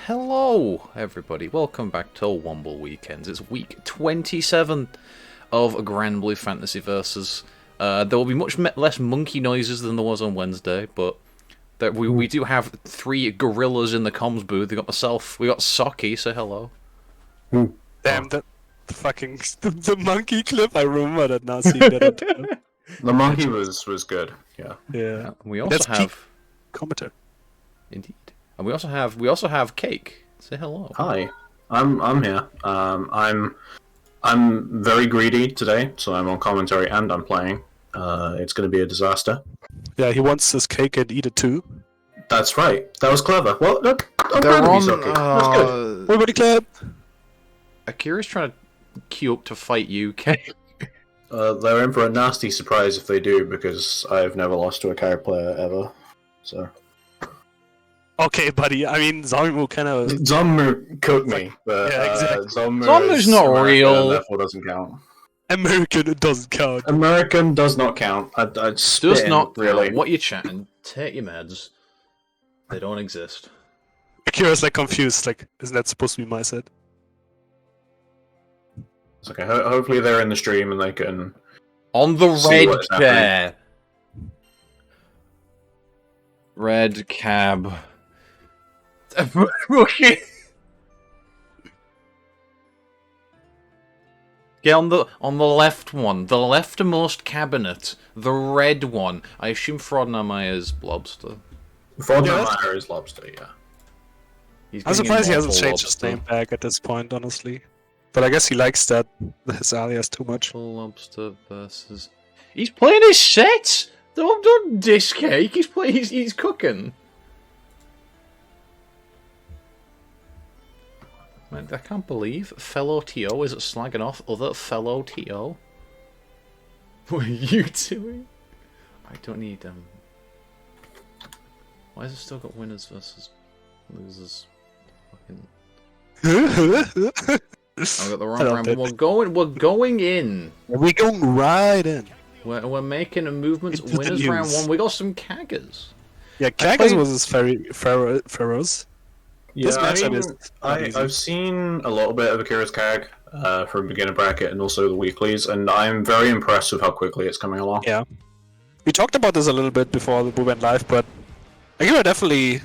Hello, everybody. Welcome back to Womble Weekends. It's week 27 of Granblue Fantasy Versus. There will be much less monkey noises than there was on Wednesday, but we do have three gorillas in the comms booth. We got myself, we got Socky, say hello. Damn, the fucking the monkey clip. I remember that now. Seeing that on Twitter. The monkey was good. Yeah. Yeah. We also have commenter. Indeed. And we also have Cake. Say hello. Hi. I'm here. I'm very greedy today, so I'm on commentary and I'm playing. It's going to be a disaster. Yeah, he wants his cake and eat it too. That's right. That was clever. Well, look, I'm They're proud of on. you, Socky. That's good. Everybody clap. Akira's trying to queue up to fight you, Cake. They're in for a nasty surprise if they do, because I've never lost to a character player ever. So. Okay, buddy. I mean, Zaveid kind of. Zommu cooked me, but Yeah, exactly. Zommu's not American, real. Therefore, doesn't count. American, it doesn't count. American does not count. I'd Does not really. What you chatting? Take your meds. They don't exist. Akira's like confused. Like, isn't that supposed to be my set? It's okay. Hopefully they're in the stream and they can. On the See red what's happening. chair. Red cab. Yeah, on the left one, the leftmost cabinet, the red one. I assume Frodnamai is Lobster. Frodnamai is Lobster, yeah. He's I'm being surprised he hasn't immortal changed his Lobster. name back at this point, honestly. But I guess he likes that his alias too much. Lobster versus. He's playing his set. Don't diss Cake. He's playing. He's cooking. Man, I can't believe fellow TO is slagging off other fellow TO. What are you doing? I don't need Why has it still got winners versus losers? Fucking. I got the wrong round. But we're going in. We're going right in. We're making a movement. Into the Winners round news. 1. We got some Kaggers. Yeah, Kagas was his Pharaohs. Yeah, This matchup is not easy. I've seen a little bit of Akira's CAG from beginner bracket and also the weeklies, and I'm very impressed with how quickly it's coming along. Yeah. We talked about this a little bit before we went live, but Akira definitely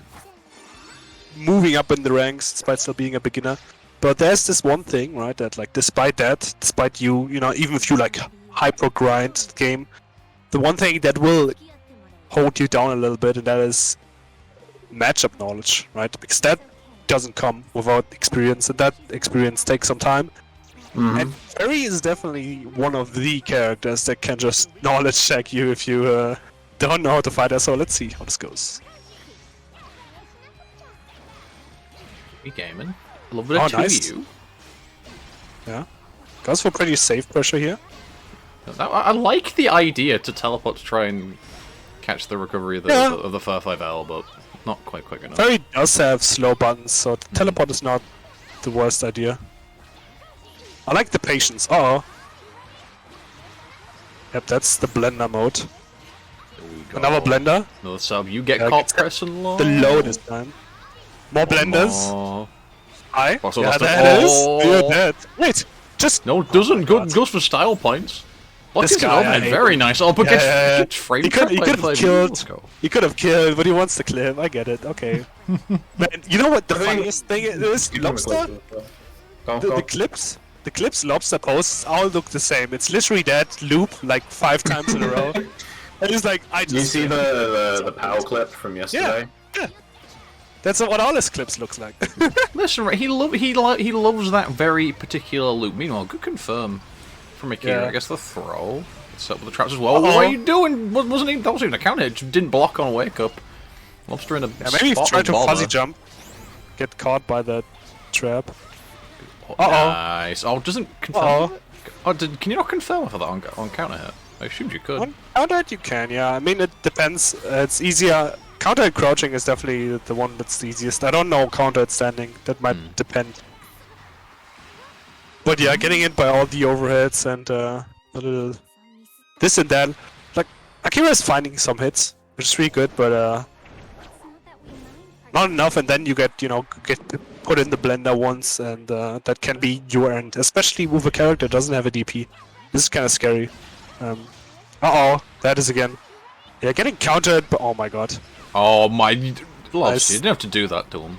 moving up in the ranks despite still being a beginner. But there's this one thing, right, that like despite you know, even if you like hyper grind the game, the one thing that will hold you down a little bit, and that is matchup knowledge, right? Because that doesn't come without experience, and that experience takes some time. Mhm. And Miri is definitely one of the characters that can just knowledge check you if you don't know how to fight her. So let's see how this goes. We gaming. A little bit of Oh, 2U. nice. Yeah, goes for pretty safe pressure here. I like the idea to teleport to try and catch the recovery of the Yeah. of the Fur 5L, but not quite quick enough. Miri does have slow buttons, so the teleport is not the worst idea. I like the patience. Uh oh. Yep, that's the blender mode. Here we go. Another blender. Another sub. You get Yeah, caught gets pressing low. The low this time. More blenders. Oh. Aye. Also Yeah, lost there it. it is. Oh. You're dead. Wait, just No, it doesn't. Oh my Good. God. Goes for style points. Look This at guy, I man. hate Very him. nice. Oh, but Yeah. gets framed. He could have killed. Let's go. He could have killed, but he wants to clip. I get it. Okay. Man, you know what the funniest thing is? Lobster. The clips Lobster posts all look the same. It's literally that loop like 5 times in a row. And it's like I just. You see the POW clip from yesterday? Yeah. That's what all his clips looks like. Listen, right, he loves that very particular loop. Meanwhile, good confirm from Akira. Yeah. I guess the throw. Set up with the traps as well. Uh-oh. What are you doing? That wasn't even a counter. It just didn't block on wake up. Lobster in a Yeah, maybe spot try with to bother. fuzzy jump. Get caught by that trap. Nice. Oh, doesn't confirm. Uh-oh. Oh, can you not confirm for that on counter hit? I assumed you could. On counter hit you can, yeah. I mean, it depends. It's easier. Counter hit crouching is definitely the one that's the easiest. I don't know counter hit standing. That might depend. But yeah, getting in by all the overheads and a little this and that. Like, Akira is finding some hits, which is really good, but not enough, and then you get, you know, put in the blender once, and that can be your end, especially with a character that doesn't have a DP. This is kind of scary. Uh-oh, that is again. Yeah, getting countered, but oh my god. Oh my... Lobster, Nice. you didn't have to do that to him.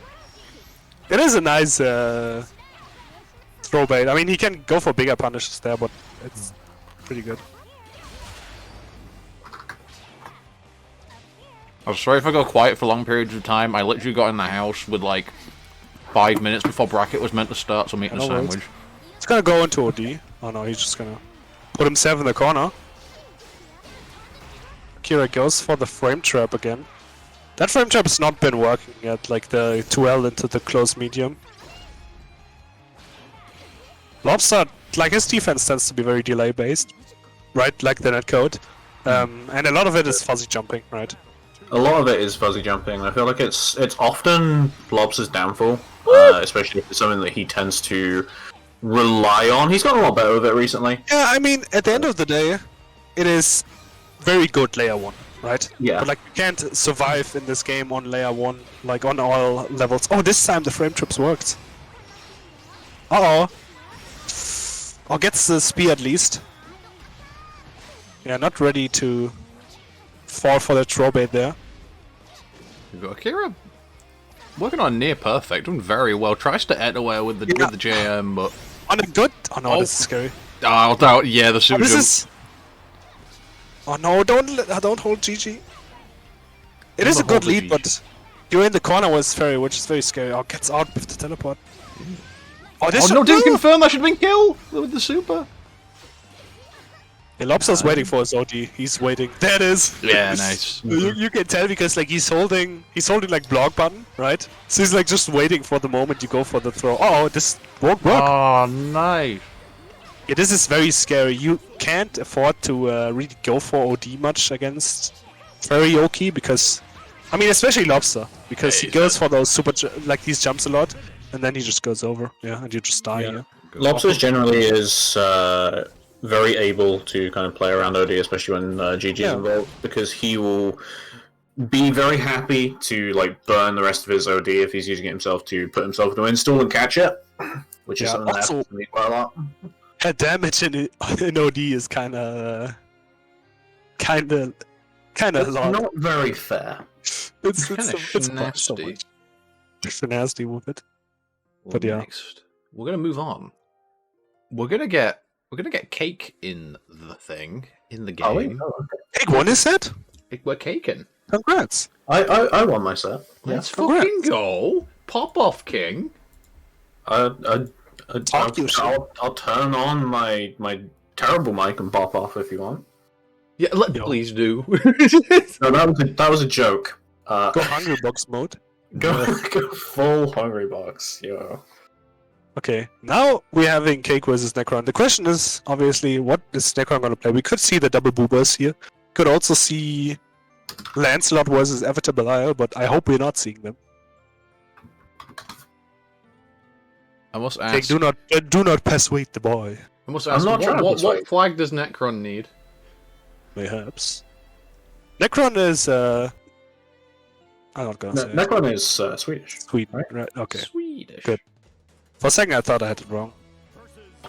It is a nice throw bait. I mean, he can go for bigger punishes there, but it's pretty good. I'm sorry if I go quiet for long periods of time. I literally got in the house with like 5 minutes before bracket was meant to start, so I'm eating a No worries. sandwich. He's gonna go into OD. Oh no, he's just gonna put himself in the corner. Kira goes for the frame trap again. That frame trap has not been working yet, like the 2L into the close medium. Lobster, like his defense tends to be very delay based, right? Like the netcode. And a lot of it is fuzzy jumping, right? A lot of it is fuzzy jumping. I feel like it's often Lobster's downfall, especially if it's something that he tends to rely on. He's gotten a lot better with it recently. Yeah, I mean, at the end of the day, it is very good layer 1, right? Yeah. But like, you can't survive in this game on layer 1, like on all levels. Oh, this time the frame trips worked. Uh-oh. Or gets the spear at least. Yeah, not ready to fall for the throw bait there. We've got Akira working on near perfect, doing very well. Tries to anywhere with the JM, but On a good... Oh no, this is scary. I'll doubt. Yeah, the super This jump. is... Oh no, don't hold GG. It is a Never good hold the lead, GG. but you're in the corner with Fairy, which is very scary. Oh, gets out with the teleport. Oh, this Oh no, didn't confirm that should have been kill with the super. Yeah, Lobster's waiting for his OD. He's waiting. There it is. Yeah, nice. You can tell because like he's holding like block button, right? So he's like just waiting for the moment you go for the throw. Oh, this won't work. Oh, nice. Yeah, this is very scary. You can't afford to really go for OD much against Fairy Oki because, I mean, especially Lobster because he goes for those super like these jumps a lot, and then he just goes over. Yeah, and you just die. Yeah. Lobster generally is very able to kind of play around OD, especially when GG is involved, because he will be very happy to like burn the rest of his OD if he's using it himself to put himself into install and catch it, which is something that happens to me quite a lot. Yeah, damage in OD is kind of a lot. Not very fair. It's Kinda so nasty. much. It's nasty with it. Well, But yeah. next, we're gonna move on. We're gonna get cake in the thing in the Oh, wait, game. Big one is that? We're caking. Congrats. I won my set. Let's congrats. fucking go! Pop off, King. Talk your shit. I'll turn on my terrible mic and pop off if you want. Yeah, Yo. please do. No, that was a joke. Go hungry box mode. Go full hungry box, yo. Okay, now we're having Cake versus Necron. The question is, obviously, what is Necron going to play? We could see the double boobers here. Could also see Lancelot versus Avatar Belial, but I hope we're not seeing them. I must Cake, ask. do not persuade the boy. I must I'm ask. not trying to What persuade. flag does Necron need? Perhaps. Necron is, I'm not gonna say it. Necron is Swedish. Sweden, right? Okay. Swedish. Good. For a second I thought I had it wrong.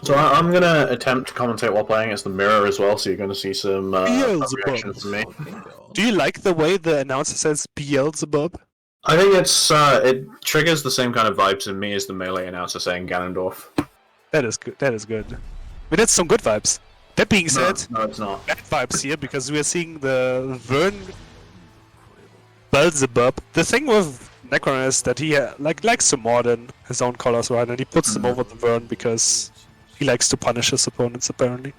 So I'm gonna attempt to commentate while playing as the mirror as well, so you're gonna see some Beelzebub. reactions from me. Do you like the way the announcer says Beelzebub? I think it triggers the same kind of vibes in me as the melee announcer saying Ganondorf. That is good. That is good. I mean, that's some good vibes. That being said, No, it's not. bad vibes here because we are seeing the Vern Beelzebub. The thing with Necron is that he likes to modern his own colors, right? And he puts them over the Vern because he likes to punish his opponents, apparently.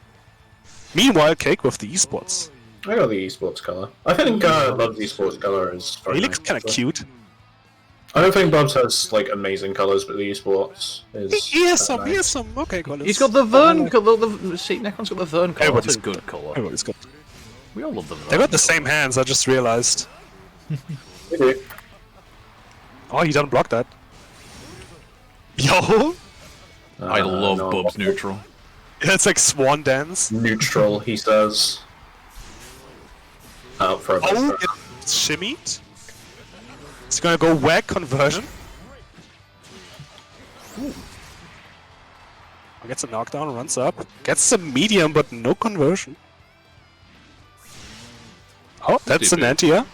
Meanwhile, Cake with the esports. I got the esports color. I think Bub's esports color is very He looks nice, kind of so. cute. I don't think Bub's has like amazing colors, but the esports is. He has some. nice. He has some. Okay, colors. He's got the Vern. See, Necron's got the Vern color. Everybody's That's a good color. Everybody's got. We all love the Vern. They got the same hands. I just realized. We do. Oh, he doesn't block that. Yo, I love no. Bub's neutral. it's like swan dance. Neutral, he says. Out for a bit. Oh, it's shimmied. It's gonna go whack conversion. Gets a knockdown, runs up, gets the medium, but no conversion. Oh, that's an anti-air.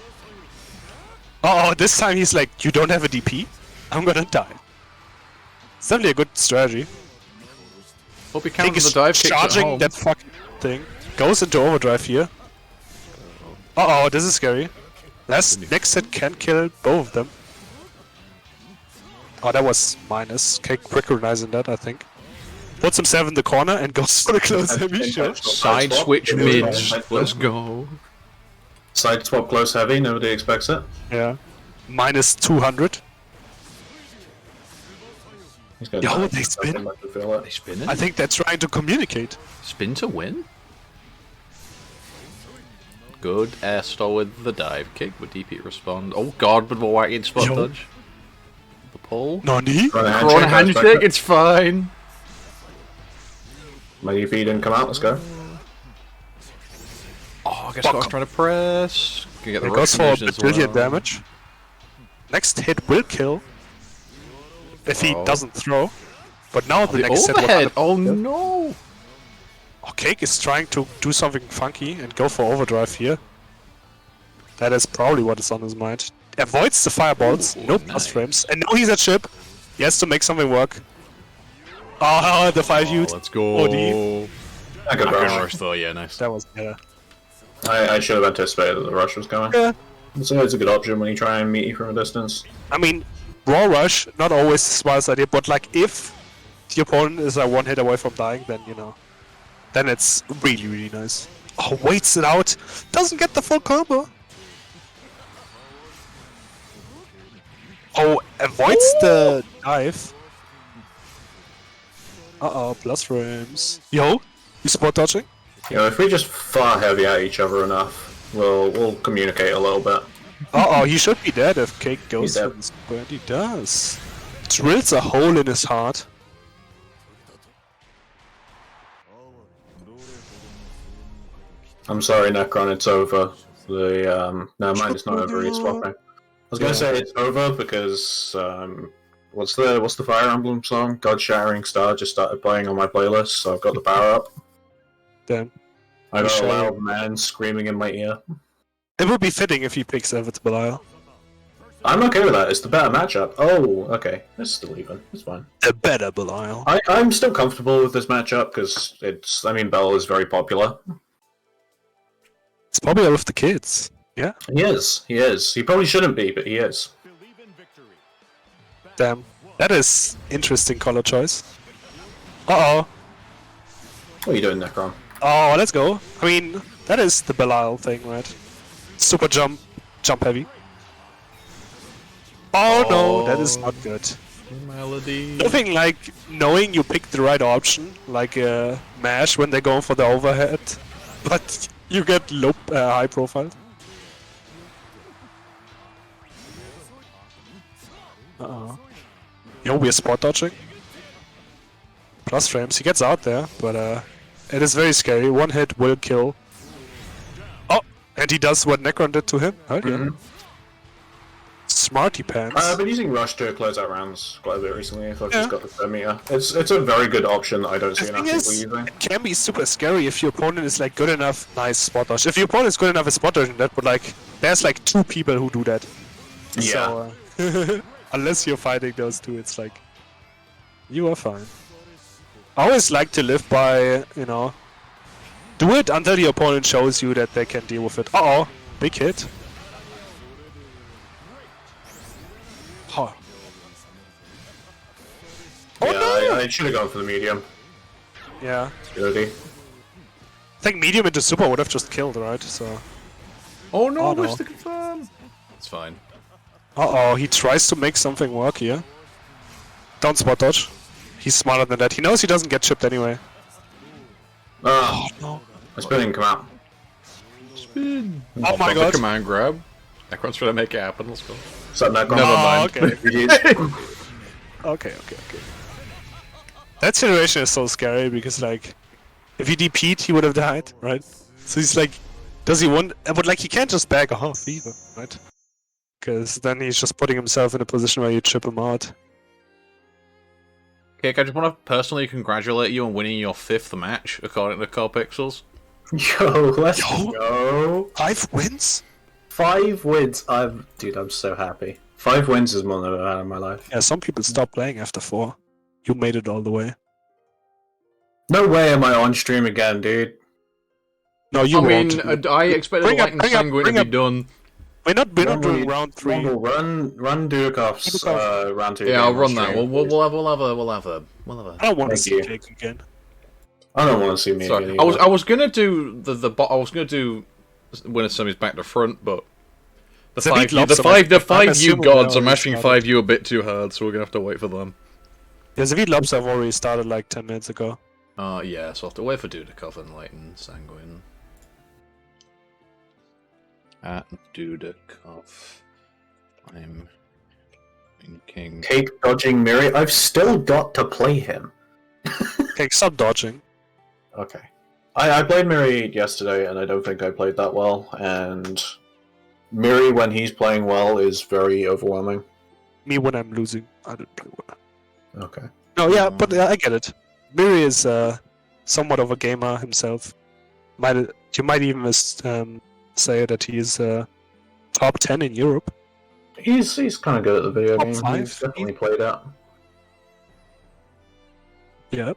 Oh, this time he's like, you don't have a DP? I'm gonna die. It's definitely a good strategy. Hope he counts He's the dive kicks at charging home. that fucking thing. Goes into overdrive here. Uh-oh, this is scary. Next hit can kill both of them. Oh, that was minus. Cake recognizing that, I think. Puts himself in the corner and goes for the close heavy shot. Side switch mid. Let's go. Side swap close heavy, nobody expects it. Yeah. Minus 200. He's got Yo, they spin. They spin it? I think they're trying to communicate. Spin to win? Good air stall with the dive kick. Would DP respond? Oh god, but we're whacking spot Yo. dodge. The pull. Nani? Corona handshake, it's fine. My DP didn't come out, let's go. Oh, I guess I'm trying to press. Can get the It goes for a recognition as brilliant well. damage. Next hit will kill. If he doesn't throw. But now the The next hit overhead! will Oh no! Oh, Cake is trying to do something funky and go for overdrive here. That is probably what is on his mind. Avoids the fireballs, Ooh, no plus nice. frames, and now he's at ship. He has to make something work. Oh, the 5 youth. Let's go. OD. I could I can rush. rush though, yeah, nice. That was better. I should have anticipated that the rush was coming. Yeah. It's always a good option when you try and meet you from a distance. I mean, raw rush, not always the smartest idea, but like if the opponent is like 1 hit away from dying, then you know, then it's really, really nice. Oh, waits it out, doesn't get the full combo. Oh, avoids the dive. Uh-oh, plus frames. Yo, you spot dodging? You know, if we just fire heavy at each other enough, we'll communicate a little bit. Uh-oh, he should be dead if Cake goes He's dead. for this, but he does. Drills a hole in his heart. I'm sorry, Necron, it's over. The no, mine is not over. It's swapping. I was gonna say it's over because what's the Fire Emblem song? God Shattering Star just started playing on my playlist, so I've got the power up. Damn. I got a Sure. loud man screaming in my ear. It would be fitting if he picks Zaveid Belial. I'm okay with that. It's the better matchup. Oh, okay. It's still even. It's fine. The better Belial. I'm still comfortable with this matchup because it's. I mean, Bell is very popular. It's popular with the kids. Yeah. He is. He is. He probably shouldn't be, but he is. Damn. That is interesting color choice. Uh-oh. What are you doing, Necron? Oh, let's go. I mean, that is the Belial thing, right? Super jump. Jump heavy. Oh no, that is not good. Melody. Nothing like knowing you picked the right option, like MASH when they go for the overhead, but you get low, high profile. Uh-oh. Yo, we're spot dodging. Plus frames, he gets out there, but it is very scary. 1 hit will kill. Oh, and he does what Necron did to him. Hell yeah. Smarty pants. I've been using Rush to close out rounds quite a bit recently. If I've just got the third meter, it's a very good option that I don't see The enough thing people is, using. it can be super scary if your opponent is like good enough. Nice spot dodge. If your opponent is good enough at spot dodging that, but like there's like 2 people who do that. Yeah. So, unless you're fighting those 2, it's like you are fine. I always like to live by, you know, do it until your opponent shows you that they can deal with it. Uh-oh, big hit. Huh. Oh Yeah, no! I should have gone for the medium. Yeah. Dirty. I think medium into super would have just killed, right? So. Oh no, Oh, no. where's the confirm? It's fine. Uh-oh, he tries to make something work here. Don't spot dodge. He's smarter than that. He knows he doesn't get chipped anyway. Oh, No. the spin didn't come out. Spin. Oh my The god. command grab. Necron's trying to make it happen. Let's go. Is that Necron? Never Oh, mind. okay. GG's. Okay. That situation is so scary because, like, if he DP'd, he would have died, right? So he's like, does he want? But like, he can't just back off either, right? Because then he's just putting himself in a position where you chip him out. Okay, I just want to personally congratulate you on winning your 5th match, according to Core Pixels. Yo, let's go. 5 wins? 5 wins. Dude, I'm so happy. 5 wins is more than I've ever had in my life. Yeah, some people stop playing after 4. You made it all the way. No way am I on stream again, dude. No, you won't. I expected Light and Sanguine to be done. We're not doing round 3. Womble, run Dudeakoff's round 2. Yeah, I'll run that. stream, We'll have a. I don't want to see you. Jake again. I don't want to see me Sorry, again. I was gonna do I was gonna do winner semis back to front, but the Zaveid 5 loves the 5 you assuming gods they are already mashing started. 5 you a bit too hard, so we're gonna have to wait for them. Yeah, Zaveid Lobster have already started like 10 minutes ago. Yeah, so I'll have to wait for Dudeakoff and Light and Sanguine. At Dudeakoff, I'm thinking. Cake dodging Miri. I've still got to play him. Okay, stop dodging. Okay. I played Miri yesterday, and I don't think I played that well. And Miri, when he's playing well, is very overwhelming. Me when I'm losing, I didn't play well. Okay. No, yeah, but I get it. Miri is somewhat of a gamer himself. You might even say that he's top 10 in Europe. He's kind of good at the video Top game. 5? He's definitely played it. Yeah.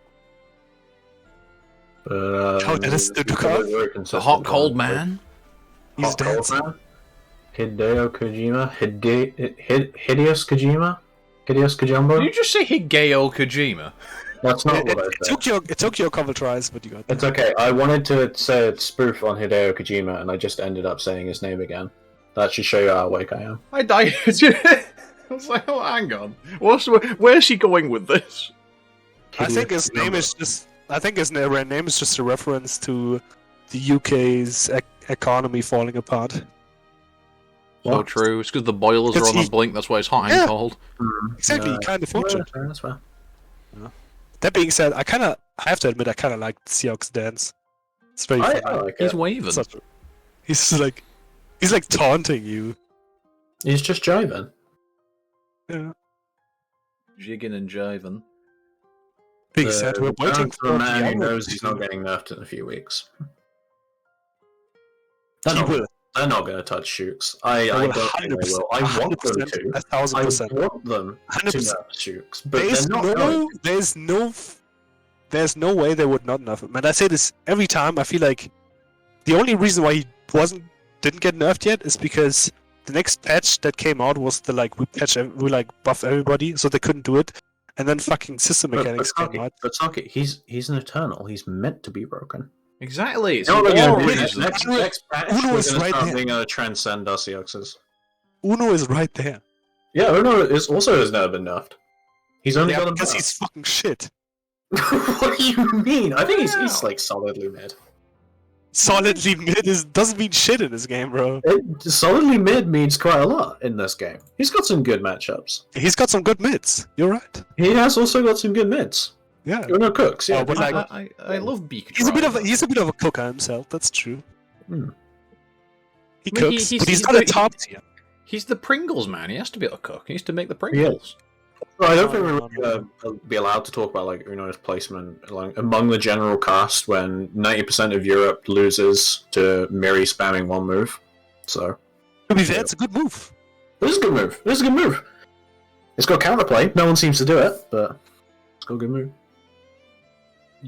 But, Oh, that is Dudukov? The hot cold man? He's Hot cold dancing. man? Hideo Kojima? Hideous Kojima? Hideous Kojumbo? Did you just say Hideo Kojima? That's not what I It said. took you a couple tries, but you got It's there. okay. I wanted to say a spoof on Hideo Kojima, and I just ended up saying his name again. That should show you how awake I am. I died. I was like, oh, hang on. Where's she going with this? I think his name is just. I think his name is just a reference to the UK's economy falling apart. So What? true. It's because the boilers are Because on the he- blink, that's why it's hot Yeah. and cold. Exactly, kind of fortunate. Yeah, that's fair. That being said, I have to admit, I kind of like Seok's dance. It's very I funny. like He's it. waving. He's like taunting you. He's just jiving. Yeah. Jigging and jiving. Being said, we're waiting for a man who Diablo knows he's not to- getting nerfed in a few weeks. He will. They're not going to touch Shooks. I They will don't think they will. I want them 100%, to. 1,000%. I want them to 100%. nerf Shooks, but they're not going. There's no way they would not nerf him. And I say this every time. I feel like the only reason why he didn't get nerfed yet is because the next patch that came out was we buff everybody, so they couldn't do it. And then fucking system mechanics came out. But Saki, he's an Eternal. He's meant to be broken. Exactly. It's You know what they're all gonna do? reason. Next patch, Uno we're is gonna right start there. being able to transcend our CXs. Uno is right there. Yeah, Uno is also has never been nerfed. He's only Yeah, got a because buff. he's fucking shit. What do you mean? I think he's Wow. like solidly mid. Solidly mid doesn't mean shit in this game, bro. Solidly mid means quite a lot in this game. He's got some good matchups. He's got some good mids. You're right. He has also got some good mids. Yeah. Uno cooks, yeah. but like- I love Beak. He's a bit of a cooker himself. That's true. Hmm. He I mean, cooks, he's- but he's he's not a the- top tier. He's the Pringles man. He has to be able to cook. He has to make the Pringles. Well, I don't think No, we're no, going to be allowed to talk about like Uno's placement among the general cast when 90% of Europe loses to Miri spamming one move. So To be fair, it's a good move. this is a good move. This is a good move. It's got counterplay. No one seems to do it, but it's got a good move.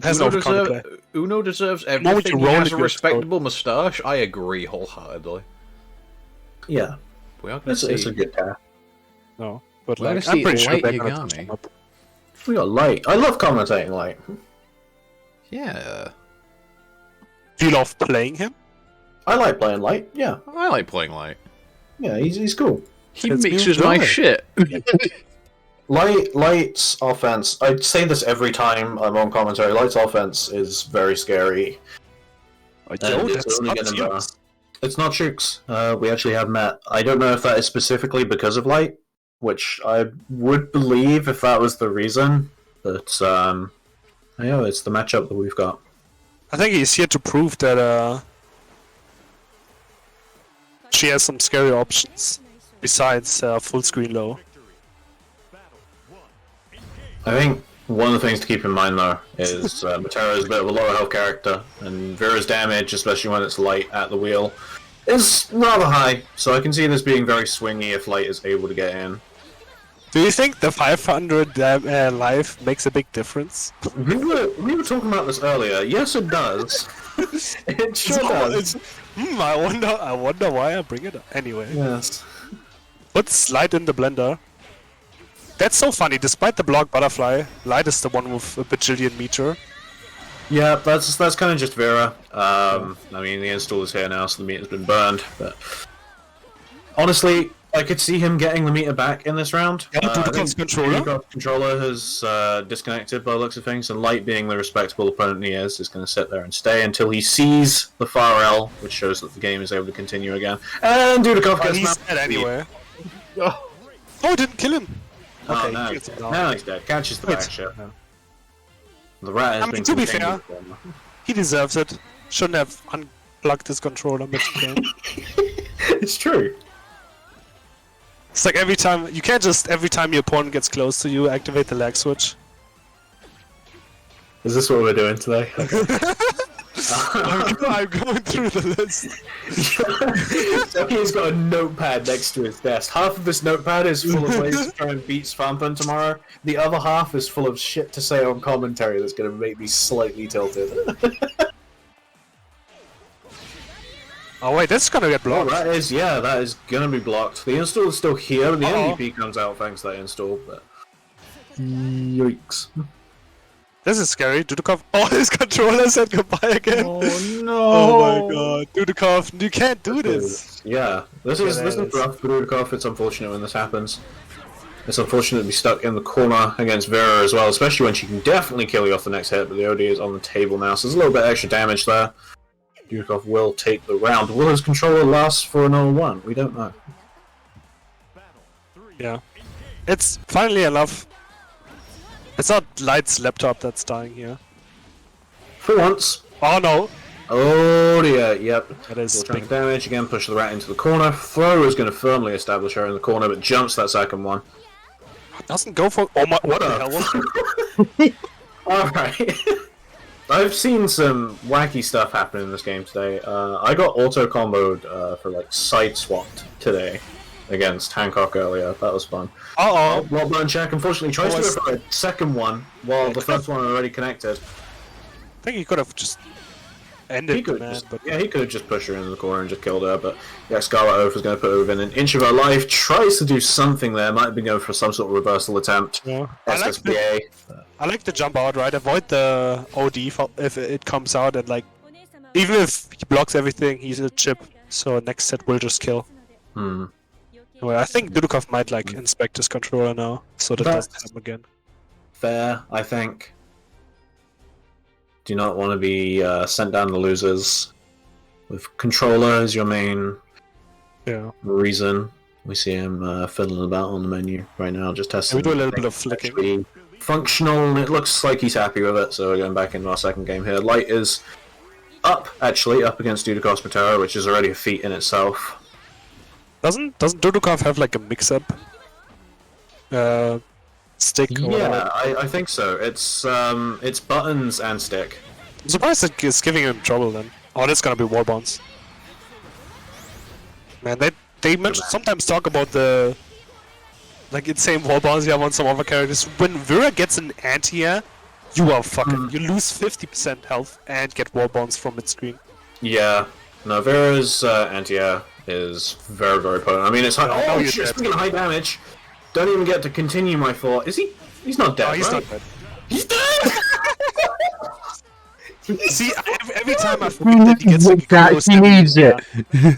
Has Uno, no counterplay. Uno deserves moment everything. you He roll has it, a you respectable moustache. I agree wholeheartedly. Yeah, We are going it's to a see. good pair. No, but We're like, gonna I'm see pretty sure Light they're gonna Yagami. touch him up. We got Light. I love commentating Light. Yeah. Do you love playing him? I like playing Light. Yeah, I like playing Light. yeah, he's cool. He It's mixes new my joy. shit. Light's offense. I say this every time I'm on commentary. Light's offense is very scary. Yo, it's that's only not gonna serious. It's not Shooks. We actually have Matt. I don't know if that is specifically because of Light, which I would believe if that was the reason. But yeah, it's the matchup that we've got. I think he's here to prove that she has some scary options besides full screen low. I think One of the things to keep in mind, though, is Matera is a bit of a lower health character, and Vera's damage, especially when it's light at the wheel, is rather high. So I can see this being very swingy if light is able to get in. Do you think the 500 life makes a big difference? We were talking about this earlier. Yes, it does. It sure does. I wonder why I bring it up. Anyway. Yes. Put Light in the blender. That's so funny. Despite the block butterfly, Light is the one with a bajillion meter. Yeah, that's kind of just Vera. I mean, the install is here now, so the meter's been burned. But honestly, I could see him getting the meter back in this round. Yeah, Dudeakoff's controller. Dudeakoff's controller has disconnected by the looks of things, and Light, being the respectable opponent he is going to sit there and stay until he sees the far L, which shows that the game is able to continue again. And Dudeakoff gets he's dead anyway. Oh, it didn't kill him. Oh, Okay, no. Now he's dead. Catches the back shot. The rat has been to be contained fair, before. he deserves it. Shouldn't have unplugged his controller mid-game. It's true. It's like every time, you can't just, every time your opponent gets close to you, activate the lag switch. Is this what we're doing today? I'm going through the list. He's got a notepad next to his desk. Half of this notepad is full of ways to try and beat Svampin tomorrow. The other half is full of shit to say on commentary that's going to make me slightly tilted. Oh wait, that's gonna get Oh, blocked. that is going to be blocked. The install is still here, but the MVP comes out thanks to that install. But yikes. This is scary. Dudukov. Oh, his controller said goodbye again. Oh no! Oh my god, Dudukov, you can't do this. Yeah, this is rough for Dudeakoff. It's unfortunate when this happens. It's unfortunate to be stuck in the corner against Vera as well, especially when she can definitely kill you off the next hit, but the OD is on the table now, so there's a little bit extra damage there. Dudeakoff will take the round. Will his controller last for another one? We don't know. Yeah. It's finally enough. It's not Light's laptop that's dying here. For once. Oh no! Oh dear, yep. That is big damage. Again, push the rat into the corner. Throw is going to firmly establish her in the corner, but jumps that second one. Doesn't go for. Oh my! What the hell was that? Alright. I've seen some wacky stuff happen in this game today. I got auto-comboed for like side swapped today against Hancock earlier. That was fun. Uh-oh. Well done, check. Unfortunately, tries to go for a second one while the first one already connected. I think he could have just ended the man, but yeah, he could have just pushed her into the corner and just killed her, but yeah, Scarlet Oath was going to put her within an inch of her life. Tries to do something there. Might have been going for some sort of reversal attempt. Yeah. SSBA. I like the jump out, right? Avoid the OD if it comes out, and like, even if he blocks everything, he's a chip, so next set will just kill. Well, I think Dudukov might like inspect his controller now, so that doesn't happen again. Fair, I think. Do not want to be sent down the losers with controller as your main reason. We see him fiddling about on the menu right now, just testing. We do a little bit of flicking. Functional, and it looks like he's happy with it, so we're going back into our second game here. Light is up, actually, up against Dudeakoff's Matera, which is already a feat in itself. Doesn't Dudukov have like a mix-up stick? Or yeah, I think so. It's buttons and stick. I'm surprised it's giving him trouble then. Oh, that's gonna be wall bounce. Man, they sometimes talk about the like insane wall bounce you have on some other characters. When Vera gets an anti-air, you are fucking. You lose 50% health and get wall bounce from mid-screen. Yeah, no, Vera's anti-air is very, very potent. I mean, it's high. Oh, shit, speaking of high damage, don't even get to continue my thought. Is he? He's not dead, he's right? not dead. He's dead! See, every time I forget that he gets like close, he needs it.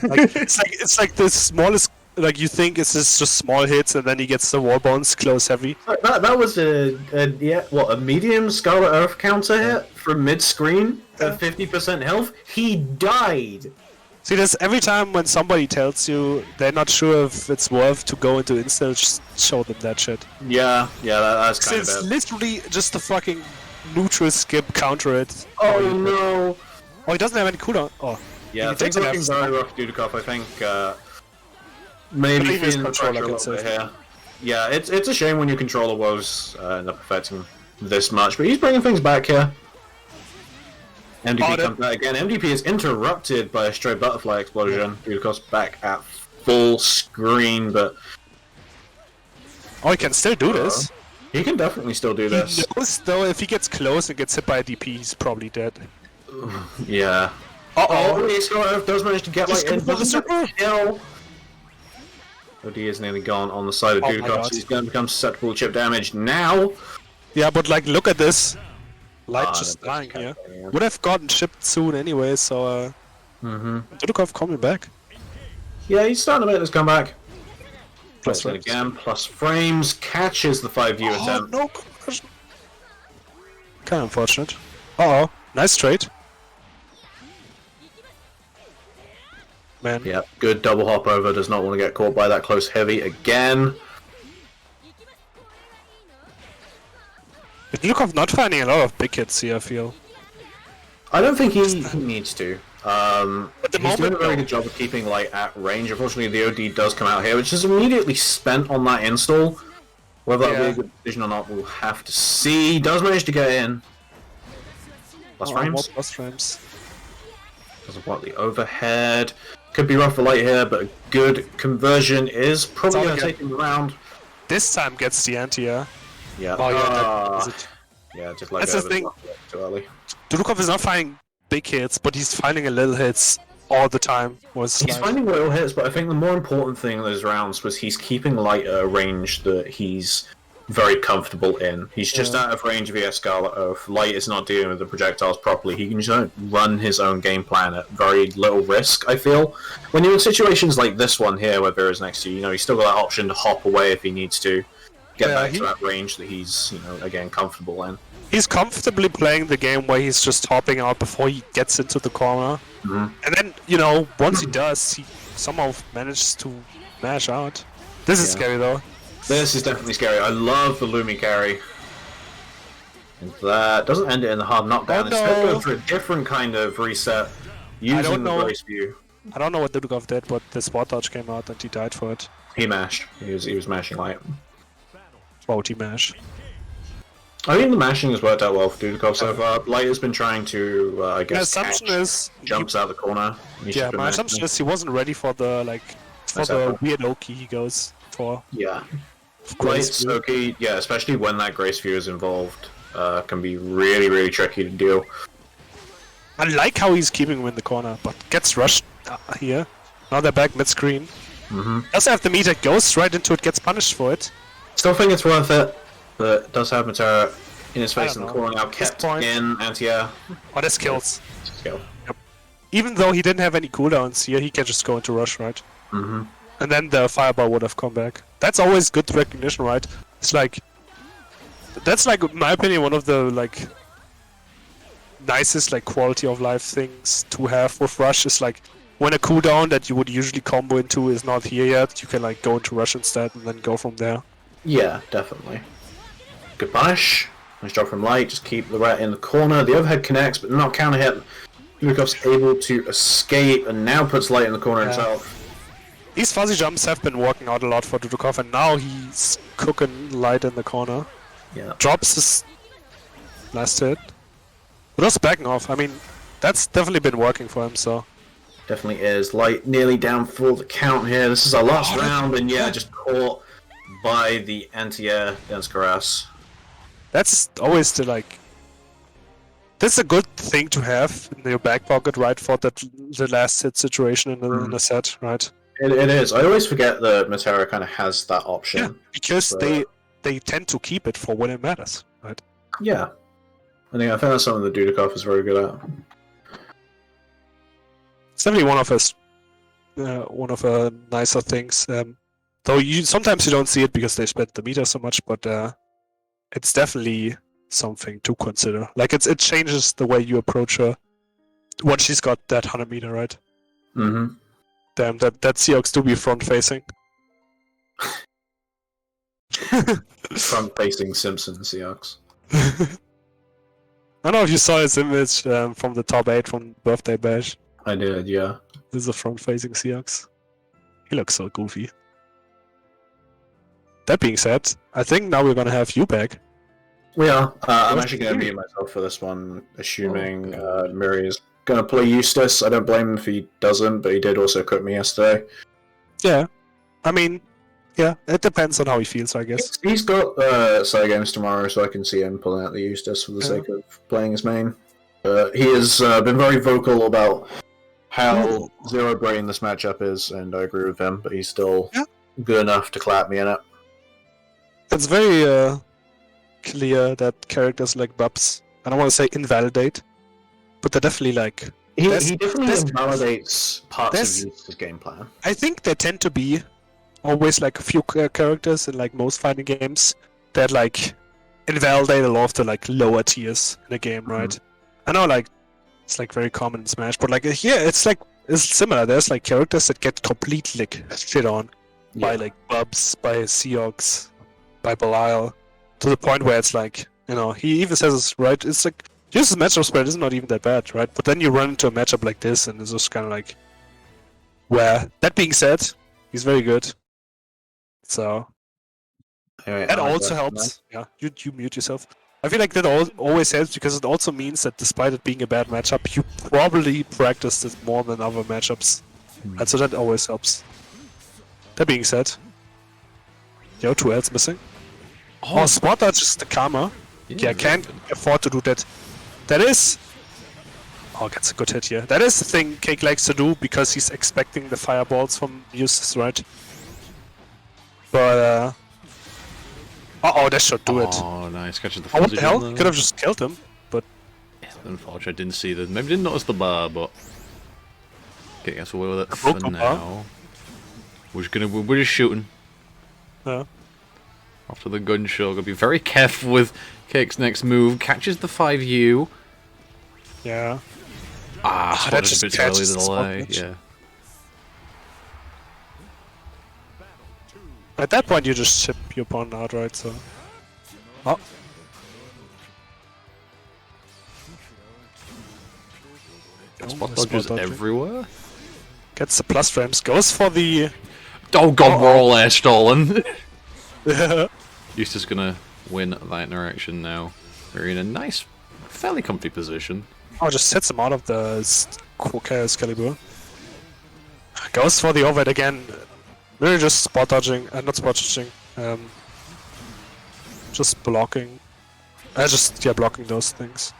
Like, it's like the smallest. Like you think it's just small hits, and then he gets the wall bounce close heavy. That was a medium Scarlet Earth counter hit from mid screen at 50% health. He died. See, this every time when somebody tells you they're not sure if it's worth to go into instant, just show them that shit. Yeah, that's kind of It's bad. literally just a fucking neutral skip counter it. Oh no! Oh, he doesn't have any cooldown. Oh. Yeah, he things are looking very rough, Dudukov. I think maybe feeling the pressure a little bit here. Yeah, it's a shame when your controller woes end up affecting this much, but he's bringing things back here. MDP Oh, comes back again. MDP is interrupted by a stray butterfly explosion. Dudeakoff's back at full screen, but... Oh, he can still do this. He can definitely still do this. He knows, though, if he gets close and gets hit by a DP, he's probably dead. Yeah. Uh-oh. He does manage to get like in. for the super. Kill. OD is nearly gone on the side of Oh my Dudeakoff, God. so he's going to become susceptible to chip damage now. Yeah, but like, look at this. Light just that's dying kind here. of- Would have gotten shipped soon anyway, so Dudukov coming back. Yeah, he's starting to make this comeback. Plus Plus it frames. again, plus frames, catches the 5U Oh, attempt. no conversion. Kind of unfortunate. Uh-oh, nice trade. Man. Yeah, good double hop over, does not want to get caught by that close heavy again. But Dudukov not finding a lot of big hits here, I feel. I don't think he needs to. At the He's doing a moment, very though. good job of keeping Light at range. Unfortunately, the OD does come out here, which is immediately spent on that install. Whether that'll be a good decision or not, we'll have to see. He does manage to get in. Plus More frames. plus frames. Because of what the overhead. Could be rough for Light here, but a good conversion is probably It's going to all take him around. This time gets the anti-air. Yeah. Oh yeah, Ah, that is it. yeah, just like That's the thing. Too early. Dudukov is not finding big hits, but he's finding a little hits all the time. He's finding little hits, but I think the more important thing in those rounds was he's keeping Light at a range that he's very comfortable in. He's just out of range of ES Scarlet Oath. Light is not dealing with the projectiles properly. He can just run his own game plan at very little risk, I feel. When you're in situations like this one here where Vera's next to you, you know, he's still got that option to hop away if he needs to. Get back to that range that he's, you know, again, comfortable in. He's comfortably playing the game where he's just hopping out before he gets into the corner. And then, you know, once he does, he somehow manages to mash out. This is scary though. This is definitely scary. I love the Lumi carry. And that doesn't end it in the hard knockdown. Oh, Instead, no. going for a different kind of reset using the Grace View. I don't know what Dudukov did, but the spot dodge came out and he died for it. He mashed. He was mashing Light. Faulty mash. I think the mashing has worked out well for Dudukov so far. Light has been trying to, I My guess, assumption catch is jumps out the corner. He's yeah, just been my managing assumption it. is he wasn't ready for the weird Loki he goes for. Yeah. Grace Light's okay, yeah, especially when that Grace View is involved. Can be really, really tricky to deal. I like how he's keeping him in the corner, but gets rushed here. Now they're back mid-screen. Does have the meter, goes right into it, gets punished for it. Still think it's worth it, but does have Matera in his face I in don't the know. corner now, At this kept point- in anti-air. Oh, this kills. Skill. Even though he didn't have any cooldowns here, he can just go into rush, right? And then the fireball would have come back. That's always good recognition, right? It's like... That's like, in my opinion, one of the, like... nicest, like, quality of life things to have with rush is like... When a cooldown that you would usually combo into is not here yet, you can, like, go into rush instead and then go from there. Yeah, definitely. Good punish. Nice job from Light, just keep the rat in the corner. The overhead connects, but not counter hit. Dudeakoff's able to escape and now puts Light in the corner himself. These fuzzy jumps have been working out a lot for Dudukov, and now he's cooking Light in the corner. Yeah. Drops his last hit. But also backing off. I mean, that's definitely been working for him, so... Definitely is. Light nearly down for the count here. This is our last round, and yeah, just caught by the anti-air Dense Caress. That's always the, like... That's a good thing to have in your back pocket, right, for that the last hit situation in a set, right? It is. I always forget that Matera kind of has that option. Yeah, because So- they tend to keep it for when it matters, right? Yeah. I think that's something that Dudeakoff is very good at. It's definitely one of nicer things. Though sometimes you don't see it because they spent the meter so much, but it's definitely something to consider. Like it changes the way you approach her once she's got that 100 meter, right? Mm-hmm. Damn, that Seahawks do be front facing. Front-facing Simpson Seahawks. I don't know if you saw his image from the top 8 from Birthday Bash. I did, yeah. This is a front-facing Seahawks. He looks so goofy. That being said, I think now we're gonna have you back. We are. I'm actually going to mute myself for this one, assuming Miri is going to play Eustace. I don't blame him if he doesn't, but he did also cook me yesterday. Yeah, I mean, yeah, it depends on how he feels, I guess. He's got side games tomorrow, so I can see him pulling out the Eustace for the sake of playing his main. He has been very vocal about how zero brain this matchup is, and I agree with him, but he's still good enough to clap me in it. It's very clear that characters like Bubs, I don't want to say invalidate, but they're definitely like... He definitely invalidates parts of his game plan. I think there tend to be always like a few characters in like most fighting games that like invalidate a lot of the like lower tiers in a game, right? I know like it's like very common in Smash, but like here it's similar. There's like characters that get completely like shit on by like Bubs, by Seox, by Belial, to the point where it's like, you know, he even says it's right. It's like just the matchup spread is not even that bad, right? But then you run into a matchup like this, and it's just kind of like, where that being said, he's very good. So that also helps. Yeah, you mute yourself. I feel like that always helps because it also means that despite it being a bad matchup, you probably practiced it more than other matchups, and so that always helps. That being said, yo, 2 L's missing. Oh, spot dodge is the karma. Yeah, can't afford to do that. That is... Oh, gets a good hit here. That is the thing Cake likes to do because he's expecting the fireballs from Eustace, right? But, uh-oh, that should do it. Oh, nice. Catches the what the hell? Could have just killed him, but... Yeah, unfortunately, I didn't see the... Maybe didn't notice the bar, but... Getting us away with it for now. We're just shooting. Yeah. After the gun show, gotta be very careful with Cake's next move. Catches the 5U. Yeah. Spotted a bit early delay. Yeah. At that point, you just chip your opponent out, right? So. Oh. Spot dodges everywhere. Gets the plus frames. Goes for the... Oh god, we're all air stolen. Eustace gonna win that interaction now. We're in a nice, fairly comfy position. Oh, just hits him out of the Chaos Caliber. Goes for the overhead again. Really just spot dodging, not spot dodging. Just blocking. Blocking those things.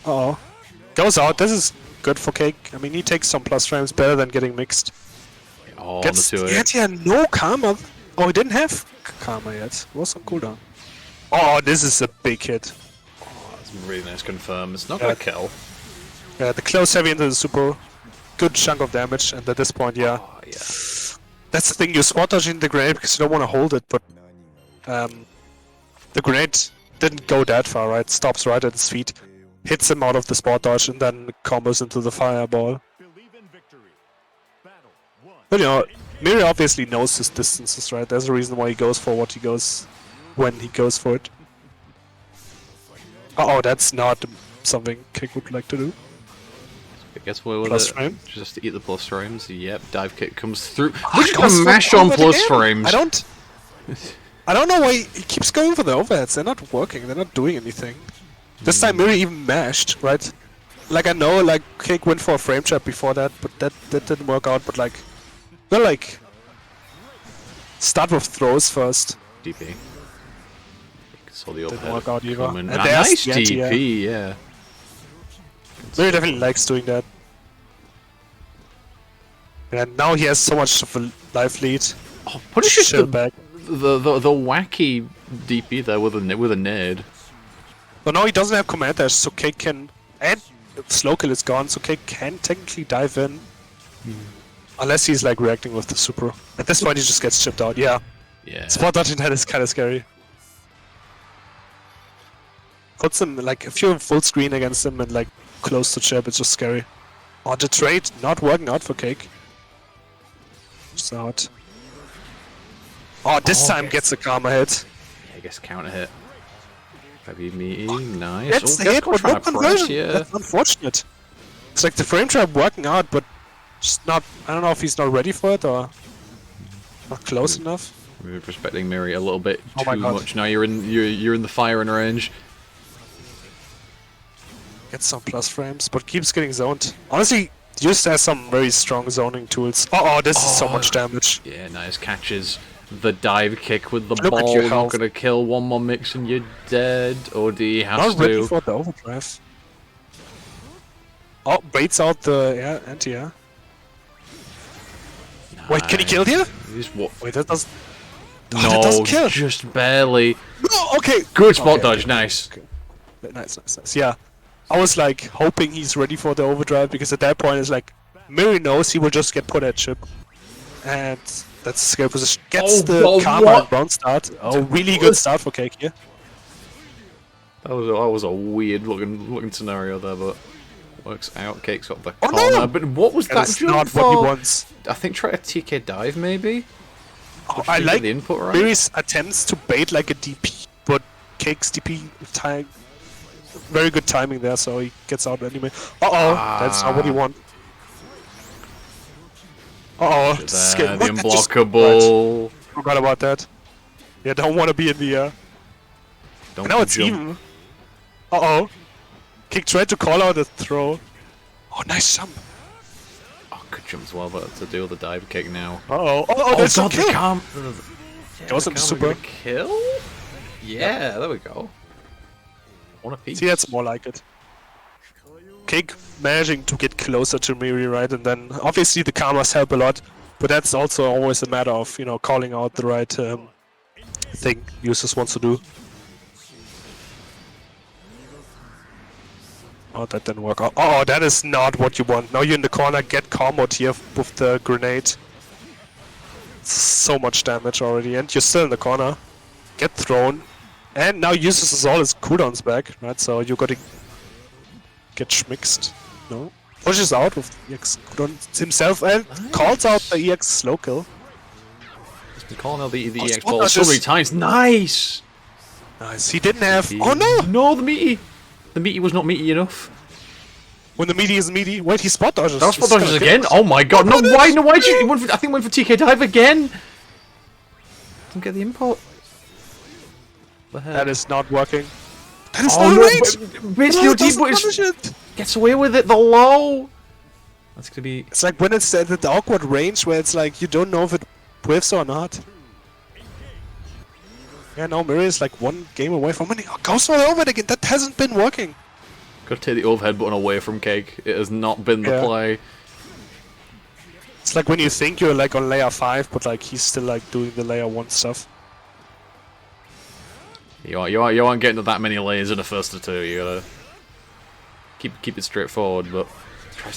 Uh oh. Goes out. This is good for Cake. I mean, he takes some plus frames, better than getting mixed. Oh, Gets, yeah, no karma. Oh, he didn't have karma yet. It was on cooldown. Oh, this is a big hit. Oh, that's a really nice confirm. It's not gonna kill. Yeah, the close heavy into the super. Good chunk of damage, and at this point, yeah. Oh, yeah. That's the thing, you spot dodge in the grenade because you don't want to hold it, but the grenade didn't go that far, right? Stops right at his feet, hits him out of the spot dodge, and then combos into the fireball. But you know, Miri obviously knows his distances, right? There's a reason why he goes for what he goes when he goes for it. Uh-oh, that's not something Kick would like to do. I guess we're with plus it. Frame. Just to eat the plus frames. Yep, dive kick comes through. Look at the mash on plus frames. I don't know why he keeps going for the overheads. They're not working. They're not doing anything. This time Miri even mashed, right? Like I know, like Cake went for a frame trap before that, but that didn't work out. But like, well, like start with throws first. DP. Saw the didn't work out either. And nice DP, yeah. Miri definitely likes doing that. And now he has so much of a life lead. Oh, punishes the back. The wacky DP there with a nade. But now he doesn't have command dash, so Cake can, and slow kill is gone, so Cake can technically dive in. Unless he's like reacting with the super. At this point he just gets chipped out, yeah. Yeah. Spot dodging that is kinda scary. Puts him like, if you're full screen against him and like close to chip, it's just scary. Oh, the trade not working out for Cake. Just out. Oh, this time gets a karma hit. Yeah, I guess counter hit. Heavy meaty, nice. That's the hit, but no conversion. That's unfortunate. It's like the frame trap working out, but just not. I don't know if he's not ready for it or not close enough. Maybe respecting Miri a little bit Oh my too God. much. Now you're in the firing range. Gets some plus frames, but keeps getting zoned. Honestly, just has some very strong zoning tools. Oh, this is so much damage. Yeah, nice catches. The dive kick with the Look at ball, your not health. gonna kill. One more mix and you're dead. OD has Not ready to. for the overdrive. Oh, baits out the anti-air. Wait, can he kill here? Wait, that does. Oh, that doesn't No, kill. just barely. No, okay. Good spot Okay, dodge, okay. nice. Okay. Nice. Yeah, I was like hoping he's ready for the overdrive because at that point it's like Miri knows he will just get put at chip, and that's a scary position. Gets the karma what? and round start. Oh, really good start for Cake here. That was a weird looking scenario there, but works out. Cake's got the Oh, corner. no! But what was that That's jump not for? what he wants. I think try a TK dive maybe. Oh, Try I to get like the input right. Miri's attempts to bait like a DP, but Cake's DP time. Very good timing there, so he gets out anyway. That's not what he wants. The Right. unblockable. Forgot about that. Yeah, don't want to be in the air. Don't Now it's jump. even. Kick tried to call out a throw. Oh, nice jump. Oh, good jump as well, but to do the dive kick now. That's a God, kill. the calm. Goes into super. Kill. Yeah, there we go. One apiece. See, that's more like it. Cake managing to get closer to Miri, right? And then obviously the karmas help a lot, but that's also always a matter of, calling out the right thing users wants to do. Oh, that didn't work out. Oh, that is not what you want. Now you're in the corner, get comboed here with the grenade. So much damage already, and you're still in the corner. Get thrown. And now uses all his cooldowns back, right? So you gotta get schmixed. No? Pushes out with EX cooldown himself and calls out the EX slow kill. He's been calling out the EX spot ball so dodges. many times. Nice! Nice. He didn't have. Oh no! No, the meaty! The meaty was not meaty enough. When the meaty is meaty. Wait, he spot dodges. That was He's spot dodges gonna again? kill us. Oh my god, no, why? No, why did you? I think he went for TK dive again! Didn't get the import. That is not working. That is Oh not no, right! basically No, no, it doesn't but punish it. gets away with it, the low! That's gonna be... It's like when it's at the awkward range where it's like you don't know if it whiffs or not. Yeah, now Miri is like one game away from winning. Oh, goes for the overhead again. That hasn't been working. Gotta take the overhead button away from Cake. It has not been the Yeah. play. It's like when you think you're like on layer 5, but like he's still like doing the layer 1 stuff. You aren't getting to that many layers in a first or two. You gotta keep it straightforward. But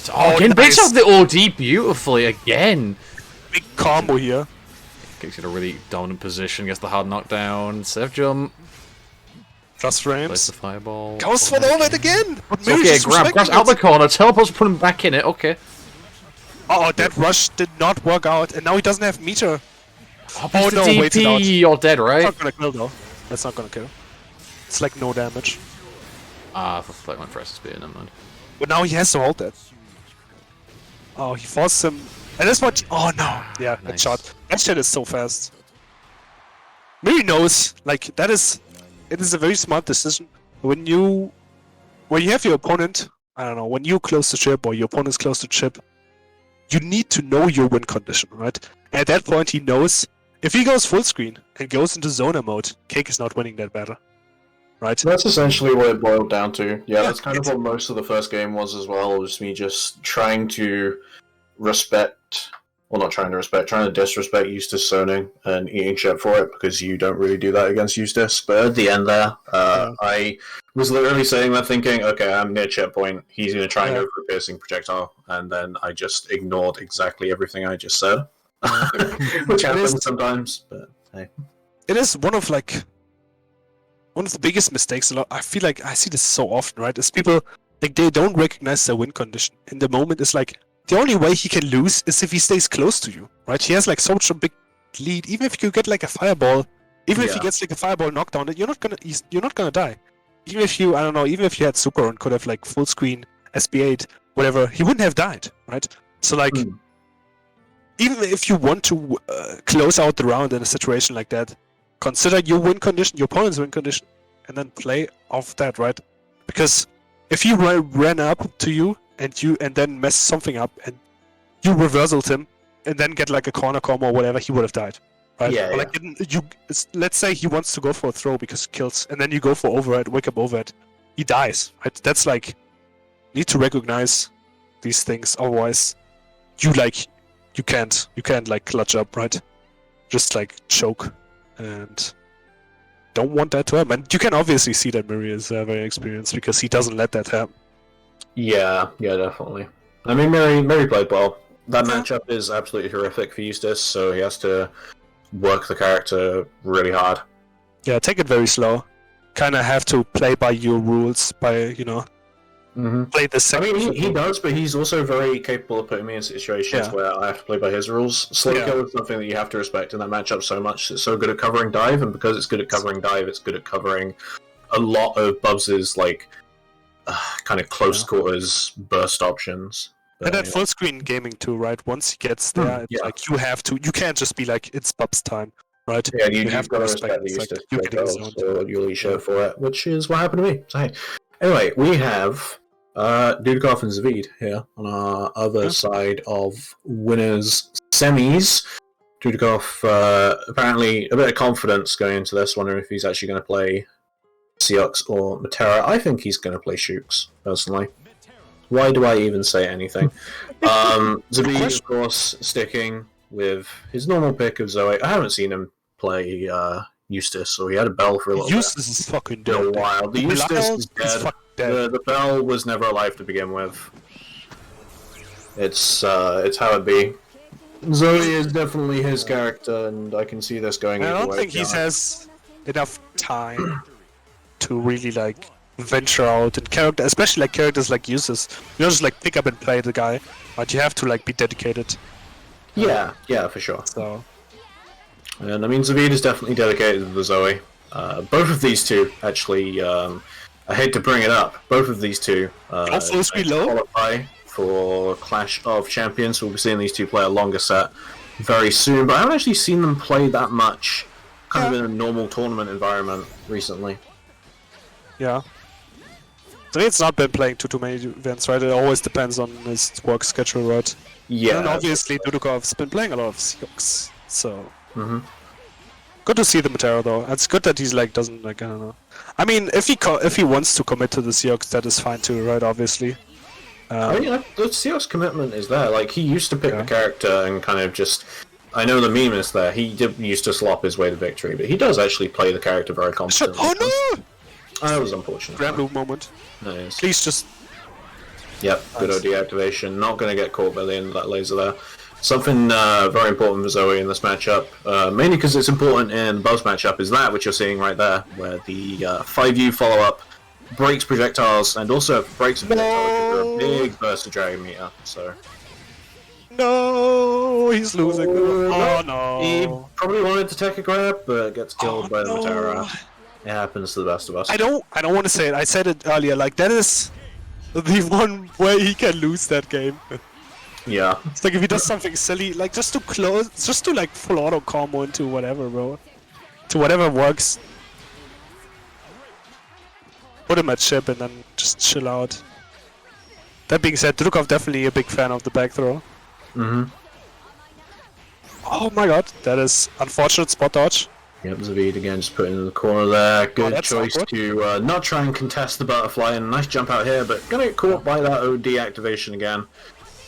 again, nice. breaks out the OD beautifully again. Big combo here. Kicks in a really dominant position. Gets the hard knockdown. Safe jump. Plus Plays frames. the fireball. Goes for the overhead again. But It's Miri okay, just grabs respecting out the it. corner. Teleports, put him back in it. Okay. That rush did not work out, and now he doesn't have meter. Oh no, wait it out. You're dead, right? Not gonna kill though. That's not gonna kill. It's like no damage. Ah, I thought I went for SSB, never mind. But now he has to hold that. Oh, he forced him. And that's what. Oh no! Yeah, that Nice. shot. That shot is so fast. Miri knows. Like that is. It is a very smart decision. When you have your opponent, I don't know, when you close the chip or your opponent's close to chip, you need to know your win condition, right? At that point, he knows if he goes full screen and goes into Zona mode, Cake is not winning that battle, right? That's essentially what it boiled down to. Yeah, that's kind of it's- what most of the first game was as well. Was me just trying to respect, well, not trying to respect, trying to disrespect Eustace zoning and eating shit for it because you don't really do that against Eustace. But at the end there, I was literally sitting there thinking, okay, I'm near checkpoint. He's going to try and go for a piercing projectile, and then I just ignored exactly everything I just said, which happens sometimes. But hey. It is one of the biggest mistakes. A lot. I feel like I see this so often, right? Is people like they don't recognize their win condition. In the moment, it's like the only way he can lose is if he stays close to you, right? He has like such a big lead. Even if you get like a fireball, even if he gets like a fireball knockdown, you're not gonna die. Even if you, I don't know, even if you had super and could have like full screen SB8, whatever, he wouldn't have died, right? So like, even if you want to close out the round in a situation like that, consider your win condition, your opponent's win condition, and then play off that, right? Because if he ran up to you and then messed something up and you reversaled him and then get like a corner combo or whatever, he would have died, right? Yeah, Or like let's say he wants to go for a throw because it kills, and then you go for overhead, wake up overhead, he dies, right? That's like, need to recognize these things, otherwise you can't like clutch up, right? Just like choke, and don't want that to happen. And you can obviously see that Miri is very experienced because he doesn't let that happen. Yeah, definitely. I mean, Miri played well. That matchup is absolutely horrific for Eustace, so he has to work the character really hard. Yeah, take it very slow. Kind of have to play by your rules, play the I second. mean, he does, but he's also very capable of putting me in situations where I have to play by his rules. Slow kill is something that you have to respect in that matchup so much. It's so good at covering dive, and because it's good at covering dive, it's good at covering a lot of Bubs' like kind of close quarters burst options. But, and that full screen gaming too, right? Once he gets there, it's like you can't just be like, it's Bub's time, right? Yeah, you have got to respect the Eustace you're getting zoned. or you'll eat shit for it, which is what happened to me. So, hey. Anyway, we have Dudeakoff and Zaveid here on our other side of winners semis. Dudeakoff apparently a bit of confidence going into this, wondering if he's actually going to play Seox or Matera. I think he's going to play Shooks, personally. Why do I even say anything? Zaveid, of course, sticking with his normal pick of Zoe. I haven't seen him play Eustace, so he had a Bell for a little Eustace is fucking dead. bit. A while. The Eustace is dead. The Bell was never alive to begin with. It's how it be. Zoe is definitely his character, and I can see this going. I don't think he has enough time to really like venture out and character, especially like characters like Eustace. You don't just like pick up and play the guy, but you have to like be dedicated. Yeah, for sure. So, and I mean, Zaveid is definitely dedicated to the Zoe. Both of these two, actually, I hate to bring it up, both of these two qualify for Clash of Champions, so we'll be seeing these two play a longer set very soon, but I haven't actually seen them play that much kind of in a normal tournament environment recently. Yeah. Zaveid's not been playing too many events, right? It always depends on his work schedule, right? Yeah. And obviously Dudukov's been playing a lot of Seox, so... Good to see the Matera though. It's good that he's like doesn't like, I don't know. I mean, if he wants to commit to the Seox, that is fine too, right? Obviously. I mean, the Seox commitment is there. Like, he used to pick the character and kind of just... I know the meme is there. He did used to slop his way to victory, but he does actually play the character very competently. Oh no! That was unfortunate. Granblue moment. Nice. Please just... Yep, good OD activation. Not going to get caught by the end of that laser there. Something very important for Zoe in this matchup, mainly because it's important in the Buzz matchup, is that which you're seeing right there, where the 5U follow-up breaks projectiles, and also if it breaks a projectile, it gives you a big burst of Dragon Meter, so... No, he's losing. Oh no. He probably wanted to take a grab, but gets killed by the Matera. It happens to the best of us. I don't want to say it. I said it earlier. Like, that is the one way he can lose that game. Yeah. It's like if he does something silly, like just to like full auto combo into whatever, bro. To whatever works. Put him at chip and then just chill out. That being said, Dudukov definitely a big fan of the back throw. Oh my god, that is unfortunate spot dodge. Yep, Zaveid again just put in the corner there. Good choice awkward. to not try and contest the butterfly, and nice jump out here, but gonna get caught by that OD activation again.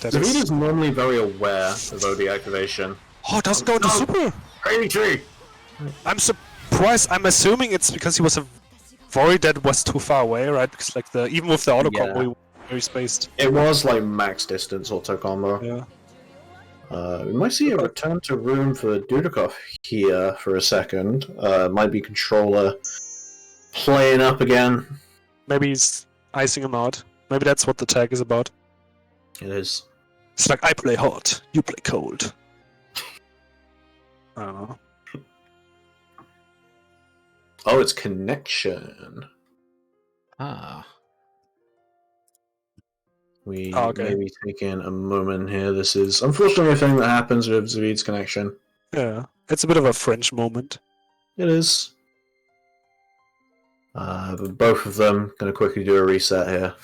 Zaveid is normally very aware of OD activation. Oh, it doesn't go into super! Crazy tree! I'm surprised. I'm assuming it's because he was worried that it was too far away, right? Because like even with the auto combo, he was very spaced. It was like max distance auto combo. Yeah. We might see a return to room for Dudeakoff here for a second. Might be controller playing up again. Maybe he's icing him out. Maybe that's what the tag is about. It is. It's like, I play hot, you play cold. I don't know. Oh, it's connection. Ah. We Okay. may be taking a moment here. This is unfortunately a thing that happens with Zaveid's connection. Yeah, it's a bit of a French moment. It is. But both of them going to quickly do a reset here.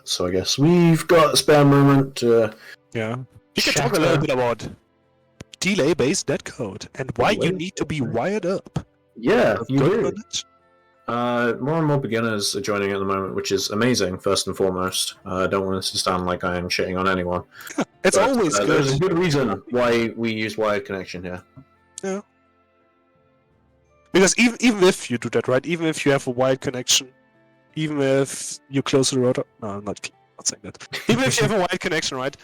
So I guess we've got a spare moment to Yeah. We can talk a little bit about delay-based netcode and why you need to be wired up. Yeah, you Good do. knowledge. More and more beginners are joining at the moment, which is amazing, first and foremost. I don't want this to sound like I am shitting on anyone. It's But, always good. There's a good reason why we use wired connection here. Yeah. Because even if you do that, right? Even if you have a wired connection, even if you close the router... No, I'm not saying that. Even if you have a wired connection, right?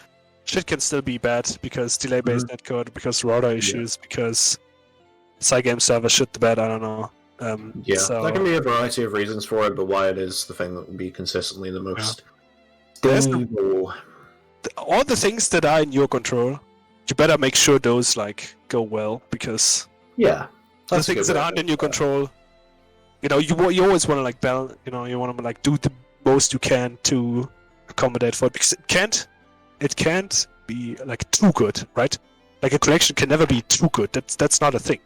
Shit can still be bad because delay-based netcode, because router issues, because Cygame server shit the bed, I don't know. So... there can be a variety of reasons for it, but wired is the thing that will be consistently the most There's stable. all the things that are in your control, you better make sure those go well, because the things that aren't in your control, you always want to balance. You want to do the most you can to accommodate for it, because it can't be too good, right? Like a connection can never be too good. That's not a thing,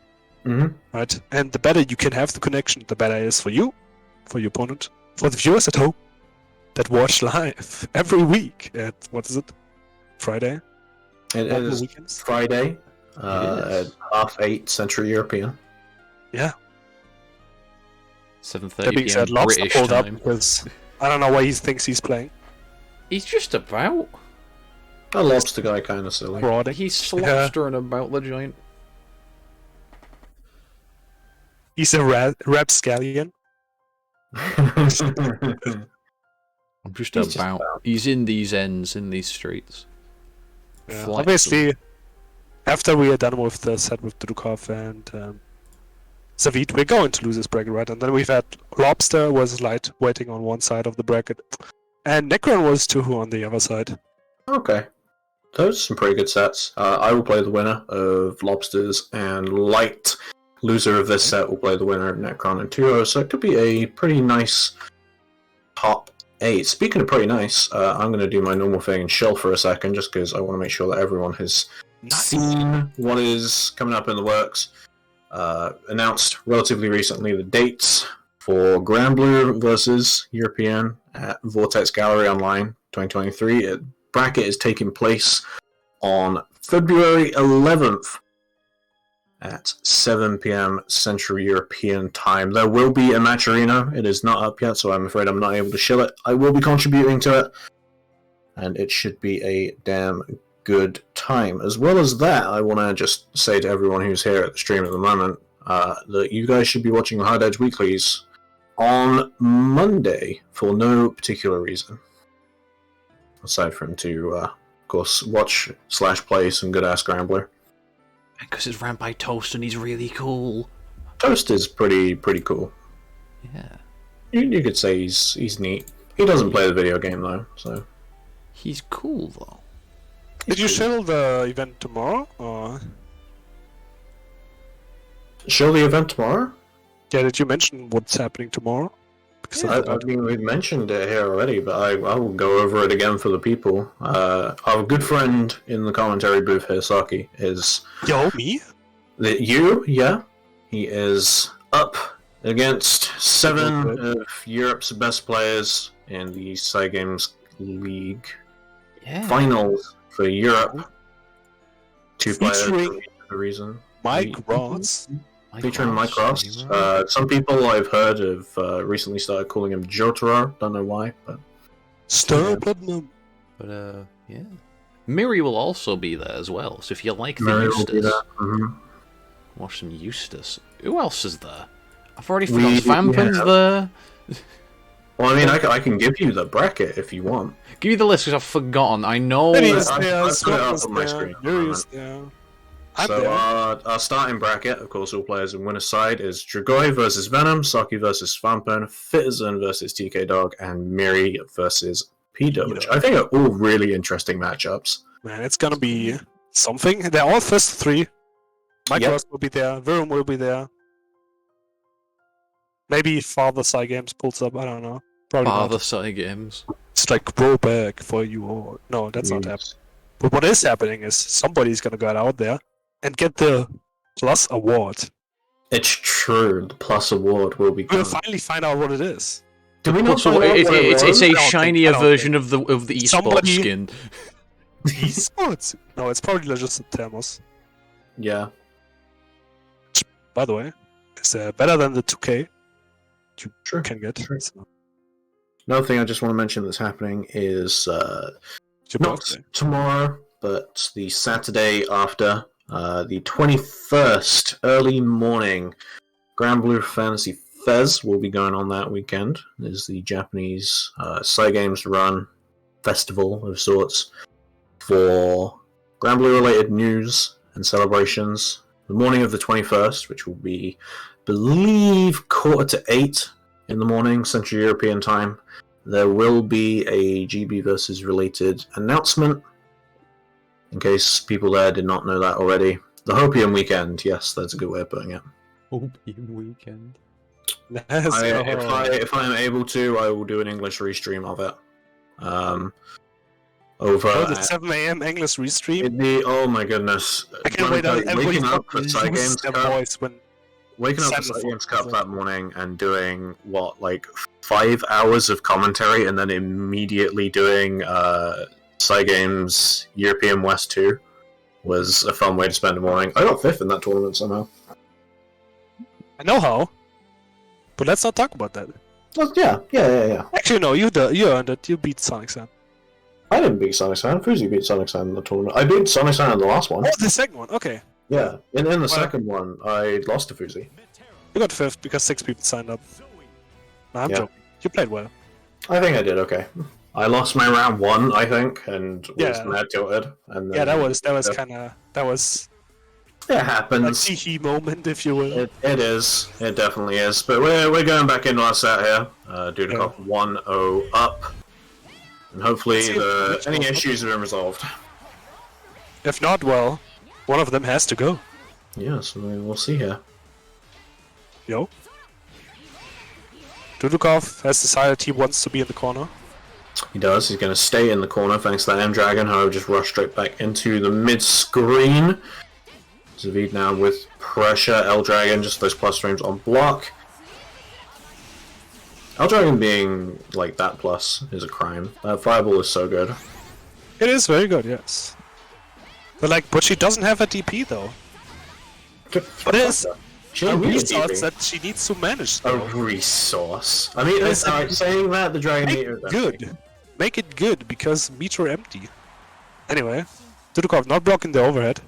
right? And the better you can have the connection, the better it is for you, for your opponent, for the viewers at home that watch live every week at Friday? It is weekends? Friday at 8:30 Central European. Yeah. 7:30 That being p.m. said, Lobster British pulled up time. because I don't know why he thinks he's playing. He's just about. A lobster guy, kind of silly. Broading. He's slobstering about the joint. He's a rapscallion. I'm just He's just about. He's in these ends, in these streets. Yeah. Flexing. Obviously, after we are done with the set with Dudukov and Savid, we're going to lose this bracket, right? And then we've had Lobster was waiting on one side of the bracket, and Necron was 2 on the other side. Okay. Those are some pretty good sets. I will play the winner of Lobsters, and Light, loser of this set, will play the winner of Necron and 2 so it could be a pretty nice top 8. Speaking of pretty nice, I'm going to do my normal thing and chill for a second, just because I want to make sure that everyone has seen what is coming up in the works. Announced relatively recently the dates for Granblue versus European at Vortex Gallery Online 2023. Bracket is taking place on February 11th at 7 p.m. Central European time. There will be a match arena. It is not up yet, so I'm afraid I'm not able to shill it. I will be contributing to it, and it should be a damn good time. As well as that, I want to just say to everyone who's here at the stream at the moment that you guys should be watching the Hard Edge Weeklies on Monday for no particular reason. Aside from to, of course, watch/play some good-ass Granblue. Because it's ran by Toast and he's really cool. Toast is pretty cool. Yeah. You could say he's neat. He doesn't play the video game, though, so... He's cool, though. Did you shill the event tomorrow? Or... Show the event tomorrow? Yeah, did you mention what's happening tomorrow? Because I mean, we've mentioned it here already, but I will go over it again for the people. Our good friend in the commentary booth here, Saki, is... Yo, me? Yeah. He is up against 7 of Europe's best players in the Cygames League finals for Europe. 2 players for a reason. Mike Ross. Featuring Mike Ross. Some people I've heard have recently started calling him Jotaro. Don't know why, but... Stubborn. But, yeah. Miri will also be there as well, so if you like the Miri will be Eustace, there. watch some Eustace. Who else is there? I've already forgotten. Vampin's there. Well, I mean, I can give you the bracket if you want. Give me the list because I've forgotten. I know. Miri is I there, put it Scott up is on my there, screen. Miri is there. I'm So there. our starting bracket, of course, all players in winner's side is Dragoi versus Venom, Saki versus Vampin, Fitizen versus TK Dog, and Miri versus Pedo, which I think are all really interesting matchups. Man, it's gonna be something. They're all first 3. Mike Ross will be there, Virum will be there. Maybe Father Cygames pulls up, I don't know. Probably Father not. Cygames. It's like roll back for you. Or no, that's not happening. But what is happening is somebody's gonna go out there and get the plus award. It's true. The plus award will be. We'll finally find out what it is. Do we not So find out it's what it a was? shinier version of the esports Somebody- skin. Esports? No, it's probably just a thermos. Yeah. By the way, it's better than the 2K you Sure. can get. Sure. So, Another thing I just want to mention that's happening is it's your not birthday. tomorrow, but the Saturday after, the 21st, early morning, Granblue Fantasy Fez will be going on that weekend. There's the Japanese Cygames Run festival of sorts for Granblue-related news and celebrations. The morning of the 21st, which will be, I believe, 7:45 in the morning, Central European time, there will be a GB versus related announcement, in case people there did not know that already. The Hopium Weekend, yes, that's a good way of putting it. Opium weekend. If I am able to, I will do an English restream of it. Over the 7 a.m. English restream. oh my goodness! I can't wait until everybody Waking up for lose Cygames their Cup, voice when waking up for Send the Cygames photos Cup that morning and doing like 5 hours of commentary, and then immediately doing Cygames European West 2 was a fun way to spend a morning. I got 5th in that tournament somehow. I know how, but let's not talk about that. Oh, yeah. Actually, no, you earned it. You beat Sonic Sam. I didn't beat Sonic San. Fuzi beat Sonic San in the tournament. I beat Sonic San in the last one. Oh, the second one. Okay, Yeah, in the second one, I lost to Fuzi. you got 5th because 6 people signed up. No, I'm Yeah. joking. You played well. I think I did okay. I lost my round 1, I think, and was Yeah. mad tilted. And then, Yeah, that was kind of It a happens. tee moment, if you will. It is. It definitely is. But we're going back into our set here. Dudukov 1-0 up. And hopefully any issues have been resolved. If not, well, one of them has to go. Yeah, so we'll see here. Yo. Dudukov has decided he wants to be in the corner. He does. He's going to stay in the corner thanks to that M-Dragon. However, just rush straight back into the mid-screen. Zaveid now with pressure. L-Dragon, just those plus frames on block. L-Dragon being like that plus is a crime. That fireball is so good. It is very good, yes. But she doesn't have a DP though. But it is She a needs a resource DP. that she needs to manage A though. resource. I mean, Yes, saying that, the Dragon Make Meter it good. Make it good, because meter empty. Anyway, Dudukov not blocking the overhead.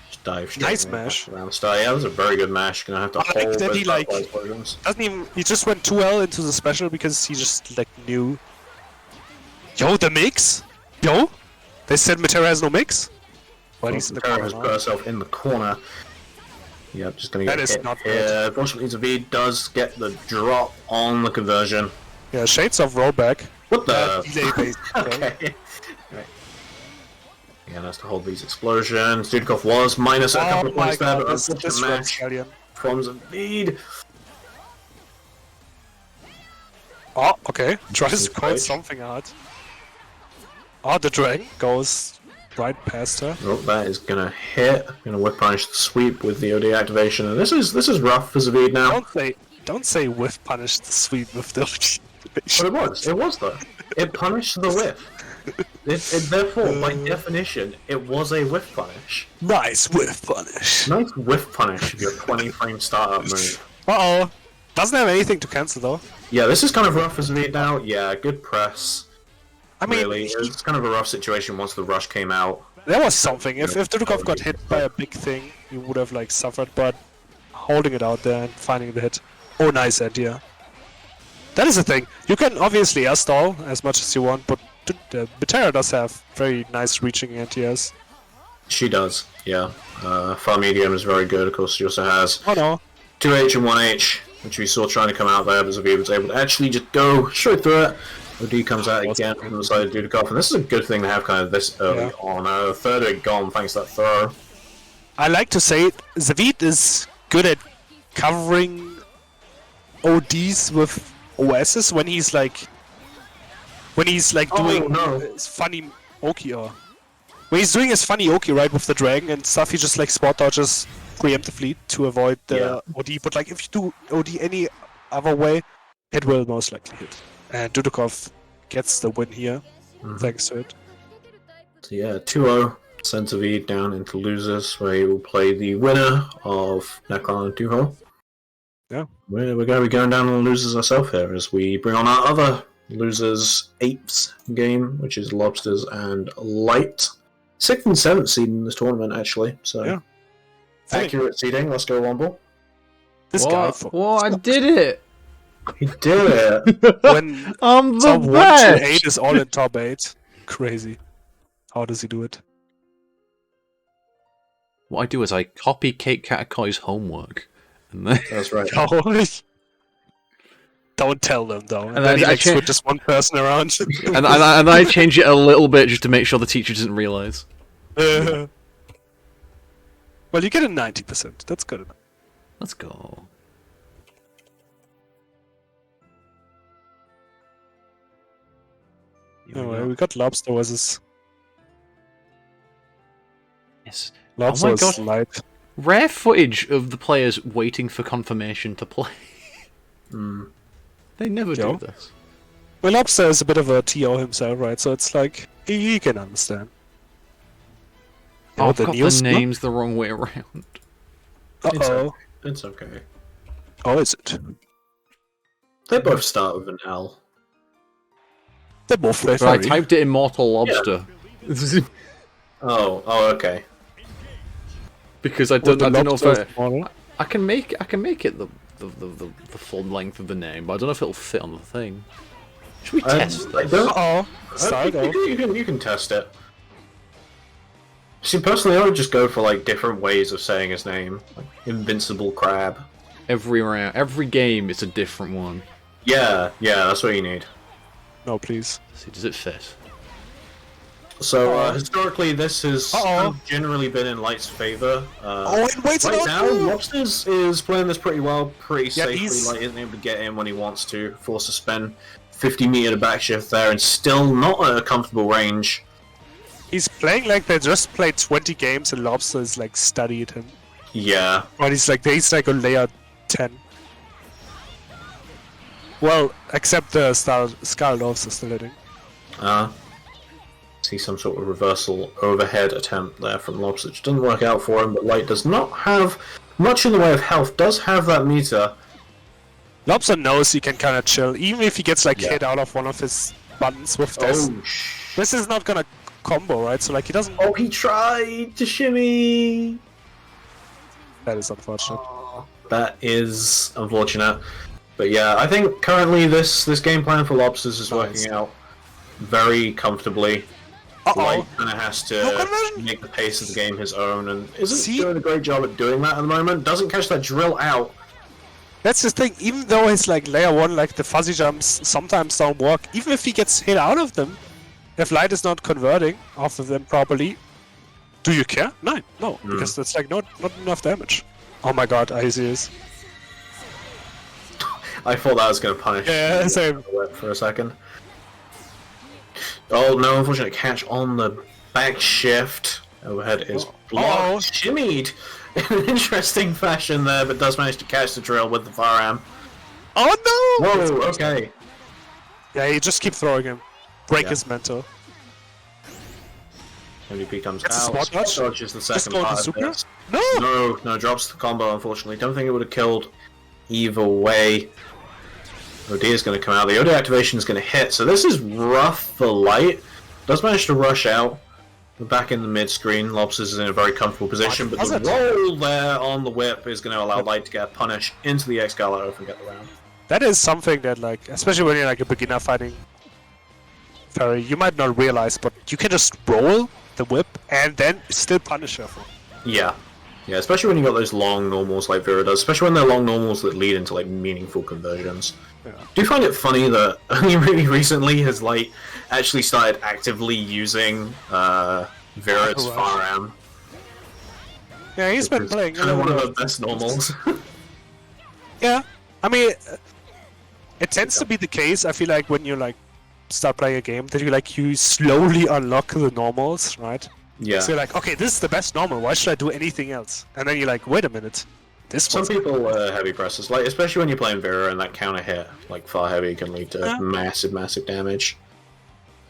Just dive straight Nice in mash. around the start. Yeah, that was a very good mash. Gonna have to I like hold that those he, like- butterfly explosions. Doesn't even. He just went 2L into the special because he just like knew. Yo, the mix. Yo, they said Matera has no mix. Well, he's in the Tara corner has now. put herself in the corner. Yep, just gonna get That is hit not here. good. Unfortunately, Zaveid does get the drop on the conversion. Yeah, shades of rollback. What the? Delay based. Okay. Right. Again, has to hold these explosions. Dudukov was minus a couple of points there, but this unfortunate red match stallion. from Zaveid. Oh, okay. Tries This to call is something out. Oh, the dragon goes right past her. Oh, that is gonna hit. Gonna whip punish the sweep with the OD activation, and this is rough for Zaveid now. Don't say whiff punish the sweep with the But it was though. It punished the whiff. It therefore, by definition, it was a whiff punish. Nice whiff punish. Nice whiff punish of your 20-frame startup move. Uh oh. Doesn't have anything to cancel though. Yeah, this is kind of rough for Zaveid now. Yeah, good press. I mean, Really, it's kind of a rough situation once the rush came out. there was something. If Dudukov got hit by a big thing, he would have like suffered. But holding it out there and finding the hit. Oh, nice idea. That is the thing. You can obviously air stall as much as you want, but Betera does have very nice reaching anti-airs. She does, yeah. Far medium is very good. Of course, she also has Oh no. 2H and 1H, which we saw trying to come out there, but Zaveid was able to actually just go straight through it. OD comes out again from the side of Dudukov, and this is a good thing to have kind of this early on. Third egg gone thanks to that throw. I like to say Zaveid is good at covering ODs with OSs when he's like doing no. his funny Oki or when he's doing his funny Oki right with the dragon and stuff. He just like spot dodges preemptively to avoid the OD. But like if you do OD any other way, it will most likely hit. And Dudukov gets the win here thanks to it. So yeah, 2-0. Send Zaveid down into losers, where he will play the winner of Necron and Duho. Yeah. We're going to be going down on losers ourselves here as we bring on our other losers' 8th game, which is Lobsters and Light. 6th and 7th seed in this tournament, actually. So yeah. Accurate seeding. Let's go, Womble. This guy. What? I did it! He did it! When I'm the top 1 best! to 8 is all in top 8. Crazy. How does he do it? What I do is I copy Kate Katakoi's homework. And then That's right. Don't tell them though. And And then then he I like cha- switches one person around. and I change it a little bit just to make sure the teacher doesn't realise. Well, you get a 90%. That's good enough. Let's go. Anyway, we got Lobster versus Yes. Lobster my versus God. Light. Rare footage of the players waiting for confirmation to play. They never Yeah. do this. Well, Lobster is a bit of a TO himself, right? So it's like he can understand. Oh, I've the got news the one? names the wrong way around. Uh-oh. It's okay. Oh, is it? They both start with an L. They're both very But I furry. typed it Immortal Lobster. Oh, okay. Because I Well, don't the know if Lobster is smaller. I can make it the full length of the name, but I don't know if it'll fit on the thing. Should we test I this? don't. Uh-oh. I Start think off. you can test it. See, personally, I would just go for like different ways of saying his name, like Invincible Crab. Every round, every game, it's a different one. Yeah, that's what you need. No, please. Let's see, does it fit? So historically, this has Uh-oh. generally been in Light's favor. And wait, Right now, Lobsters is playing this pretty well, pretty Yeah, safely. he's- Light isn't able to get in when he wants to, force to spend 50 meter to backshift there, and still not at a comfortable range. He's playing like they just played 20 games and Lobster is like studied him. Yeah, But he's like a layer 10. Well, except the Scar Lobster still hitting. see some sort of reversal overhead attempt there from Lobster, which doesn't work out for him, but Light does not have much in the way of health, does have that meter. Lobster knows he can kind of chill, even if he gets like Yeah. hit out of one of his buttons with this. This is not gonna combo, right? So like he doesn't. Oh, he tried to shimmy! That is unfortunate. That is unfortunate. But yeah, I think currently this game plan for Lobsters is working out very comfortably. Light kind of has No to conversion! make the pace of the game his own, and isn't See? doing a great job at doing that at the moment. Doesn't catch that drill out. That's the thing. Even though his like layer 1, like the fuzzy jumps sometimes don't work, even if he gets hit out of them, if Light is not converting off of them properly, do you care? No, because that's like not enough damage. Oh my god, I see this. I thought that was going to punish Yeah, same. the whip for a second. Oh no, unfortunate catch on the back shift. Overhead is blocked. Shimmied in an interesting fashion there, but does manage to catch the drill with the firearm. Oh no! Whoa, okay. Yeah, you just keep throwing him. Break Yeah. his mental. MVP comes It's a out. spot dodge? Dodges the Just second go part to of super? this. No! No, drops the combo, unfortunately. Don't think it would have killed either way. OD is going to come out. The OD activation is going to hit, so this is rough for Light. Does manage to rush out. We're back in the mid screen. Lobsters is in a very comfortable position, but the roll there on the whip is going to allow Light to get a punish into the Excalibur and get the round. That is something that, like, especially when you're like a beginner fighting Fairy, you might not realize, but you can just roll the whip and then still punish her. Yeah. Yeah, especially when you got those long normals like Vera does, especially when they're long normals that lead into like meaningful conversions. Yeah. Do you find it funny that only really recently has Light actually started actively using Vera's firearm? Yeah, he's been playing. Kind of one of the best normals. Yeah, I mean, It tends to be the case, I feel like, when you like start playing a game, that you slowly unlock the normals, right? Yeah. So you're like, okay, this is the best normal, why should I do anything else? And then you're like, wait a minute. Some people are heavy pressers, like especially when you're playing Vera and that counter hit, like far heavy, can lead to massive, massive damage.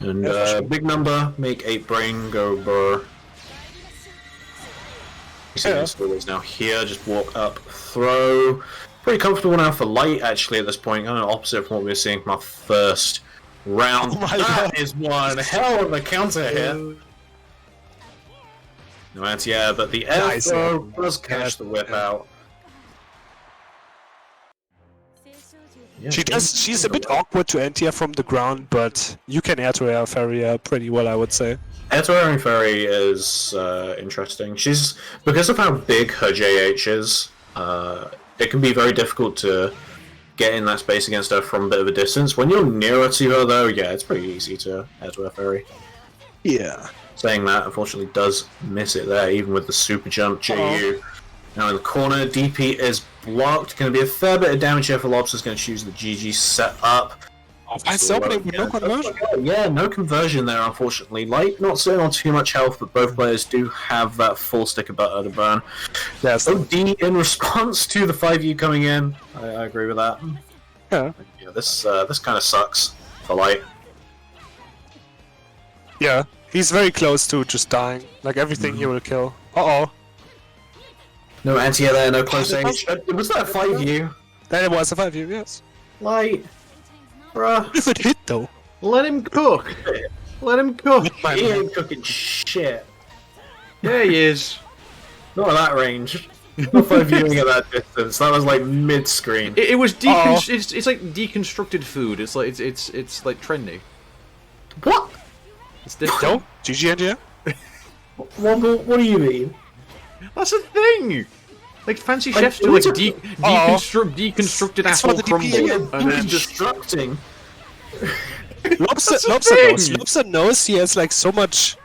And big number, make 8 brain go burr. You see this always now here, just walk up, throw. Pretty comfortable now for light actually at this point, kind of opposite from what we were seeing from our first round. That is one hell of a counter hit. No anti-air, but the air throw does catch the whip out. Yeah, she's a bit awkward to anti-air from the ground, but you can air to air Ferry pretty well, I would say. Air to air Ferry is interesting. She's, because of how big her JH is, it can be very difficult to get in that space against her from a bit of a distance. When you're nearer to her though, yeah, it's pretty easy to air to air Ferry. Yeah. Saying that, unfortunately does miss it there, even with the super jump. JU now in the corner, DP is blocked. Going to be a fair bit of damage here for Lobster's going to choose the GG set up. Nice opening with no conversion. Yeah, no conversion there, unfortunately. Light not sitting on too much health, but both players do have that full stick of butter to burn. Yes. OD in response to the 5U coming in. I agree with that. Yeah. Yeah, this kind of sucks for Light. Yeah, he's very close to just dying. Like everything he will kill. Uh-oh. No anti-air there, no close range. Was that a 5U? That was a 5U, yes. Light. Bruh. If it hit though. Let him cook. Let him cook. He ain't cooking shit. Yeah, he is. Not at that range. Not 5Uing at that distance. That was like mid-screen. It was it's like deconstructed food. It's like it's like trendy. What? It's different. No? GG India? What do you mean? That's a thing! Like, fancy chefs do, like, deconstructed apple crumble. And then just... Deconstructing? Lobster knows he has, like, so much...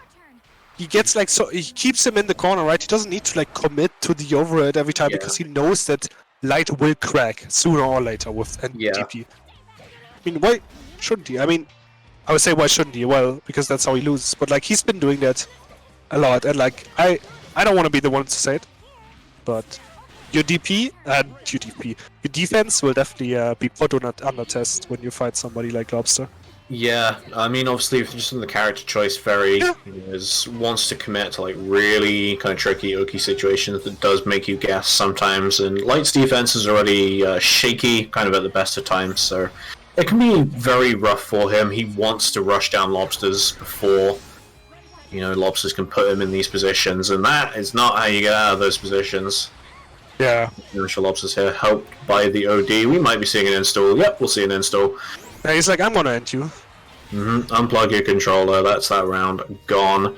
He gets, like, so... He keeps him in the corner, right? He doesn't need to, like, commit to the overhead every time because he knows that Light will crack sooner or later with DP. I mean, why shouldn't he? I mean, I would say why shouldn't he? Well, because that's how he loses. But, like, he's been doing that a lot. And, like, I don't want to be the one to say it, but your DP and your defense will definitely be put under test when you fight somebody like Lobster. Yeah, I mean, obviously, just in the character choice, Ferry wants to commit to like really kind of tricky, oaky situations that does make you guess sometimes. And Light's defense is already shaky, kind of at the best of times, so it can be very rough for him. He wants to rush down Lobsters before, you know, Lobsters can put him in these positions, and that is not how you get out of those positions. Yeah. Initial Lobsters here, helped by the OD. We might be seeing an install. Yep, we'll see an install. Yeah, he's like, I'm gonna end you. Unplug your controller. That's that round gone.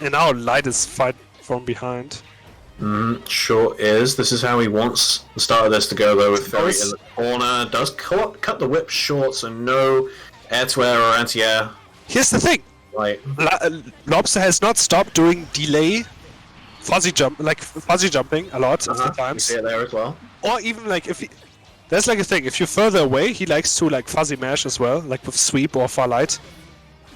And now Light is fight from behind. Sure is. This is how he wants the start of this to go, though, with Ferry in the corner. Does cut the whip short, so no air-to-air or anti-air. Here's the thing. Right. Lobster has not stopped doing delay fuzzy jumping a lot of the times. You see it there as well. Or even like if he, there's like a thing, if you're further away, he likes to like fuzzy mash as well, like with sweep or far light.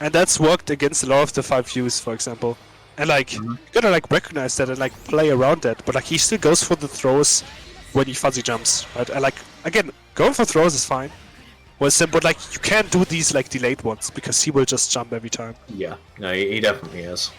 And that's worked against a lot of the 5Us, for example. And like, you gotta like recognize that and like play around that, but like he still goes for the throws when he fuzzy jumps, right? And like, again, going for throws is fine. But like, you can't do these like delayed ones, because he will just jump every time. Yeah, no, he definitely is.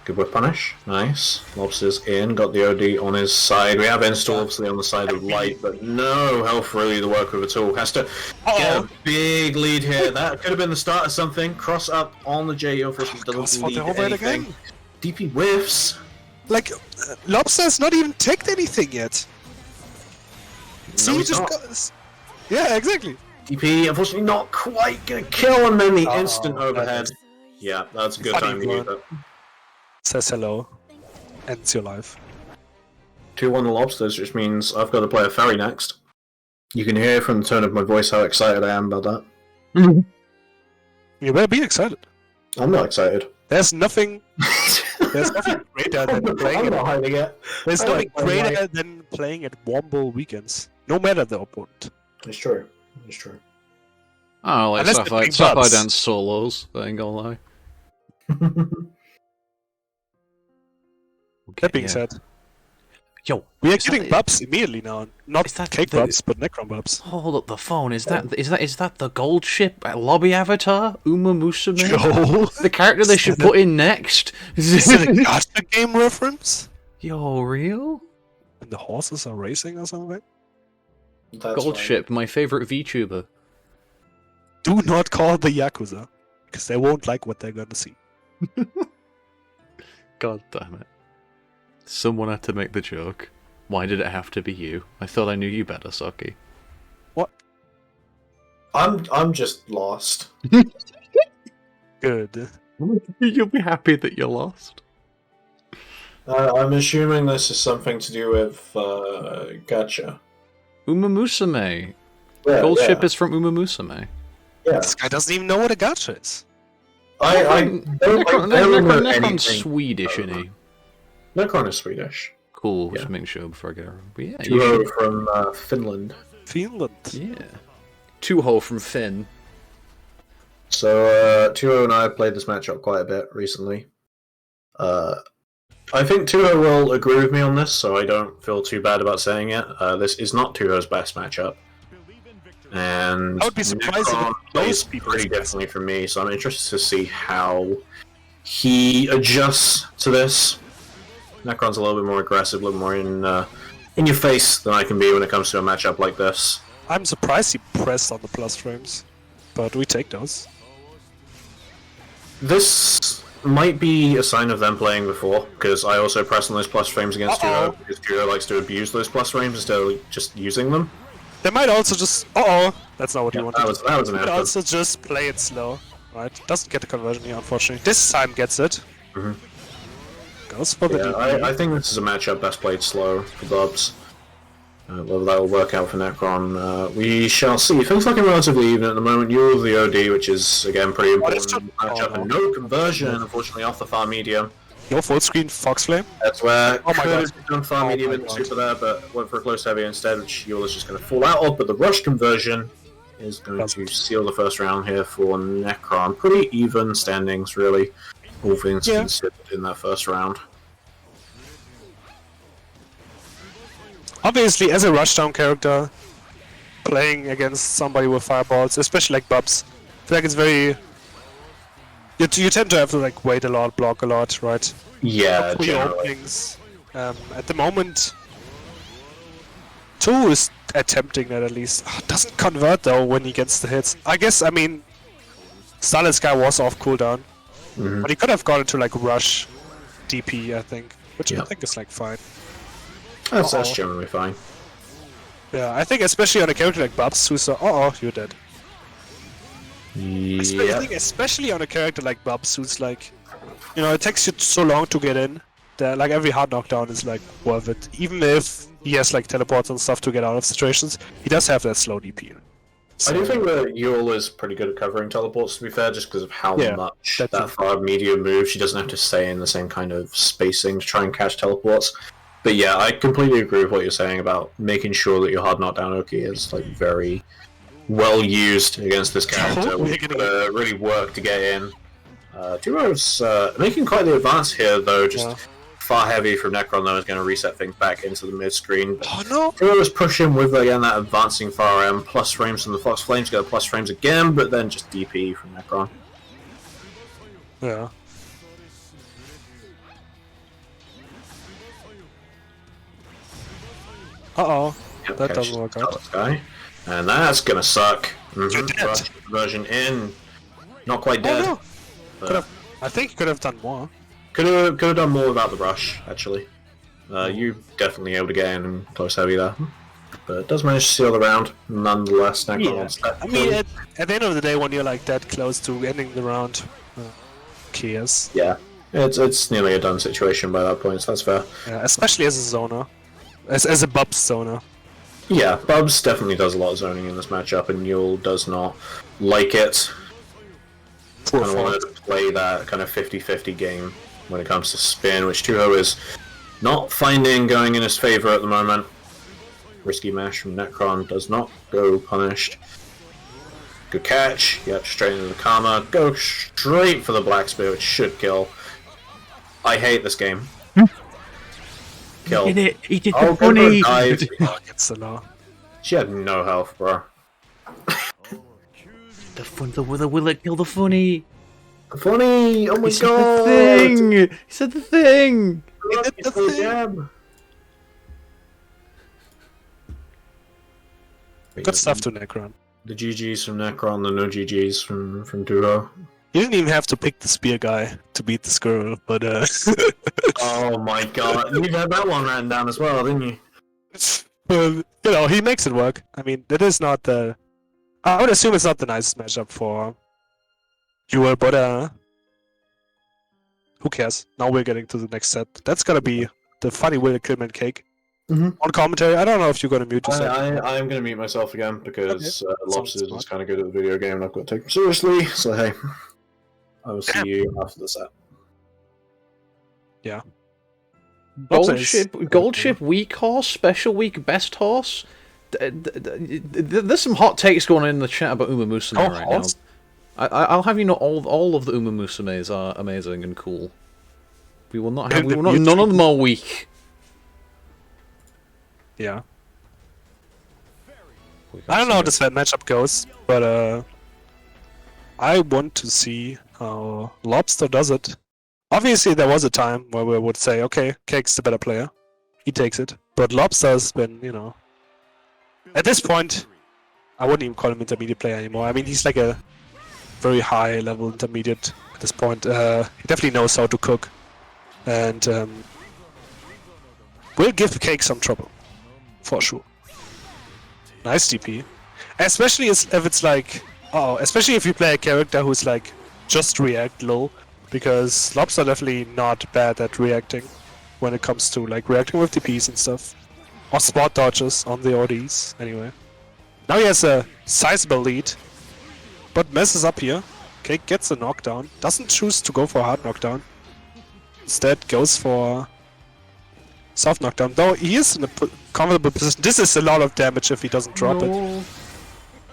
Good whip punish, nice. Lobster's in, got the OD on his side. We have install obviously on the side of Light, but no health really to work with at all. Has to get a big lead here. That could have been the start of something. Cross up on the JO for some doesn't lead anything. DP whiffs. Like, Lobster's not even teched anything yet. No, See, he's just not. got... Yeah, exactly. DP, unfortunately not quite gonna kill, and then the instant overhead. Yeah, that's a good time to use it. Says hello. Ends your life. 2-1 the Lobsters, which means I've got to play a Ferry next. You can hear from the tone of my voice how excited I am about that. You better be excited. I'm not excited. There's nothing... There's nothing greater than playing I'm it. not hiding it. There's I nothing like playing greater than playing at Womble weekends, no matter the opponent. It's true. It's true. Oh, like Unless they're playing Savid bubs. dance solos. I ain't gonna lie. That being yeah. said, Yo, we are is getting that- bubs immediately now. Not is that cake the- bubs, but Necron bubs. Hold up the phone. Is that the gold ship lobby avatar Uma Musume? Yo, The character they should put in next. is it a gacha game reference? Yo, real? And the horses are racing or something? That's Gold right. ship, my favorite VTuber. Do not call the Yakuza, because they won't like what they're gonna see. God damn it. Someone had to make the joke. Why did it have to be you? I thought I knew you better, Saki. What? I'm just lost. Good. You'll be happy that you're lost. I'm assuming this is something to do with gacha. Uma Musume. Yeah, Gold yeah, ship is from Uma Musume. yeah. This guy doesn't even know what a gacha is. I don't remember Necron's anything. Swedish, isn't he? Necron is Swedish. Cool, Yeah. just making sure before I get it wrong. But yeah, you Duo should... from Finland. Finland. Yeah. Two-ho from Finn. So Tuo and I have played this matchup quite a bit recently. I think Tuo will agree with me on this, so I don't feel too bad about saying it. This is not Tuo's best matchup. And I would be surprised if Necron it plays most people's pretty best. differently for me, so I'm interested to see how he adjusts to this. Necron's a little bit more aggressive, a little more in your face than I can be when it comes to a matchup like this. I'm surprised he pressed on the plus frames, but we take those. This might be a sign of them playing before, because I also press on those plus frames against Tuo, because Tuo likes to abuse those plus frames instead of just using them. They might also just... Uh-oh! That's not what you wanted. That was an They might effort. also just play it slow, right? Doesn't get the conversion here, unfortunately. This time gets it. Mhm. Goes for the Yeah, DP. I think this is a matchup best played slow for Dubs. Whether that will work out for Necron, we shall see. Things looking relatively even at the moment. You're the OD, which is, again, pretty that's important just- matchup, and no conversion, unfortunately, off the far medium. Yo, full screen Fox Flame. That's where Oh my could God. have done far Oh medium my and God. super there, but went for a close heavy instead, which Yule is just going to fall out of. But the rush conversion is going to seal the first round here for Necron. Pretty even standings, really, all things Yeah. considered in that first round. Obviously, as a rushdown character, playing against somebody with fireballs, especially like Bubs, I feel like it's very... You tend to have to like wait a lot, block a lot, right? Yeah, For your generally. openings. At the moment, 2 is attempting that at least. Doesn't convert though when he gets the hits. I guess, I mean, Starlit Sky was off cooldown, but he could have gone into like rush DP, I think, which I Yeah. think is like fine. That's Uh-oh. generally fine. Yeah, I think especially on a character like Bubs, who's you're dead. I Yeah. think especially on a character like Bubs, who's like, you know, it takes you so long to get in. That like every hard knockdown is like worth it. Even if he has like teleports and stuff to get out of situations, he does have that slow DP. I do think that Yule is pretty good at covering teleports, to be fair, just because of how Yeah, much that's that far medium moves. She doesn't have to stay in the same kind of spacing to try and catch teleports. But yeah, I completely agree with what you're saying about making sure that your hard knockdown Oki is like very well used against this character. We're We've getting got to really work to get in. Duo's making quite the advance here, though. Just far heavy from Necron, though, is going to reset things back into the mid screen. Oh no! Duo's pushing with again that advancing far end, plus frames from the Fox Flames, go plus frames again, but then just DP from Necron. Yeah. Uh-oh. Yep, That catch doesn't work out. this guy. And that's gonna suck. You're dead. Rush conversion in. Not quite dead. no. but I think he could have done more. could have done more without the rush, actually. You definitely able to get in and close heavy there. But it does manage to seal the round, nonetheless. Necron wants that I mean, kill. at the end of the day, when you're like that close to ending the round, cares. Yeah. It's nearly a done situation by that point, so that's fair. Yeah, especially as a zoner. As a Bubs zoner. Yeah, Bubs definitely does a lot of zoning in this matchup, and Yule does not like it. Poor Kind of wanted Fox. to play that kind of 50-50 game when it comes to spin, which Tuho is not finding going in his favor at the moment. Risky mash from Necron does not go punished. Good catch. Yep, straight into the karma. Go straight for the black spear, which should kill. I hate this game. Kill. He did it. He did the Oh, funny. dive. Oh, gets the law. She had no health, bro. The will it kill the funny? Funny! Oh my He said god! the thing. He said the thing. He did the thing. Jab. Good stuff to Necron. The GGs from Necron, the no GGs from Duo. You didn't even have to pick the spear guy to beat the squirrel, but Oh my god, you had that one written down as well, didn't you? you know, he makes it work. I mean, it is not the... I would assume it's not the nicest matchup for Duel, but who cares? Now we're getting to the next set. That's gonna be the funny Will Killman cake. On commentary, I don't know if you're gonna mute yourself. I am going to mute myself again because Lobster Sounds is kind of good at the video game and I've got to take him seriously, so hey. I will see you after the set. Yeah. Gold ship, weak horse, special week, best horse. There's some hot takes going on in the chat about Uma Musume right horse? now. I'll have you know all of the Uma Musumes are amazing and cool. We will not have none of them are weak. Yeah. I don't know how this matchup goes, but I want to see how Lobster does it. Obviously, there was a time where we would say, okay, Cake's the better player. He takes it. But Lobster's been, you know... At this point, I wouldn't even call him intermediate player anymore. I mean, he's like a very high-level intermediate at this point. He definitely knows how to cook. And will give Cake some trouble. For sure. Nice DP. Especially if it's like... especially if you play a character who's like just react low. Because Lobster definitely not bad at reacting when it comes to like reacting with DPs and stuff. Or spot dodges on the ODs, anyway. Now he has a sizable lead, but messes up here. Cake gets a knockdown, doesn't choose to go for a hard knockdown. Instead goes for soft knockdown, though he is in a comfortable position. This is a lot of damage if he doesn't drop it.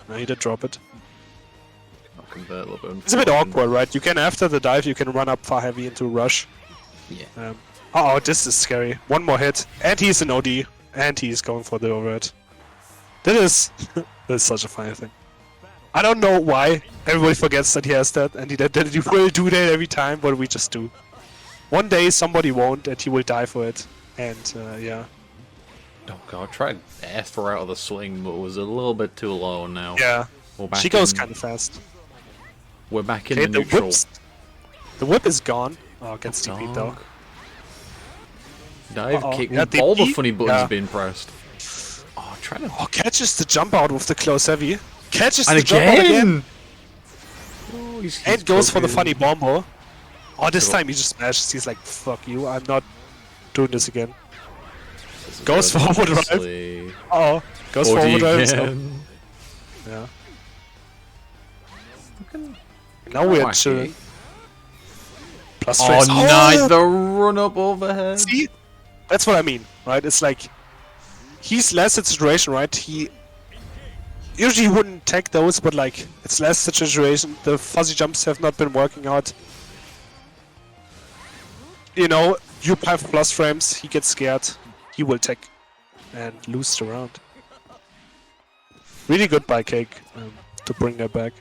No, he did drop it. It's a bit awkward, right? You can, after the dive, you can run up far heavy into rush. Yeah. Uh-oh, this is scary. One more hit, and he's an OD, and he's going for the overhead. This is such a funny thing. I don't know why everybody forgets that he has that, and that he will do that every time, but we just do. One day somebody won't, and he will die for it, and yeah. Oh god, I tried to F her out of the swing, but it was a little bit too low now. Yeah, she goes kind of fast. We're back in the neutral. The whip is gone. Oh, gets TP'd though. Dive kick. All the funny buttons being pressed. Oh, trying to. Oh, catches the jump out with the close heavy. Catches and the jump out again. Oh, he's and goes for the funny bombo. Oh, this time he just smashes. He's like, "Fuck you! I'm not doing this again." Goes forward drive. Oh, goes forward drive. So. Yeah. Now we're chilling. Plus oh, nice! The run up overhead. See, that's what I mean, right? It's like he's less in situation, right? He usually wouldn't take those, but like it's less situation. The fuzzy jumps have not been working out. You know, you have plus frames. He gets scared. He will take and lose the round. Really good by Cake to bring that back.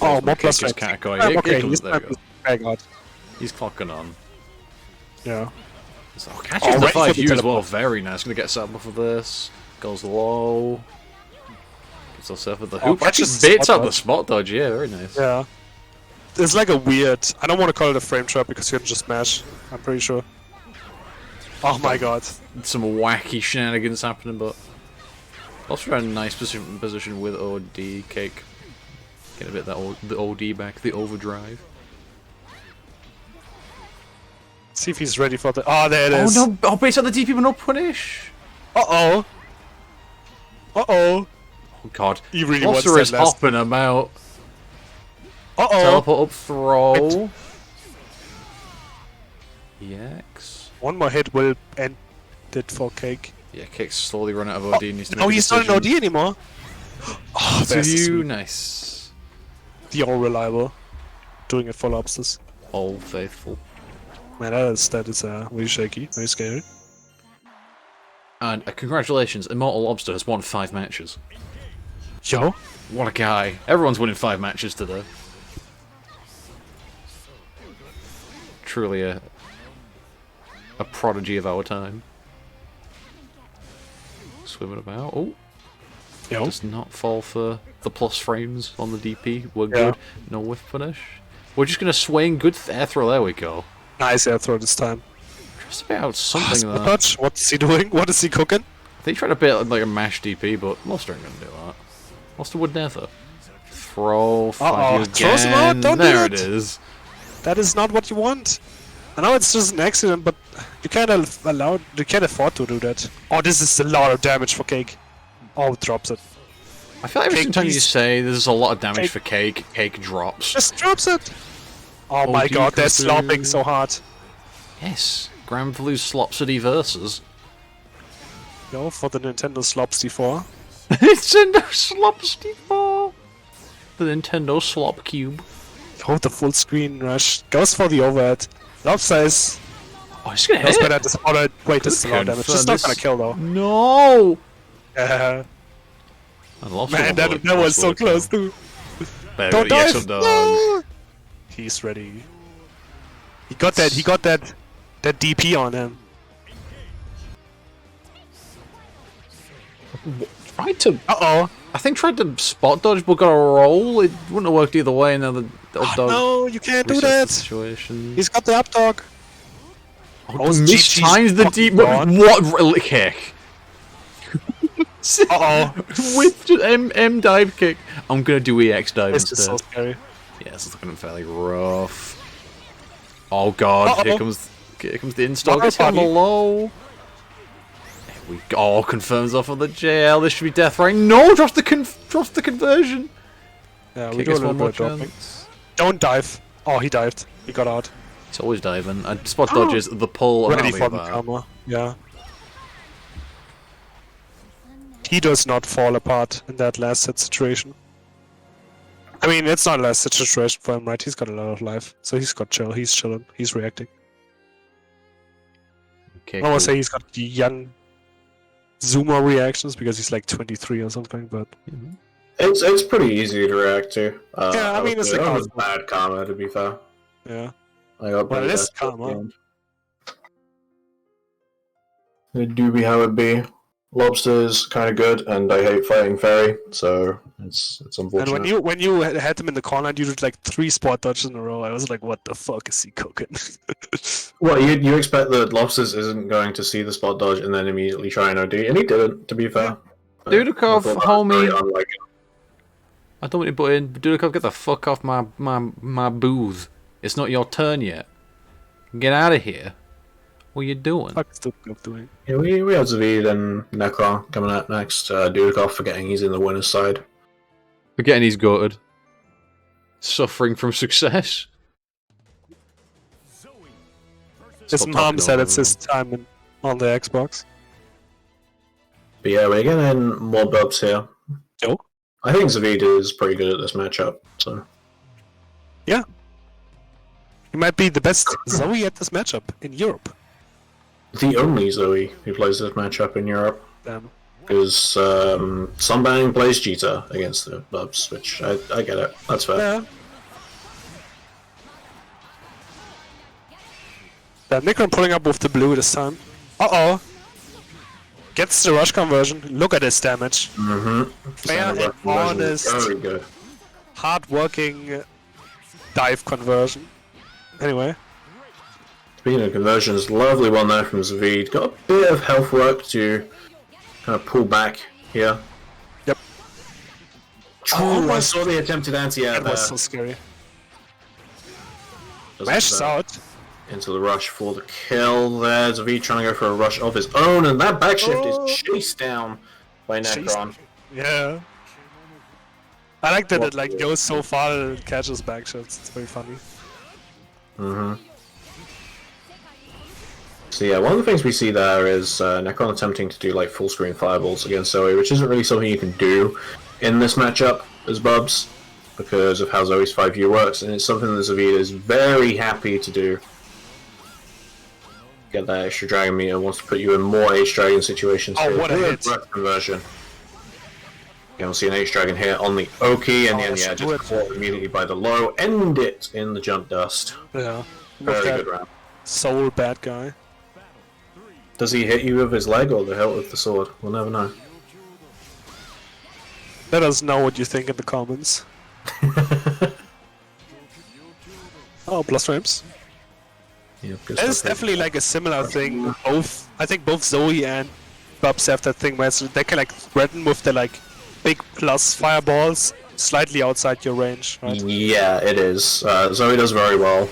Oh, more plus frames. Okay, he's back out. He's clocking on. Yeah. So catches the 5U as well. Very nice. Gonna get set up for this. Goes low. Gets herself with the hoop. Actually baits out the spot dodge. Yeah, very nice. Yeah. It's like a weird... I don't want to call it a frame trap because you can just smash. I'm pretty sure. Oh my god. Some wacky shenanigans happening, but... Also in a nice position with OD Cake. Get a bit of the OD back, the overdrive. See if he's ready for the... Oh, there it is. Oh no! Oh, base on the DP, but no punish! Uh-oh. Uh-oh. Oh god. He really Lobster is hopping him out. Uh-oh. Teleport up throw. EX. One more hit will end it for Cake. Yeah, Cake's slowly run out of OD and needs to make No, a he's not an decision. OD anymore. Oh, To that's you, nice. the all reliable. Doing it for Lobsters. All faithful. Man, that is very shaky, very scary. And congratulations, Immortal Lobster has won 5 matches. Yo, What a guy. Everyone's winning 5 matches today. Truly a prodigy of our time. Swimming about. Oh, yo. does not fall for the plus frames on the DP. We're Yeah. good. No whiff punish. We're just gonna swing. Good air throw. There we go. Nice air throw this time. Just about something Spot there. dodge. What is he doing? What is he cooking? They tried a bit like a mash DP, but Lobster ain't gonna do that. Lobster would never. Throw. Fight you Throws him out, again. don't do There it that. is. That is not what you want. I know it's just an accident, but you can't afford to do that. Oh, this is a lot of damage for Cake. Oh, drops it. I feel like every Cake, time you please. say there's a lot of damage Cake. for Cake, Cake drops. Just drops it. Oh my OD god, they're confirmed. slopping so hard. Yes. Granblue Slopsity versus. Yo, for the Nintendo Slopsty 4. Nintendo Slopsity 4! The Nintendo Slop Cube. Oh, the full screen rush. Goes for the overhead. Lobster is Oh, he's gonna goes hit! better at this. Oh, no, wait, this is a lot of damage. confirm It's not this- gonna kill though. No! Uh, And Lobster man, will that was so kill. close too. There we Don't go, yes, dive! dog. No! He's ready. He got that DP on him. Tried to. Uh-oh. I think tried to spot dodge, but got a roll. It wouldn't have worked either way. Now the up dog. No, you can't do resets that. the situation. He's got the up dog. Oh, mistimes the deep. gone. What really kick? Uh-oh. With just M dive kick. I'm gonna do EX dive This is instead. so scary. Yeah, this is looking fairly rough. Oh god, Uh-oh. here comes the install. Water Gets him on the party. low. There we go. Oh, confirms off of the jail. This should be death right. No, drops the conversion. Yeah, we Kick do a us little one more bit of dropping. chance. Don't dive. Oh, he dived. He got out. It's always diving. And spot dodges the pull. Ready around for the that. karma. Yeah. He does not fall apart in that last hit situation. I mean, it's not a last hit situation for him, right? He's got a lot of life. So he's got chill. He's chilling. He's reacting. Okay, I want cool. to say he's got the young zoomer reactions because he's like 23 or something, but It's pretty easy to react to. Yeah, I mean, it's that like was bad karma, to be fair. yeah. I got Well, pretty it is bad at the karma. end. It do be how it be. Lobster's kind of good, and I hate fighting Fairy, so it's And unfortunate. when you had him in the corner and you did like 3 spot dodges in a row, I was like, what the fuck is he cooking? Well, you expect that Lobsters isn't going to see the spot dodge and then immediately try an OD, and he didn't, to be fair. Dudukov, I thought that was homie. very unlike him. I don't want to butt in. Dudukov, get the fuck off my booth. It's not your turn yet. Get out of here. What are you doing? Fuck is Dudukov doing? Yeah, we have Zaveid and Necron coming out next. Dudeakoff forgetting he's in the winner's side. Forgetting he's goated. Suffering from success. His Stop mom talking said over it's his everyone. time on the Xbox. But yeah, we're getting more bubs here. Yo. I think Zaveid is pretty good at this matchup, so... Yeah. He might be the best Zoe at this matchup in Europe. The only Zoe who plays this matchup in Europe. Damn. Because Sunbang plays Jita against the Bubs, which I get it. That's fair. Yeah. Yeah, Necron pulling up with the blue this time. Uh-oh. Gets the rush conversion. Look at his damage. Mm-hmm. Fair and honest. Very good. Hard-working dive conversion. Anyway. Speaking of conversions, lovely one there from Zaveid. Got a bit of health work to kind of pull back here. Yep. Oh, I saw the attempted anti-air That there. was so scary. Doesn't Mashes matter. out. Into the rush for the kill there. Zaveid trying to go for a rush of his own, and that backshift is chased down by Necron. Yeah. I like that it like goes so far that it catches back shifts. It's very funny. Mm-hmm. So yeah, one of the things we see there is Necron attempting to do like full screen fireballs against Zoe, which isn't really something you can do in this matchup as Bubs, because of how Zoe's 5U works, and it's something that Zaveid is very happy to do. Get that extra dragon meter, wants to put you in more H-Dragon situations. Oh, what a hit! Conversion. Again, we'll see an H-Dragon here on the Oki, and then yeah, just caught immediately by the low. End it in the jump dust. Yeah. Very good round. Soul bad guy. Does he hit you with his leg or the hilt with the sword? We'll never know. Let us know what you think in the comments. Oh, plus frames. Yeah, It's definitely like a similar thing. I think both Zoe and Bubs have that thing where they can like threaten with the like big plus fireballs slightly outside your range, right? Yeah, it is. Zoe does very well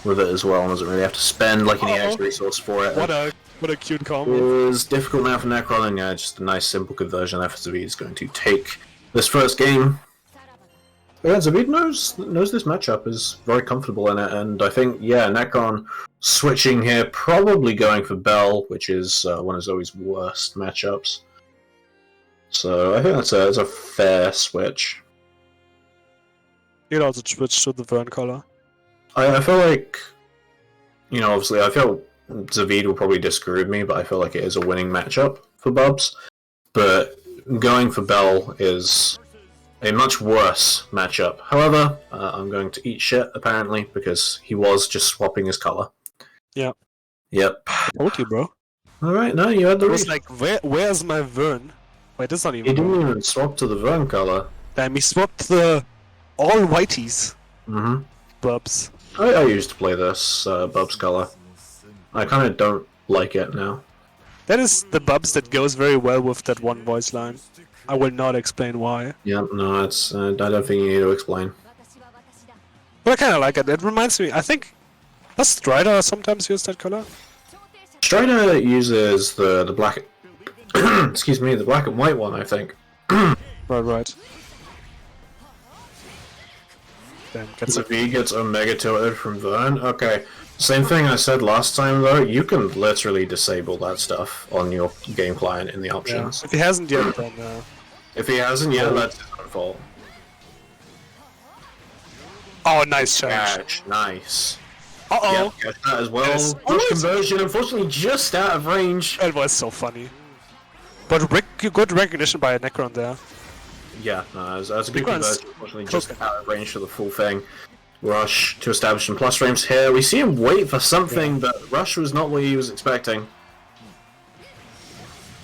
with it as well, and doesn't really have to spend like any extra resource for it. What a cute combo. It was difficult now for Necron, and yeah, just a nice simple conversion there for Zaveid is going to take this first game. Yeah, Zaveid knows this matchup is very comfortable in it, and I think, yeah, Necron switching here, probably going for Bell, which is one of Zoe's worst matchups. So I think that's a fair switch. You'd also switch to the Vern color. I feel like, you know, obviously I feel Zaveid will probably disagree with me, but I feel like it is a winning matchup for Bubs. But going for Bell is a much worse matchup. However, I'm going to eat shit, apparently, because he was just swapping his color. Yeah. Yep. Told you, bro. Alright, no, you had the It was read. like, where's my Vern? Wait, that's not even He didn't Vern. even swap to the Vern color. Damn, he swapped the all whiteys. Mm-hmm. Bubs. I used to play this Bubs color. I kind of don't like it now. That is the Bubs that goes very well with that one voice line. I will not explain why. Yeah, no, it's. I don't think you need to explain. But I kind of like it. It reminds me, I think, does Strider sometimes use that color? Strider uses the black. Excuse me, the black and white one, I think. Right. Damn, gets The V gets Omega tilted from Vern. Okay. Same thing I said last time though, you can literally disable that stuff on your game client in the options. If he hasn't yet, then If he hasn't yet, that's his own fault. oh, nice change. Catch, nice. Uh-oh. Yeah, catch that as well. Yes. Good conversion, unfortunately just out of range. It was so funny. But good recognition by Necron there. Yeah, no, that's a good Necron's conversion, unfortunately just out of range for the full thing. Rush to establish some plus frames here. We see him wait for something, but Rush was not what he was expecting.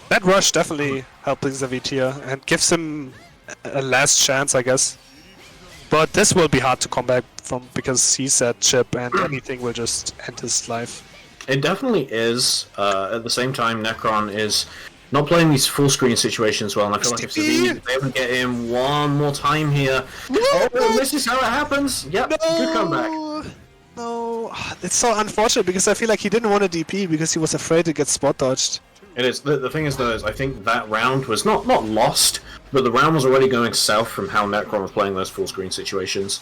That rush definitely helping Zaveid here and gives him a last chance, I guess. But this will be hard to come back from because he's at chip and anything will just end his life. It definitely is. At the same time, Necron is not playing these full screen situations well, and I feel like if Savid is able to get in one more time here, oh, this is how it happens. Yep, good comeback. No, it's so unfortunate because I feel like he didn't want to DP because he was afraid to get spot dodged. It is. The thing is, though, is I think that round was not lost, but the round was already going south from how Necron was playing those full screen situations.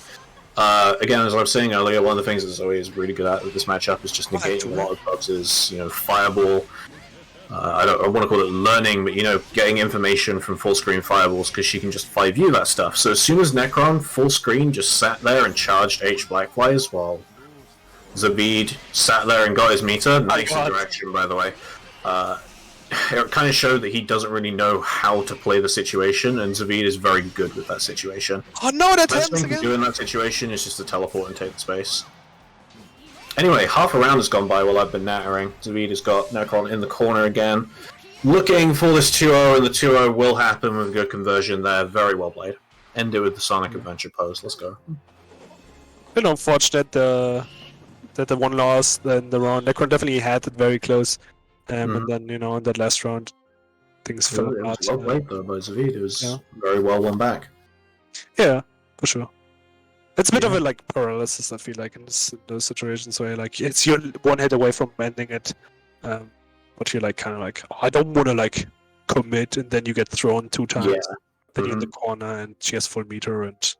Again, as I was saying earlier, one of the things that Zoe is really good at with this matchup is just negating a lot of Bubs' fireball. I don't want to call it learning, but getting information from full screen fireballs because she can just 5U that stuff. So as soon as Necron full screen just sat there and charged H Blackflies while Zaveid sat there and got his meter. Nice interaction, by the way. It kind of showed that he doesn't really know how to play the situation, and Zaveid is very good with that situation. Oh no, that Best happens thing to again! do in that situation is just to teleport and take the space. Anyway, half a round has gone by while I've been nattering. Zaveid has got Necron in the corner again. Looking for this 2-0, and the 2-0 will happen with a good conversion there. Very well played. End it with the Sonic Adventure pose. Let's go. Bit unfortunate that the one loss in the round. Necron definitely had it very close. And then, in that last round, things fell It apart. was well played though by Zaveid. It was very well won back. Yeah, for sure. It's a bit of a paralysis, I feel like, in those situations where it's you're one hit away from ending it, but you're oh, I don't want to commit, and then you get thrown 2 times. Yeah. Then you're in the corner, and she has full meter, and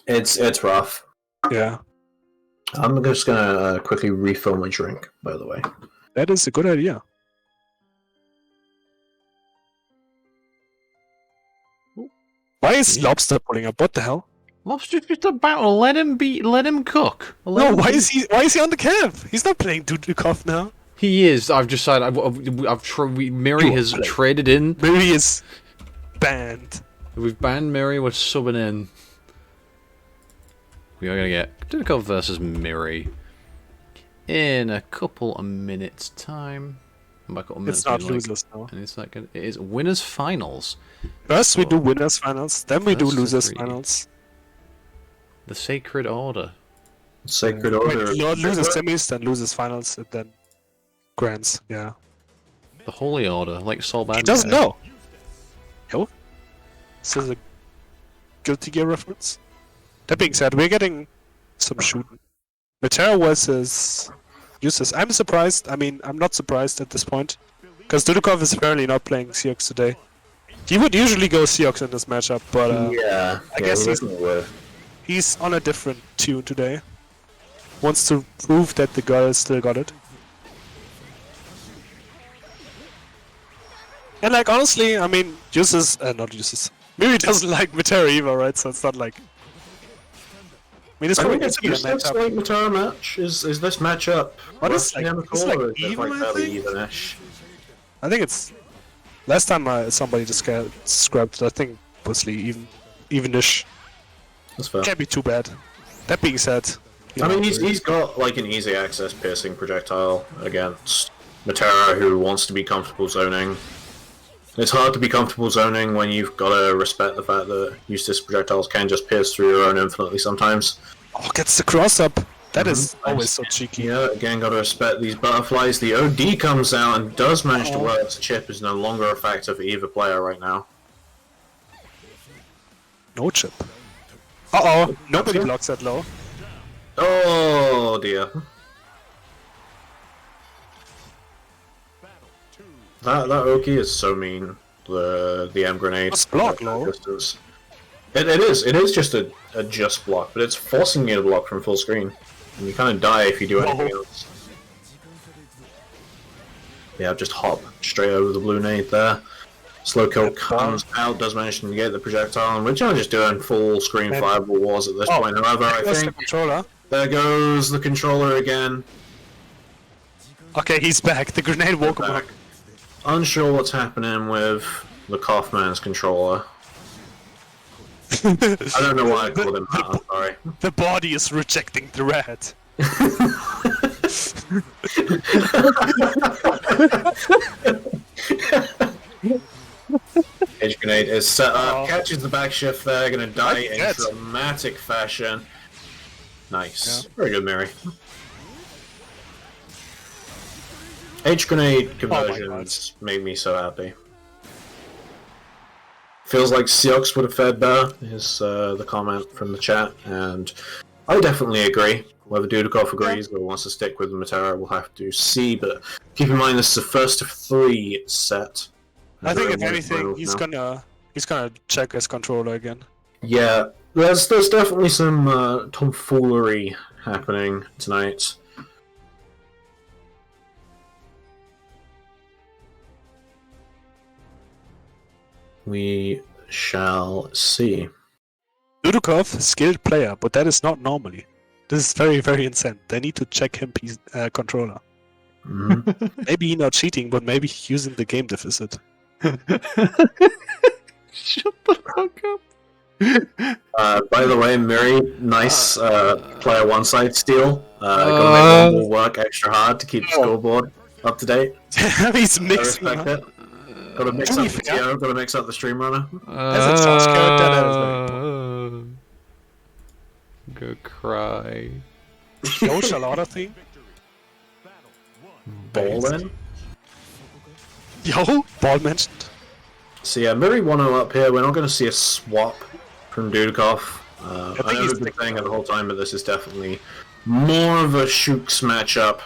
It's rough. yeah. I'm just gonna quickly refill my drink, by the way. That is a good idea. Why is Lobster pulling up? What the hell? Lobster's just a battle. Let him cook. No, why is he on the camp? He's not playing Dudukov now. He is. I've decided. Miri has traded in. Miri is banned. We've banned Miri. We're subbing in. We are gonna get Dudukov versus Miri in a couple of minutes' time. It's not losers now. And it's like it is winners finals. First we do winners finals, then we do losers finals. The Sacred Order. Sacred Order. Losers semis, then losers finals, and then grands. Yeah. The Holy Order, like Solbad. He doesn't know. Yo. This is a Guilty Gear reference. That being said, we're getting some shooting. Metera versus Useless. I'm surprised. I mean, I'm not surprised at this point. Because Dudukov is apparently not playing Seox today. He would usually go Seox in this matchup, but I guess he's on a different tune today. Wants to prove that the girl still got it. And like, honestly, I mean, not Useless. Miri doesn't like Metera either, right? So it's not like... I mean, it's probably going to be a matchup. Like Metera match? Is this matchup? What is like, it's like even, I think? Even-ish? I think it's... Last time somebody described, I think, mostly even-ish. That's fair. Can't be too bad. That being said... I mean, he's got like an easy access piercing projectile against Metera, who wants to be comfortable zoning. It's hard to be comfortable zoning when you've got to respect the fact that Eustace projectiles can just pierce through your own infinitely sometimes. Oh, gets the cross up! That is always so cheeky. Yeah, again, got to respect these butterflies. The OD comes out and does manage to work. The chip is no longer effective for either player right now. No chip. Uh-oh, nobody blocks that low. Oh dear. That Oki is so mean. The M grenade. It's block low. It is just a just block, but it's forcing you to block from full screen, and you kind of die if you do anything else. Yeah, just hop straight over the blue nade there. Slow kill comes out, does manage to get the projectile, and we're just doing full screen fireball wars at this point. However, I think there goes the controller again. Okay, he's back. The grenade woke him up. Unsure what's happening with the Kaufman's controller. I don't know why I called him that, I'm sorry. The body is rejecting the red. Edge grenade is set up, catches the back shift there, gonna die in dramatic fashion. Nice. Yeah. Very good, Miri. H grenade conversions made me so happy. Feels like Seox would have fared better, is the comment from the chat, and I definitely agree. Whether Dudukov agrees or wants to stick with the Metera, we'll have to see, but keep in mind this is the first of 3 set. I think if anything, he's gonna check his controller again. Yeah, there's definitely some tomfoolery happening tonight. We shall see. Dudukov, skilled player, but that is not normally. This is very, very insane. They need to check him controller. Mm-hmm. Maybe he's not cheating, but maybe he's using the game deficit. Shut the fuck up. By the way, Miri, nice player one side steal. Gotta make Womble work extra hard to keep the scoreboard up to date. He's mixing. I respect it. Gotta mix up the TO, gotta mix up the stream runner. As it sounds good, that is very important. Go cry. Yo, Charlotta thing. Ball in. Yo, ball mentioned. So yeah, Miri 1-0 up here. We're not going to see a swap from Dudeakoff. I know we've been saying it the whole time, but this is definitely more of a Shooks matchup.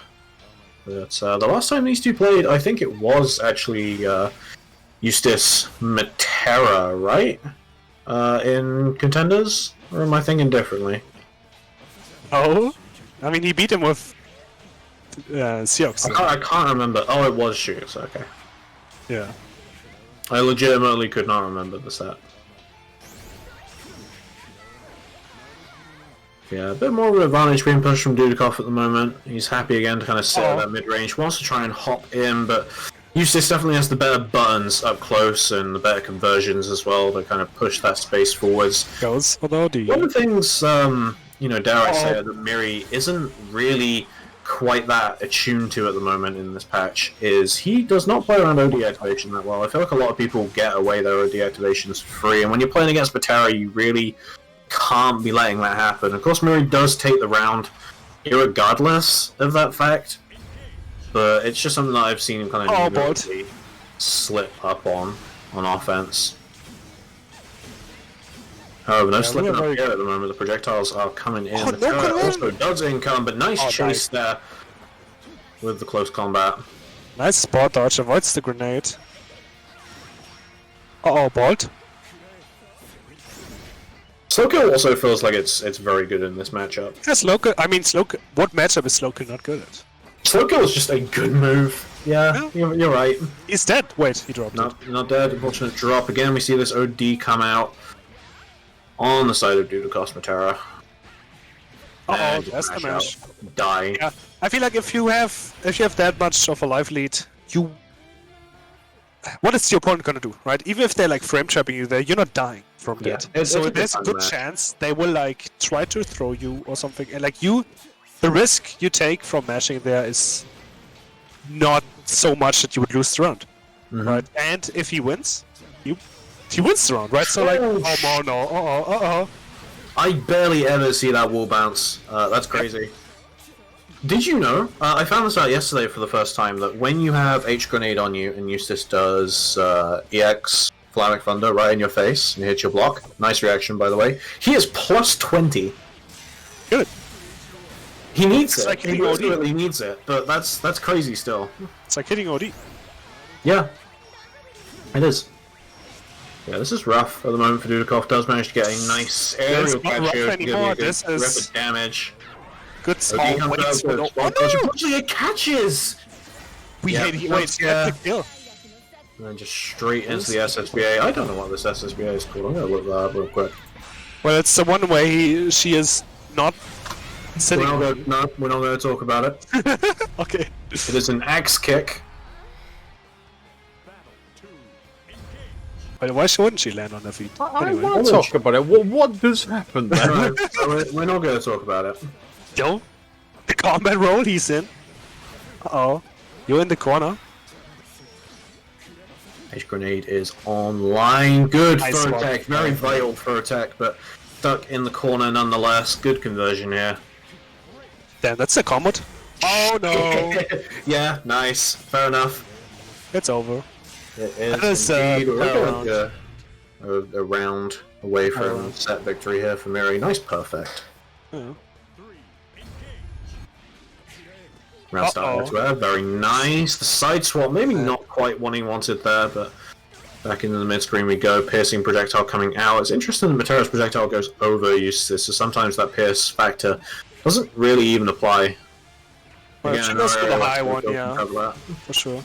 But the last time these two played, I think it was actually Eustace Metera, right? In Contenders? Or am I thinking differently? Oh? I mean, he beat him with Seox. I can't remember. Oh, it was Shoes. Okay. Yeah. I legitimately could not remember the set. Yeah, a bit more of an advantage being pushed from Dudeakoff at the moment. He's happy again to kind of sit at that mid-range. Wants to try and hop in, but Eustace definitely has the better buttons up close and the better conversions as well to kind of push that space forwards. Goes for the OD. One of the things, you know, dare I say it, that Miri isn't really quite that attuned to at the moment in this patch is he does not play around OD activation that well. I feel like a lot of people get away their OD activations free, and when you're playing against Batara, you really can't be letting that happen. Of course, Miri does take the round, irregardless of that fact, but it's just something that I've seen him kind of really slip up on offense. However, no slipping up here at the moment. The projectiles are coming in. The turret also does income, but nice chase there with the close combat. Nice spot dodge, avoids the grenade. Bolt. Slow kill also feels like it's very good in this matchup. Yeah, slow kill. I mean, slow kill. What matchup is slow kill not good at? Slow kill is just a good move. Yeah, you're right. He's dead. Wait, he dropped it. Not dead. Unfortunate drop. Again, we see this OD come out on the side of Dudeakoff Matera. That's the match. Die. Yeah, I feel like if you have that much of a life lead, what is your opponent gonna do, right? Even if they're like frame trapping you there, you're not dying from that. So there's a good chance they will like try to throw you or something, and like the risk you take from mashing there is not so much that you would lose the round, right? And if he wins, he wins the round, right? So like, oh no, I barely ever see that wall bounce. That's crazy. Did you know? I found this out yesterday for the first time that when you have H grenade on you and Eustace does EX Flammec Thunder right in your face and hits your block. Nice reaction, by the way. He is plus 20. Good. He needs it. Like he really needs it, but that's crazy still. It's like hitting OD. Yeah, it is. Yeah, this is rough at the moment for Dudeakoff. Does manage to get a nice aerial catch here to give you a good rapid damage. Good small waits for Unfortunately, it catches! Wait, the kill. And then just straight into the SSBA. I don't know what this SSBA is called. I'm gonna look that up real quick. Well, it's the one way she is not sitting. We're not going to talk about it. Okay. It is an axe kick. But why wouldn't she land on her feet? I want to talk about it. What does happen there? We're not going to talk about it. Yo, the combat roll he's in. You're in the corner. H grenade is online. Good Nice throw one. tech, very vital throw tech, but stuck in the corner nonetheless. Good conversion here. Damn, that's a combo. Oh no! Yeah, nice. Fair enough. It's over. It is That is, indeed. a A round away from set victory here for Miri. Nice perfect. Yeah. Round start to her. Very nice. The side swap, maybe not quite what he wanted there, but back into the mid screen we go. Piercing projectile coming out. It's interesting that Matera's projectile goes over Eustace, so sometimes that pierce factor doesn't really even apply. Well, Again, she goes for the another high area one, where yeah, we can cover that. for sure.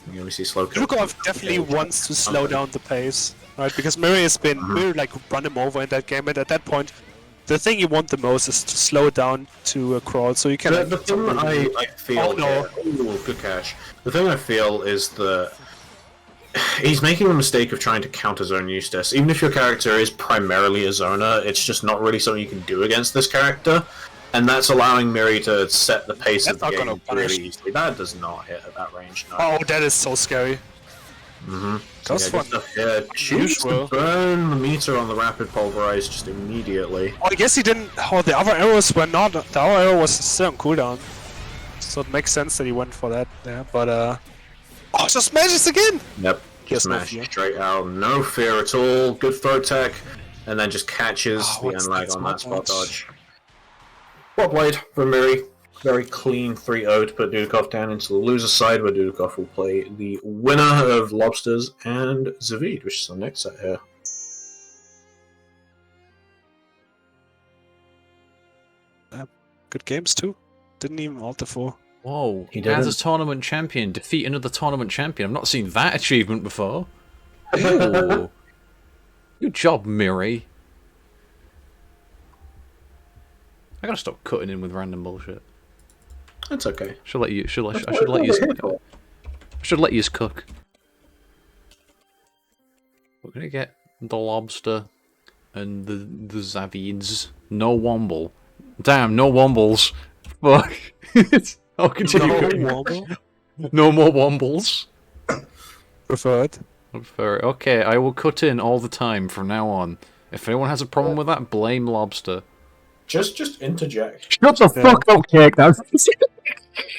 Again, we see slow kill. Dudukov definitely wants to slow down the pace, right? Because Miri has been Miri like run him over in that game, and at that point, the thing you want the most is to slow it down to a crawl, so you can. The thing that I feel, good catch. The thing I feel is that he's making the mistake of trying to counter zone Eustace. Even if your character is primarily a zoner, it's just not really something you can do against this character, and that's allowing Miri to set the pace of the game really easily. That does not hit at that range. No. Oh, that is so scary. Goes for choose to burn the meter on the rapid pulverize just immediately. Oh, I guess he didn't. Oh, the other arrows were not. The other arrow was still on cooldown, so it makes sense that he went for that there. But oh, just smashes again. Yep, just smash straight out, no fear at all. Good throw tech, and then just catches the unlag on that spot dodge. Well played from Miri. Very clean 3-0 to put Dudeakoff down into the loser side, where Dudeakoff will play the winner of Lobsters and Zaveid, which is the next set here. Good games too. Didn't even alter for. Whoa. He As a didn't. tournament champion, defeat another tournament champion. I've not seen that achievement before. Ooh. Good job, Miri. I gotta stop cutting in with random bullshit. That's okay. I should let you cook. We're gonna get the lobster and the Zaveids. No Womble. Damn, no Wombles. Fuck. I'll continue cooking. Womble? No more Wombles. Preferred. I prefer it. Okay, I will cut in all the time from now on. If anyone has a problem with that, blame Lobster. Just interject. Shut the fuck up, Cake. That's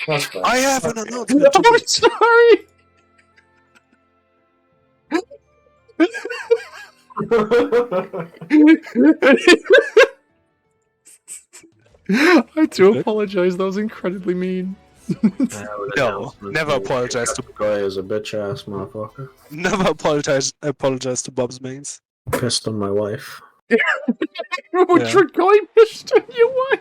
That's I have an announcement. I'm sorry. I do apologize. That was incredibly mean. No, never apologize to guy is a bitch ass motherfucker. never apologize to Bob's mains. Pissed on my wife. What your guy pissed on your wife?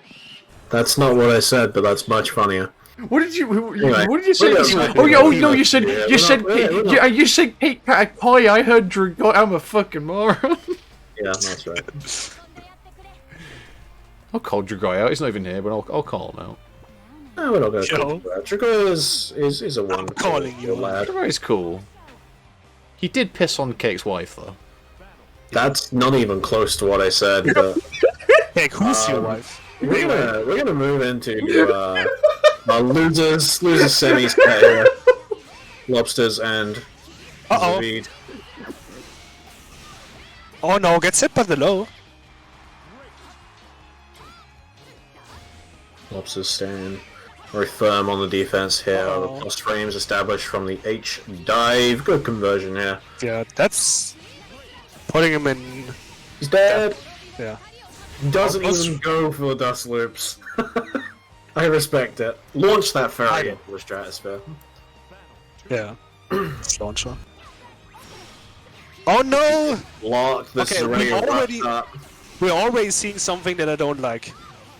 That's not what I said, but that's much funnier. What did you? Anyway, What did you say? we're not- Oh, yeah, oh no! we're You said not- you said we're not- you said Kate Cat Pie. I heard Drago. I'm a fucking moron. Yeah, that's right. I'll call Drago out. He's not even here, but I'll call him out. No, we're not going to Joe. call him that. Drago is a wonderful calling you lad. Drago's cool. He did piss on Cake's wife though. That's not even close to what I said. But Hey, who's your wife? we're gonna move into our losers semis here. Lobsters and Uh-oh. Zaveid. Oh no, gets hit by the low. Lobsters staying very firm on the defense here. Uh-oh. The plus frames established from the H dive. Good conversion here. Yeah, that's putting him in. He's dead. Yeah. Doesn't Plus- even go for dust loops. I respect it. Launch that fairy into the stratosphere. Yeah. It's launcher. Oh no! Lock. This Okay, is already we wrapped already- up. We're always seeing something that I don't like.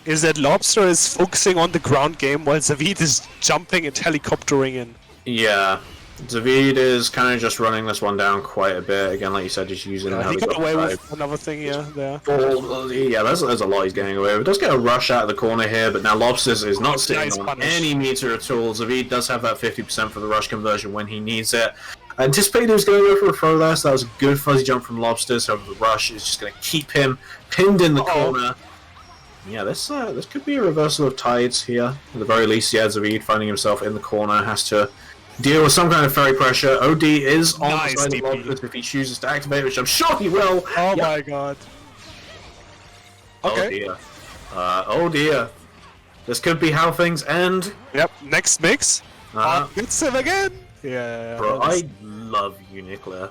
Is that Lobster is focusing on the ground game while Zaveid is jumping and helicoptering in. Yeah. Zaveid is kind of just running this one down quite a bit. Again, like you said, just using He got away with another thing here, there. Yeah, there's a lot he's getting away with. Does get a rush out of the corner here, but now Lobsters is not sitting Nice on punish. any meter at all. Zaveid does have that 50% for the rush conversion when he needs it. I anticipated he was going to go for a throw there, so that was a good fuzzy jump from Lobsters. However, the rush is just going to keep him pinned in the corner. Yeah, this could be a reversal of tides here. At the very least, yeah, Zaveid finding himself in the corner has to deal with some kind of fairy pressure. OD is on Nice the side DP. of Lobsters if he chooses to activate, which I'm sure he will. Oh Yep. my god. Oh Okay. dear. Oh dear. This could be how things end. Yep, next mix. Uh, Gets him again! Yeah. bro, I love you, Nuclear.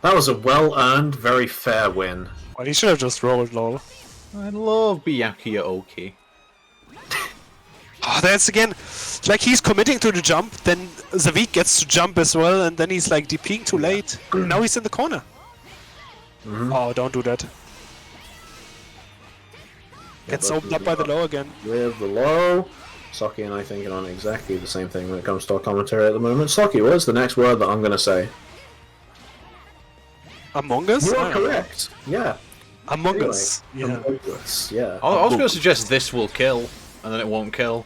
That was a well-earned, very fair win. Well, he should have just rolled, lol. I love Byakuya Oki. Oh, that's again, like he's committing to the jump, then Zaveid gets to jump as well, and then he's like DPing too late. Now he's in the corner. Oh, don't do that. Gets opened up by the low again. With the low. Saki and I thinking on exactly the same thing when it comes to our commentary at the moment. Saki, what's the next word that I'm going to say? Among Us? You I are don't know. correct. Yeah. Among Anyway, Us. Yeah. Among Us, yeah. I was going to suggest this will kill, and then it won't kill.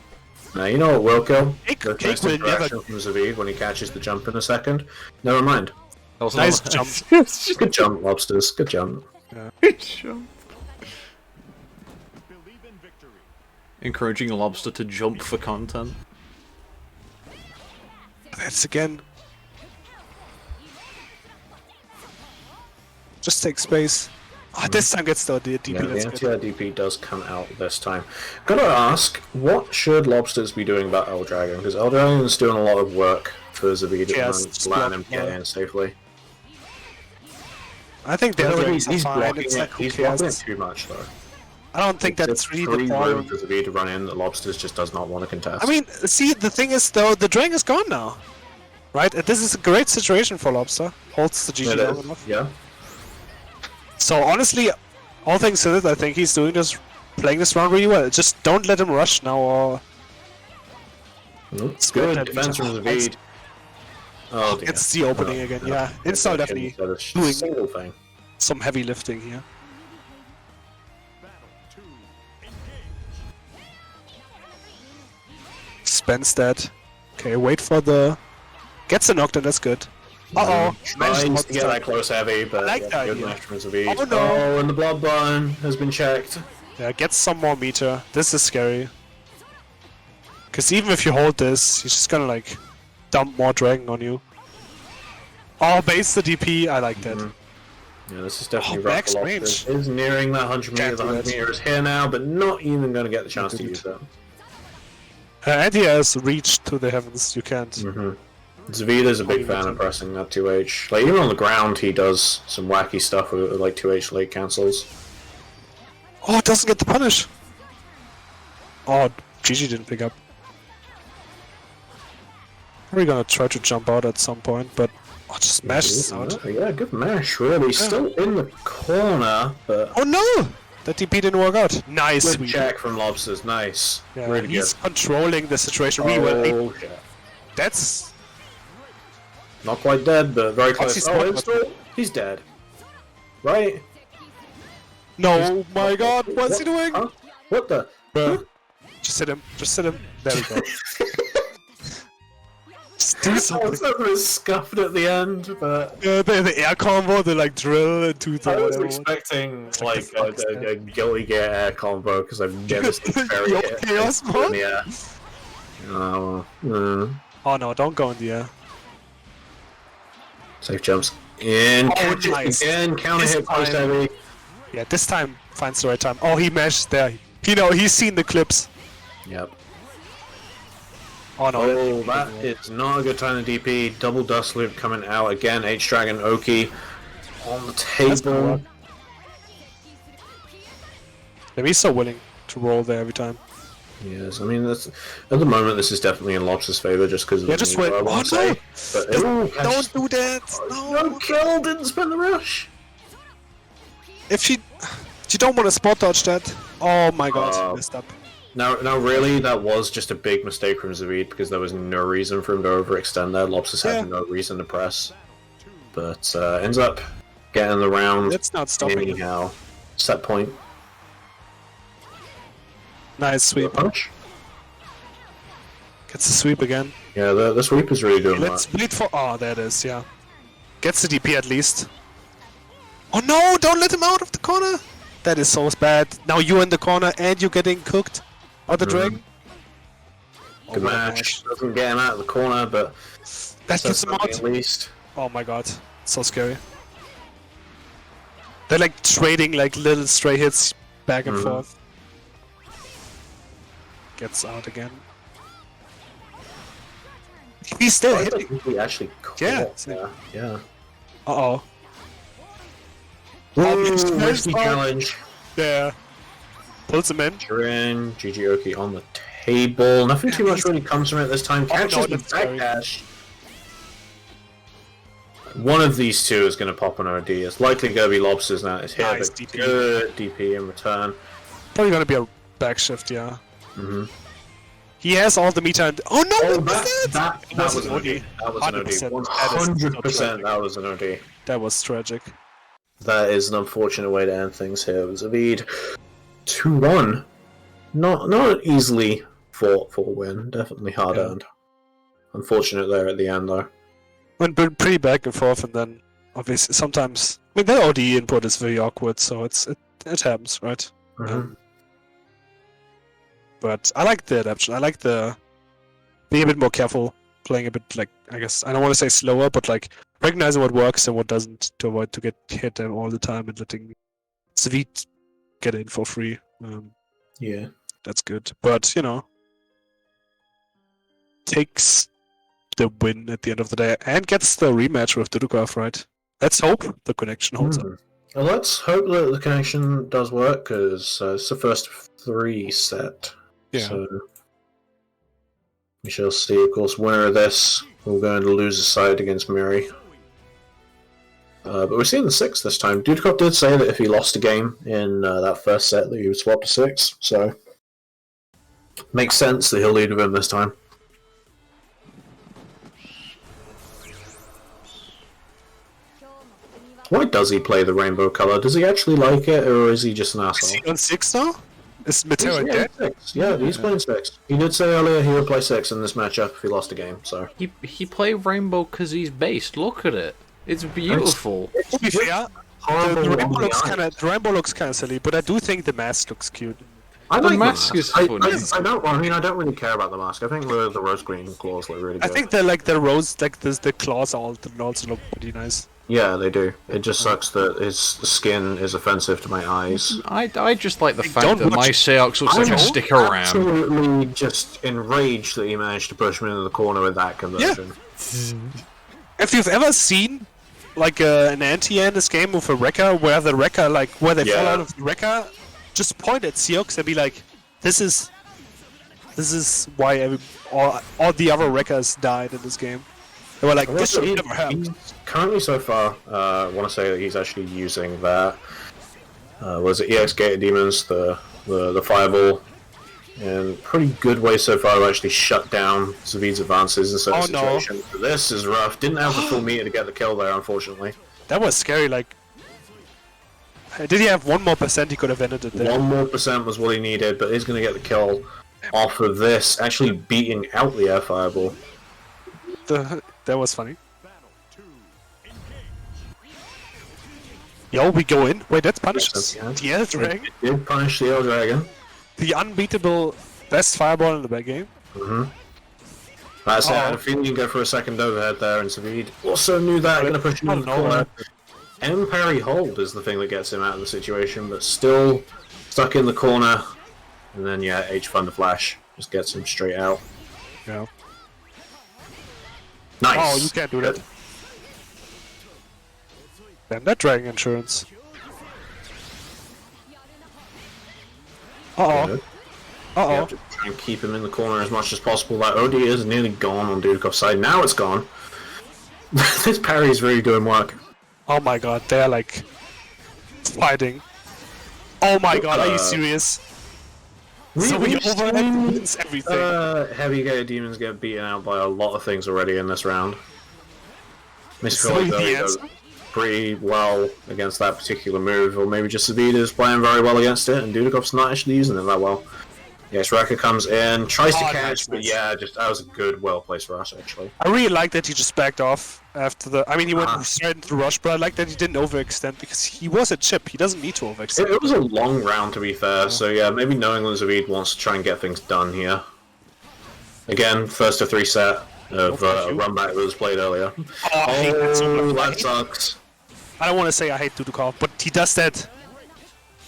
Now, you know what will kill? Cake- The Cake next will interaction from Zaveid when he catches the jump in a second. Never mind. That was Nice another- jump. It's just Good jump, Lobsters. Good jump. a jump. Encouraging Lobster to jump for content. That's again. Just take space. Ah, this time gets the DP. Yeah, the That's good. anti-DP does come out this time. Gotta ask, what should Lobsters be doing about Eldragon? Because Eldragon's doing a lot of work for Zaveid at Yes, the moment, it's to let him blocked, get yeah. in safely. I think the other He's is fine. blocking It's it. like, who He's blocking it cares? too much, though. I don't think that's It's really free the room problem. for Zaveid to run in that Lobsters just does not want to contest. I mean, see, the thing is, though, the Dragon is gone now. Right? And this is a great situation for Lobster. Holds the GG It long is, enough. yeah. So, honestly, all things considered, I think he's doing this, playing this round really well. Just don't let him rush now, or It's good. good. Defense from Zaveid. Oh, dear. It's the opening again, yeah. Install definitely doing single thing. some heavy lifting here. Spends that. Okay, wait for the... Gets the knockdown, that's good. Uh-oh. Tries to get that close heavy, but like yeah, that good idea. match from Zaveid. Oh, no. Oh, and the blood burn has been checked. Yeah, get some more meter. This is scary. Because even if you hold this, he's just gonna like dump more dragon on you. Oh, base the DP. I like that. Yeah, this is definitely Oh, rough max for range. Lobster. It is nearing that 100 meter. Can't The do 100 that. meter is here now, but not even going to get the chance to use that. And he has reached to the heavens. You can't. Zaveid is a big fan of pressing that 2H. Like, even on the ground, he does some wacky stuff with like 2H late cancels. Oh, it doesn't get the punish. Oh, GG didn't pick up. We're gonna try to jump out at some point, but oh, just mash this out. Yeah, good mash, really. Still in the corner, but... Oh no! That DP didn't work out. Nice, Good sweep. check from Lobsters, nice. Yeah, Really he's good. controlling the situation really well. Oh, shit. That's... Not quite dead, but very close. his Oh, spot install? He's dead. Right? No, my god, what's he doing? Huh? What the? Bruh. Just hit him, just hit him. There we go. Just do I something. was a bit scuffed at the end, but The air combo, the like drill into the I was whatever. expecting like like the fuck is a Guilty Gear air combo because I've never seen Fairy Yo, hit chaos in mode? the air. Oh, Oh no, don't go in the air. safe jumps in. Oh, Catch it nice. again. Counter This hit post time- heavy. Yeah, this time finds the right time. Oh, he mashed there. He's seen the clips. Yep. Oh no. Oh, that is not a good time to DP. Double dust loop coming out again. H Dragon Oki on the That's gonna work. table. Yeah, he's so willing to roll there every time. Yes, I mean that's at the moment this is definitely in Lobster's favor just because of Yeah, the just move, wait. I want to Oh, no! say. But Don't do that! No! no kill, didn't spend the rush. If you don't want to spot dodge that. Oh my god, messed up. Now, really, that was just a big mistake from Zaveid because there was no reason for him to overextend there. Lobsters Yeah. had no reason to press, but ends up getting the round That's not stopping him. anyhow. Set point. Nice sweep. Punch. Gets the sweep again. Yeah, the sweep is really doing Let's that. wait for. Oh, there it is. Yeah. Gets the DP at least. Oh no! Don't let him out of the corner. That is so bad. Now you're in the corner and you're getting cooked. By the dragon. Good what a match. Doesn't get him out of the corner, but That says gets him something out. at least. Oh my god, so scary. They're like trading like little stray hits back and forth. Gets out again. He's still I hitting. think we actually caught. Yeah. Yeah. Uh-oh. Ooh, nice risky spot. challenge. Yeah. Pulls him in. Jiren, GG Oki on the table. Nothing too much really comes from it this time. Catches no, the that's scary. backdash. One of these two is going to pop an OD. It's likely going to be Lobsters now. It's here, Nice but DP. good DP in return. Probably gonna be a back shift, yeah. He has all the meter and... Oh no! Oh, what was that Was was an an OD. OD. That was an OD. 100%. 100% that was an OD. That was tragic. That is an unfortunate way to end things here. It was Zaveid 2-1. Not an easily fought for win. Definitely hard earned. Unfortunate there at the end though. Went pretty back and forth, and then obviously sometimes I mean the OD input is very awkward, so it happens, right? But I like the adaptation. I like the being a bit more careful, playing a bit like I guess I don't want to say slower, but like recognizing what works and what doesn't to avoid to get hit all the time and letting Savid get in for free. Yeah. That's good, but you know, takes the win at the end of the day and gets the rematch with Dudukov, right? Let's hope the connection holds up. Well, let's hope that the connection does work because it's the first 3 set. Yeah. So we shall see. Of course, winner of this will go into loser's side against Miri. But we're seeing the 6 this time. Dudukov did say that if he lost a game in that first set, that he would swap to 6. So makes sense that he'll lead with him this time. Why does he play the rainbow color? Does he actually like it, or is he just an Is asshole? he on 6 now? Is Metera Yeah, dead? 6. Yeah, he's playing 6. He did say earlier he would play 6 in this matchup if he lost a game, so... He play rainbow because he's based. Look at it. It's beautiful. To be fair, the rainbow looks kinda silly, but I do think the mask looks cute. I The like mask is funny. I don't really care about the mask. I think the rose green claws look really good. I think the rose, like the claws also look pretty nice. Yeah, they do. It just sucks that his skin is offensive to my eyes. I just like the fact don't that watch- my Seox looks like a sticker ram. Absolutely just enraged that he managed to push me into the corner with that conversion. If you've ever seen like an anti in this game with a wrecker, where the wrecker where they fall Yeah. out of the wrecker, just point at Seox and be like, "This is why all the other wreckers died in this game." They were like, "This should never happen." He's currently so far, I want to say that he's actually using that. Was it EX Gated Demons, the fireball, in pretty good way so far to actually shut down Zaveid's advances in certain situations. But this is rough. Didn't have the full meter to get the kill there, unfortunately. That was scary. Like, did he have 1 more percent? He could have ended it there. 1 more percent was what he needed, but he's going to get the kill off of this, actually beating out the air fireball. That was funny. Yo, we go in. Wait, that's punishes. Yeah. The Elder Dragon, Did punish the Elder Dragon. the unbeatable best fireball in the back game. That's it. I had a feeling you can go for a second overhead there, and Savid also knew that. Going to push him in the corner. M-parry hold is the thing that gets him out of the situation, but still stuck in the corner. And then, yeah, H Thunder Flash just gets him straight out. Yeah. Nice. Oh, you can't do that. Damn, that dragon insurance. Uh-oh. Good. Uh-oh. You have to try and keep him in the corner as much as possible. That OD is nearly gone on Dudeakoff's side. Now it's gone. This parry is really doing work. Oh my god, they're like fighting. Oh my god, are you serious? So we overhead means everything. Heavy Gated Demons get beaten out by a lot of things already in this round. So Mr. the He does pretty well against that particular move, or maybe just Savid is playing very well against it, and Dudeakoff's not actually using it that well. Yes, Raka comes in, tries to catch, but yeah, just that was a good, well-placed rush, actually. I really like that he just backed off after the... I mean, he went straight into the rush, but I like that he didn't overextend, because he was a chip. He doesn't need to overextend. It was a long round, to be fair, so yeah, maybe knowing that Zaveid wants to try and get things done here. Again, first to 3 set of a run back that was played earlier. Oh, I hate that so much. That sucks. I don't want to say I hate Dudukov, but he does that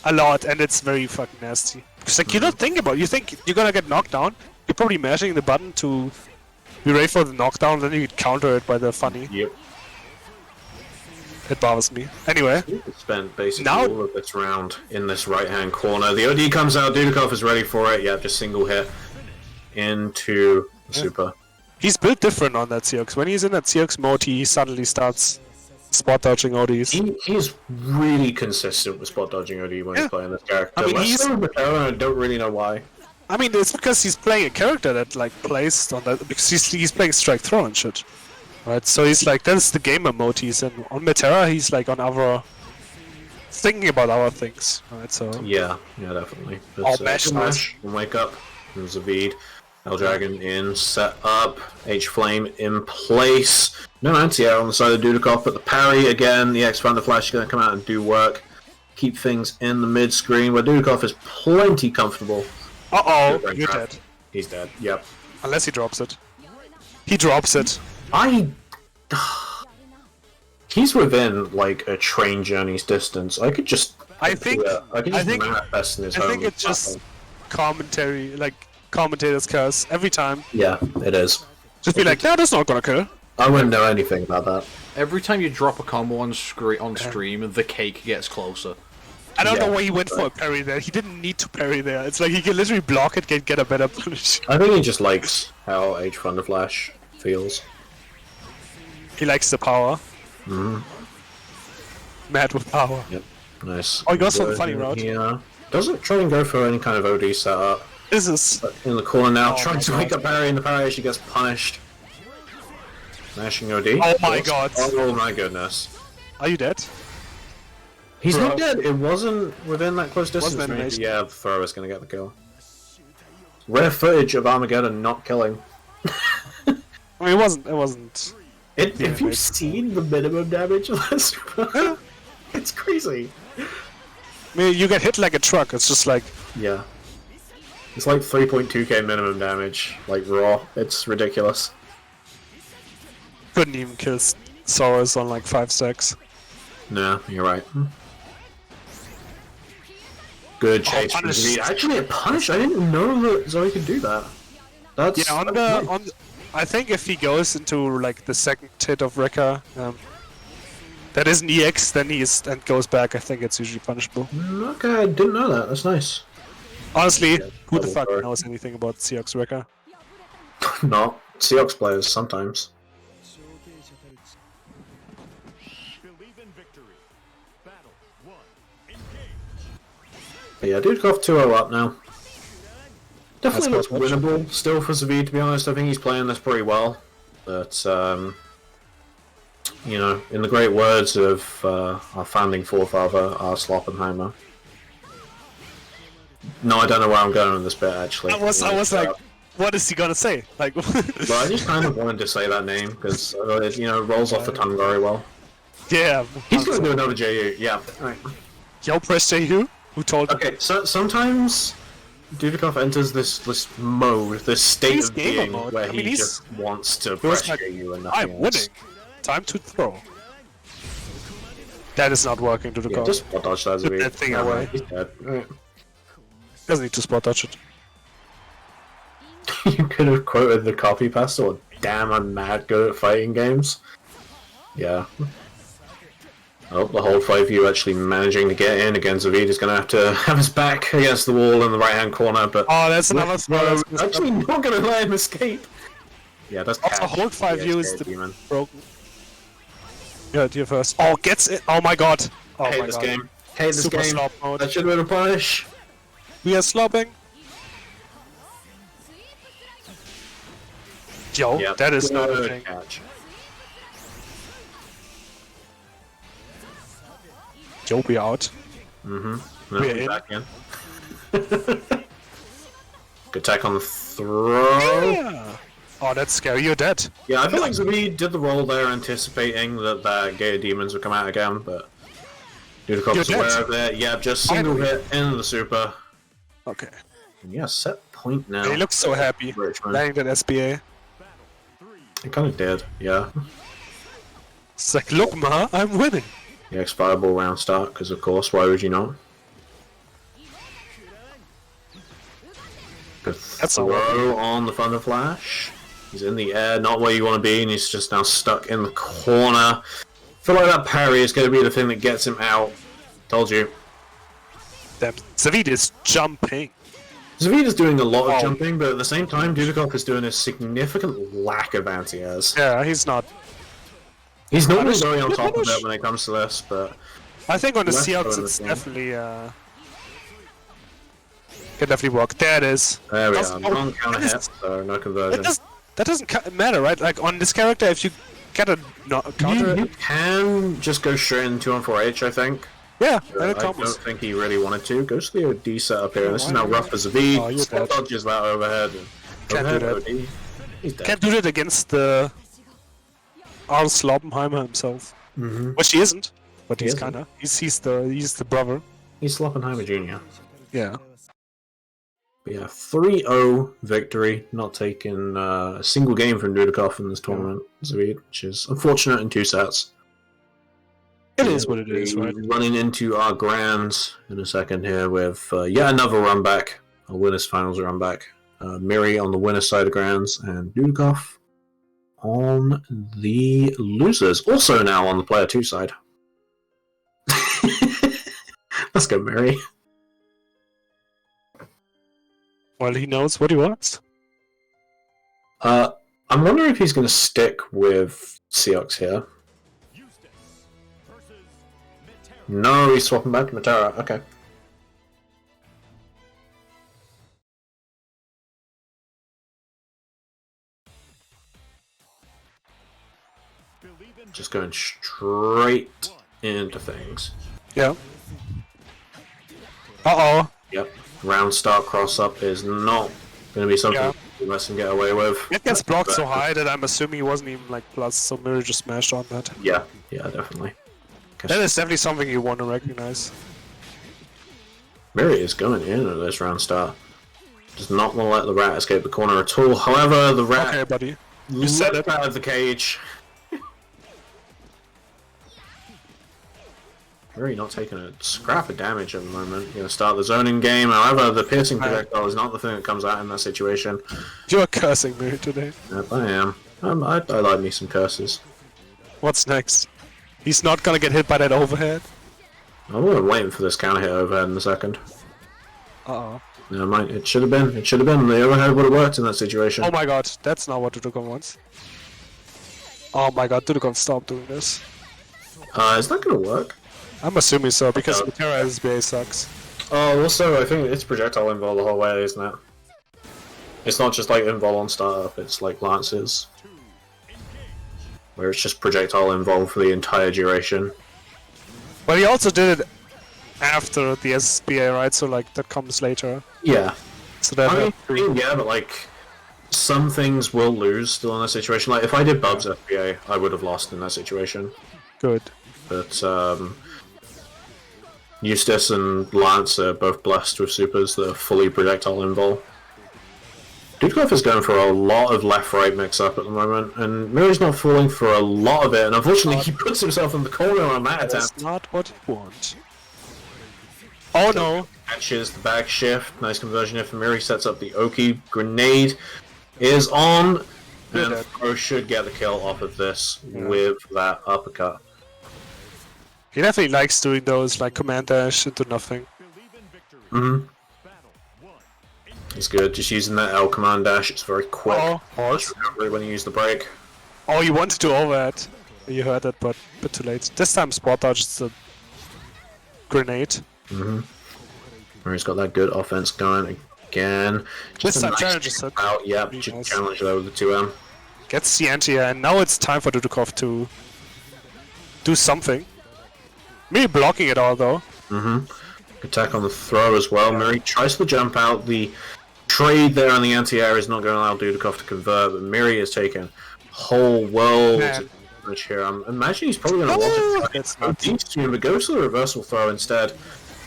a lot, and it's very fucking nasty. Because like, you don't think about it. You think you're gonna get knocked down, you're probably mashing the button to be ready for the knockdown, then you counter it by the funny. Yep. It bothers me. Anyway. He spent basically Now- all of this round in this right-hand corner. The OD comes out, Dudeakoff is ready for it. Yeah, just single hit into the super. He's built different on that CX. When he's in that CX mode, he suddenly starts spot dodging ODs. He's really consistent with spot dodging OD when he's playing this character. I mean, Less so with Metera, I don't really know why. I mean, it's because he's playing a character that like plays on that, because he's playing strike throw and shit. Right, so he's like, that's the gamer mode he's in. On Metera, he's like on other... thinking about other things, right, so... Yeah, definitely. Mash, Mash. Wake up. And Zaveid. Dragon in, set up. H-Flame in place. No anti-air on the side of Dudeakoff, but the parry again. The X-Thunder Flash is going to come out and do work. Keep things in the mid-screen, where Dudeakoff is plenty comfortable. Uh-oh, you're dead. He's dead, yep. Unless he drops it. He drops it. He's within, like, a train journey's distance. I could just... I think manifest in his home. I think it's just commentary, like, commentators curse every time. Yeah, it is. Just be like, no, that's not gonna kill. I wouldn't know anything about that. Every time you drop a combo on stream, the cake gets closer. I don't know why he went for a parry there. He didn't need to parry there. It's like he can literally block it, get a better punish. I think he just likes how H Thunder Flash feels. He likes the power. Mad with power. Yep, nice. Oh, he got some funny route. Yeah. Doesn't try and go for any kind of OD setup. This is... In the corner now, Oh trying my to wake up parry, and the parry actually gets punished. Mashing OD. Oh my god. Oh my goodness. Are you dead? He's Bro. not dead. It wasn't within that close distance Wasn't range. animation. Yeah, the throw is going to get the kill. Rare footage of Armageddon not killing. I mean, it wasn't. If Yeah, you've mate. seen the minimum damage of that super, it's crazy. I mean, you get hit like a truck. It's just like, Yeah. It's like 3.2k minimum damage, like raw. It's ridiculous. couldn't even kill Saurus on like 5 stacks. No, you're right. Good chase from punish. Zaveid. Actually, a punish? I didn't know that Zoe could do that. That's Yeah, nice. I think if he goes into like the second hit of Rekka, that isn't EX, then and goes back. I think it's usually punishable. Okay, I didn't know that. That's nice. Honestly, who the double fuck throw. knows anything about Seox Rekka? Not Seahawks players sometimes. But yeah, Dudukov 2-0 up now. Definitely looks That's much. winnable still for Savid, to be honest. I think he's playing this pretty well. But, you know, in the great words of our founding forefather, Ars Oppenheimer. No, I don't know where I'm going with this bit, actually. I was like, what is he gonna say? Like, But I just kind of wanted to say that name, because, you know, it rolls off the tongue very well. yeah. He's going to do another JU, yeah. Right. Yo, press JU? Who told him? Okay, so sometimes Dudeakoff enters this mode, this state He's of gamer being mode. where I mean, he he's- just wants to He was press like, JU and nothing I'm else. winning. Time to throw. That is not working to the Yeah, call. just spot dodge that Put Zaveid. that thing No, away. He's dead. Right. Doesn't need to spot touch it. You could have quoted the copy pasta, or damn, I'm mad good at fighting games. Yeah. Oh, the hold 5U actually managing to get in again. Zaveid is going to have to have his back against the wall in the right hand corner, but Oh, that's another throw. no, That's actually not going to let him escape. Yeah, that's Also, catch. hold 5U Yeah, is the demon. broken. Yeah, dear first. Oh, gets it. Oh my god. Oh Hate my this god. game. Hate this Super game. slop mode. That should have been a punish. We are slopping. Yo, Yeah, that is not a good thing. catch. Yo, we out. No, We're in. back in. Good tech on the throw. Yeah. Oh, that's scary. You're dead. Yeah, I feel like Zaveid did the roll there anticipating that Gator Demons would come out again, but Dudukov was You're dead. aware of it. Yeah, just single hit into the super. Okay. And yeah, set point now. He looks so happy. Richmond. Landing that SBA. It kind of did, yeah. It's like, look, ma, I'm winning. The expirable round start, because of course, why would you not? Good That's not throw on the Thunder Flash. He's in the air, not where you want to be, and he's just now stuck in the corner. Feel like that parry is going to be the thing that gets him out. Told you. Damn, Savid is jumping. Zaveid is doing a lot of Oh. jumping, but at the same time, Dudukov is doing a significant lack of anti-airs. Yeah, he's not. He's normally Punish. very on top of Punish. it when it comes to this, but I think on the Left Seahawks foot in it's the game. definitely can definitely work. There it is. there we Does- are. oh, Wrong counter that is- hit, so no conversion. That doesn't matter, right? Like on this character, if you get a counter, You can just go straight into 2-on-4H, I think. yeah, I then it don't comes. think he really wanted to. Goes to the OD setup here. This is why now not? rough for Zaveid. Oh, you're Spot dead. dodges that overhead. And Can't do overhead that. OD. He's dead. Can't do that against the Ars Oppenheimer himself, which he isn't. But He he's isn't. kinda. He's the brother. He's Sloppenheimer Jr. Yeah. But yeah, 3-0 victory. Not taking a single game from Dudeakoff in this tournament, Zaveid, which is unfortunate in 2 sets. It is what it is, right? Running into our grands in a second here with yet another run back, a winners finals run back. Miri on the winner's side of grands, and Dudeakoff on the losers. Also now on the player 2 side. Let's go, Miri. Well, he knows what he wants. I'm wondering if he's going to stick with Seahawks here. No, he's swapping back to Matera. Okay. Just going straight into things. Yeah. Uh-oh. Yep. Round start cross up is not going to be something West can get away with. It gets blocked so high that I'm assuming he wasn't even like plus, so Miri just smashed on that. Yeah, definitely. That is definitely something you want to recognize. Miri is going in at this round start. Does not want to let the rat escape the corner at all. However, the rat Okay, buddy. You said it. out of the cage. Miri not taking a scrap of damage at the moment. Going to start the zoning game. However, the piercing projectile is not the thing that comes out in that situation. You're cursing Miri today. Yep, I am. I like me some curses. What's next? He's not gonna get hit by that overhead. I'm waiting for this counter hit overhead in a second. Uh-oh. Never mind. It should have been. It should have been. The overhead would have worked in that situation. Oh my god, that's not what Dudukov wants. Oh my god, Dudukov, stop doing this. Is that going to work? I'm assuming so, because Terra SBA sucks. Oh, also, I think it's projectile invol the whole way, isn't it? It's not just like invol on startup, it's like lances. Where it's just projectile invol for the entire duration. But he also did it after the SBA, right? So like, that comes later. Yeah. So that I mean, yeah, but like, some things will lose still in that situation. Like, if I did Bub's FBA, I would have lost in that situation. Good. But, Eustace and Lance are both blessed with supers that are fully projectile invol. Dudukov is going for a lot of left-right mix-up at the moment, and Miri's not falling for a lot of it, and unfortunately he puts himself in the corner on a mat attempt. That's not what you want. Oh no! Catches the back shift, nice conversion here for Miri, sets up the Oki, grenade is on, and Fro should get the kill off of this with that uppercut. He definitely likes doing those, like command dash into nothing. Mm-hmm. It's good, just using that L command dash, it's very quick. Pause. Recovery when you use the break. Oh, you wanted to overhead. You heard it, but a bit too late. This time spot dodge is the grenade. Mm-hmm. Miri's got that good offense going again. This time challenges it. Out, yep, Nice. challenge there with the 2M. Gets the anti-air, and now it's time for Dudukov to do something. Miri blocking it all though. Mm-hmm. Attack on the throw as well. Miri tries to jump out. The trade there on the anti-air is not going to allow Dudukov to convert, but Miri is taking whole world damage here. I'm imagining he's probably going to want to try but goes to the reversal throw instead.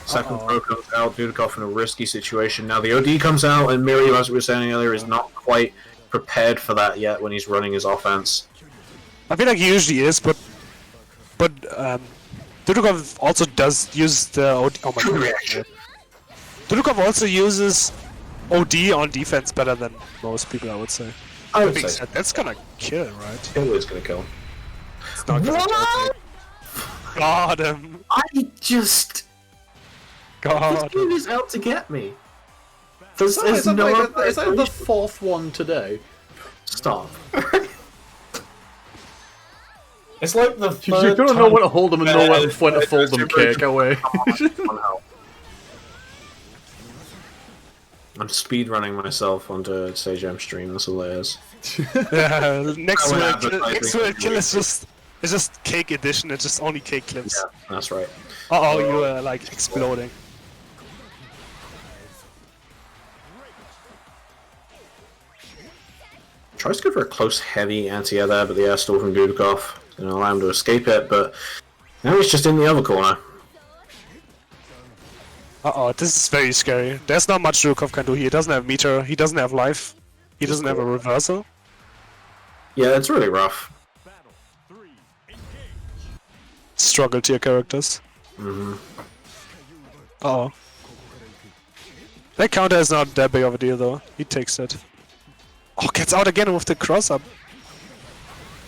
Second throw comes out, Dudukov in a risky situation. Now the OD comes out, and Miri, as we were saying earlier, is not quite prepared for that yet when he's running his offense. I feel like he usually is, but Dudukov also does use the OD. Oh my god. Dudukov also uses OD on defense better than most people, I would say. I would say that's gonna kill, right? it is going to kill. It's not gonna kill. Got him. I just... God. This game is out to get me. Is that the fourth one today? Stop. It's like the You third don't know when to hold them and know when to fold them, kick away. I'm speedrunning myself onto Sage M stream, that's all it is. Next word kill is just cake edition, it's just only cake clips. Yeah, that's right. Uh-oh, you are like exploding. Tries to go for a close heavy anti-air there, but the air stall from Dudeakoff going to allow him to escape it, but now he's just in the other corner. Uh-oh, this is very scary. There's not much Dudukov can do here. He doesn't have meter, he doesn't have life, he doesn't have a reversal. Yeah, it's really rough. Struggle tier characters. Mm-hmm. Uh-oh. That counter is not that big of a deal though. He takes it. Oh, gets out again with the cross-up.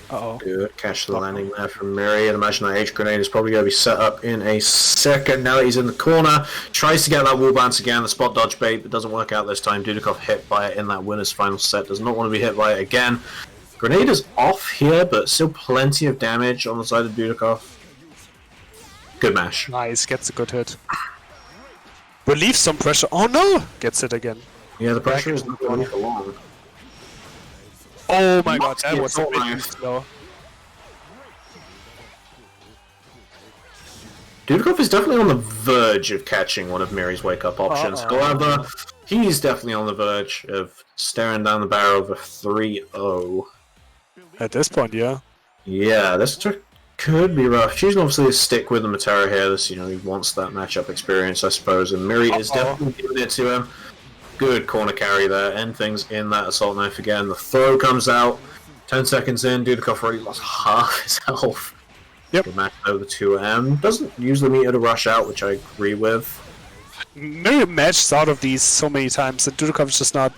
Uh-oh. Good catch the landing there from Miri. And imagine that H grenade is probably going to be set up in a second. Now that he's in the corner, tries to get that wall bounce again. The spot dodge bait, but doesn't work out this time. Dudukov hit by it in that winner's final set. Does not want to be hit by it again. Grenade is off here, but still plenty of damage on the side of Dudukov. Good mash. Nice, gets a good hit. Relieves some pressure. Oh no! Gets it again. Yeah, the pressure is not going for long. Oh my god, that was a bit too slow. Dudukov is definitely on the verge of catching one of Miri's wake-up options. However, he's definitely on the verge of staring down the barrel of a 3-0. At this point, yeah. Yeah, this could be rough. Choosing obviously to stick with the Matera here. This, he wants that matchup experience, I suppose, and Miri is definitely giving it to him. Good corner carry there. End things in that assault knife again. The throw comes out. 10 seconds in, Dudukov already lost half his health. Yep. Match over 2M. Doesn't usually meet to rush out, which I agree with. Miri matches out of these so many times, and Dudeakoff's just not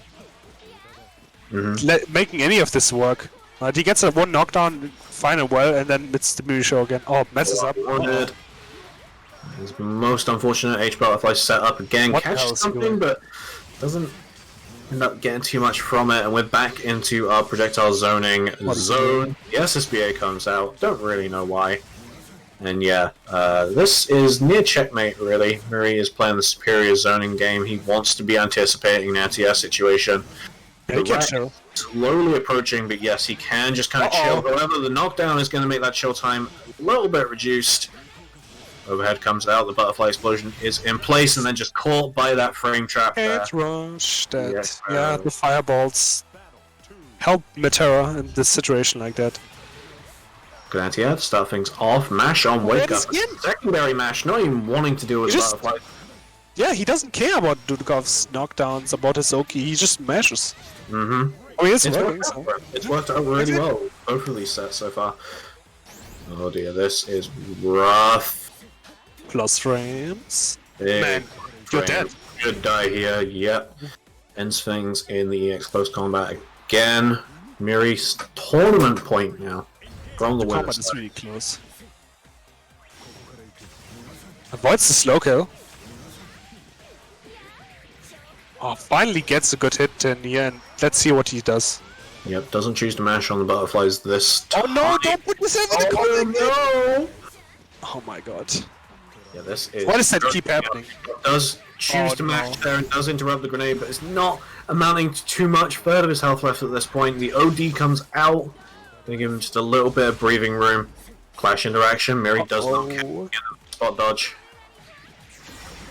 making any of this work. He gets a one knockdown, fine and well, and then it's the Miri show again. Oh, messes up. His most unfortunate H butterfly set up again. What Catches something, but doesn't end up getting too much from it, and we're back into our projectile zoning zone. The SSBA comes out. Don't really know why. And yeah, this is near checkmate, really. Miri is playing the superior zoning game. He wants to be anticipating an anti-S situation. Yeah, he can chill. Slowly approaching, but yes, he can just kind of chill. However, the knockdown is going to make that chill time a little bit reduced. Overhead comes out, the butterfly explosion is in place, and then just caught by that frame trap there. It's rushed. Yeah, the fireballs help Matera in this situation like that. Good anti-ad, start things off. Mash on wake up. Secondary mash, not even wanting to deal with butterfly. Yeah, he doesn't care about Dudukov's knockdowns, about his Oki, he just mashes. Mm-hmm. I mean, it's worked out really well, both of these sets so far. Oh dear, this is rough. Plus frames. Big Man, you're dead. Good die here, yep. Ends things in the EX close combat again. Miri's tournament point now. From the combat is really close. Avoids the slow kill. Oh, finally gets a good hit in the end. Let's see what he does. Yep, doesn't choose to mash on the butterflies this time. Oh no, don't put yourself in the corner! No! Oh my god. Yeah, this is... Why does that keep happening? Does choose to mash there and does interrupt the grenade, but it's not amounting to too much. Third of his health left at this point. The OD comes out. Gonna give him just a little bit of breathing room. Clash interaction. Miri does not catch the spot dodge.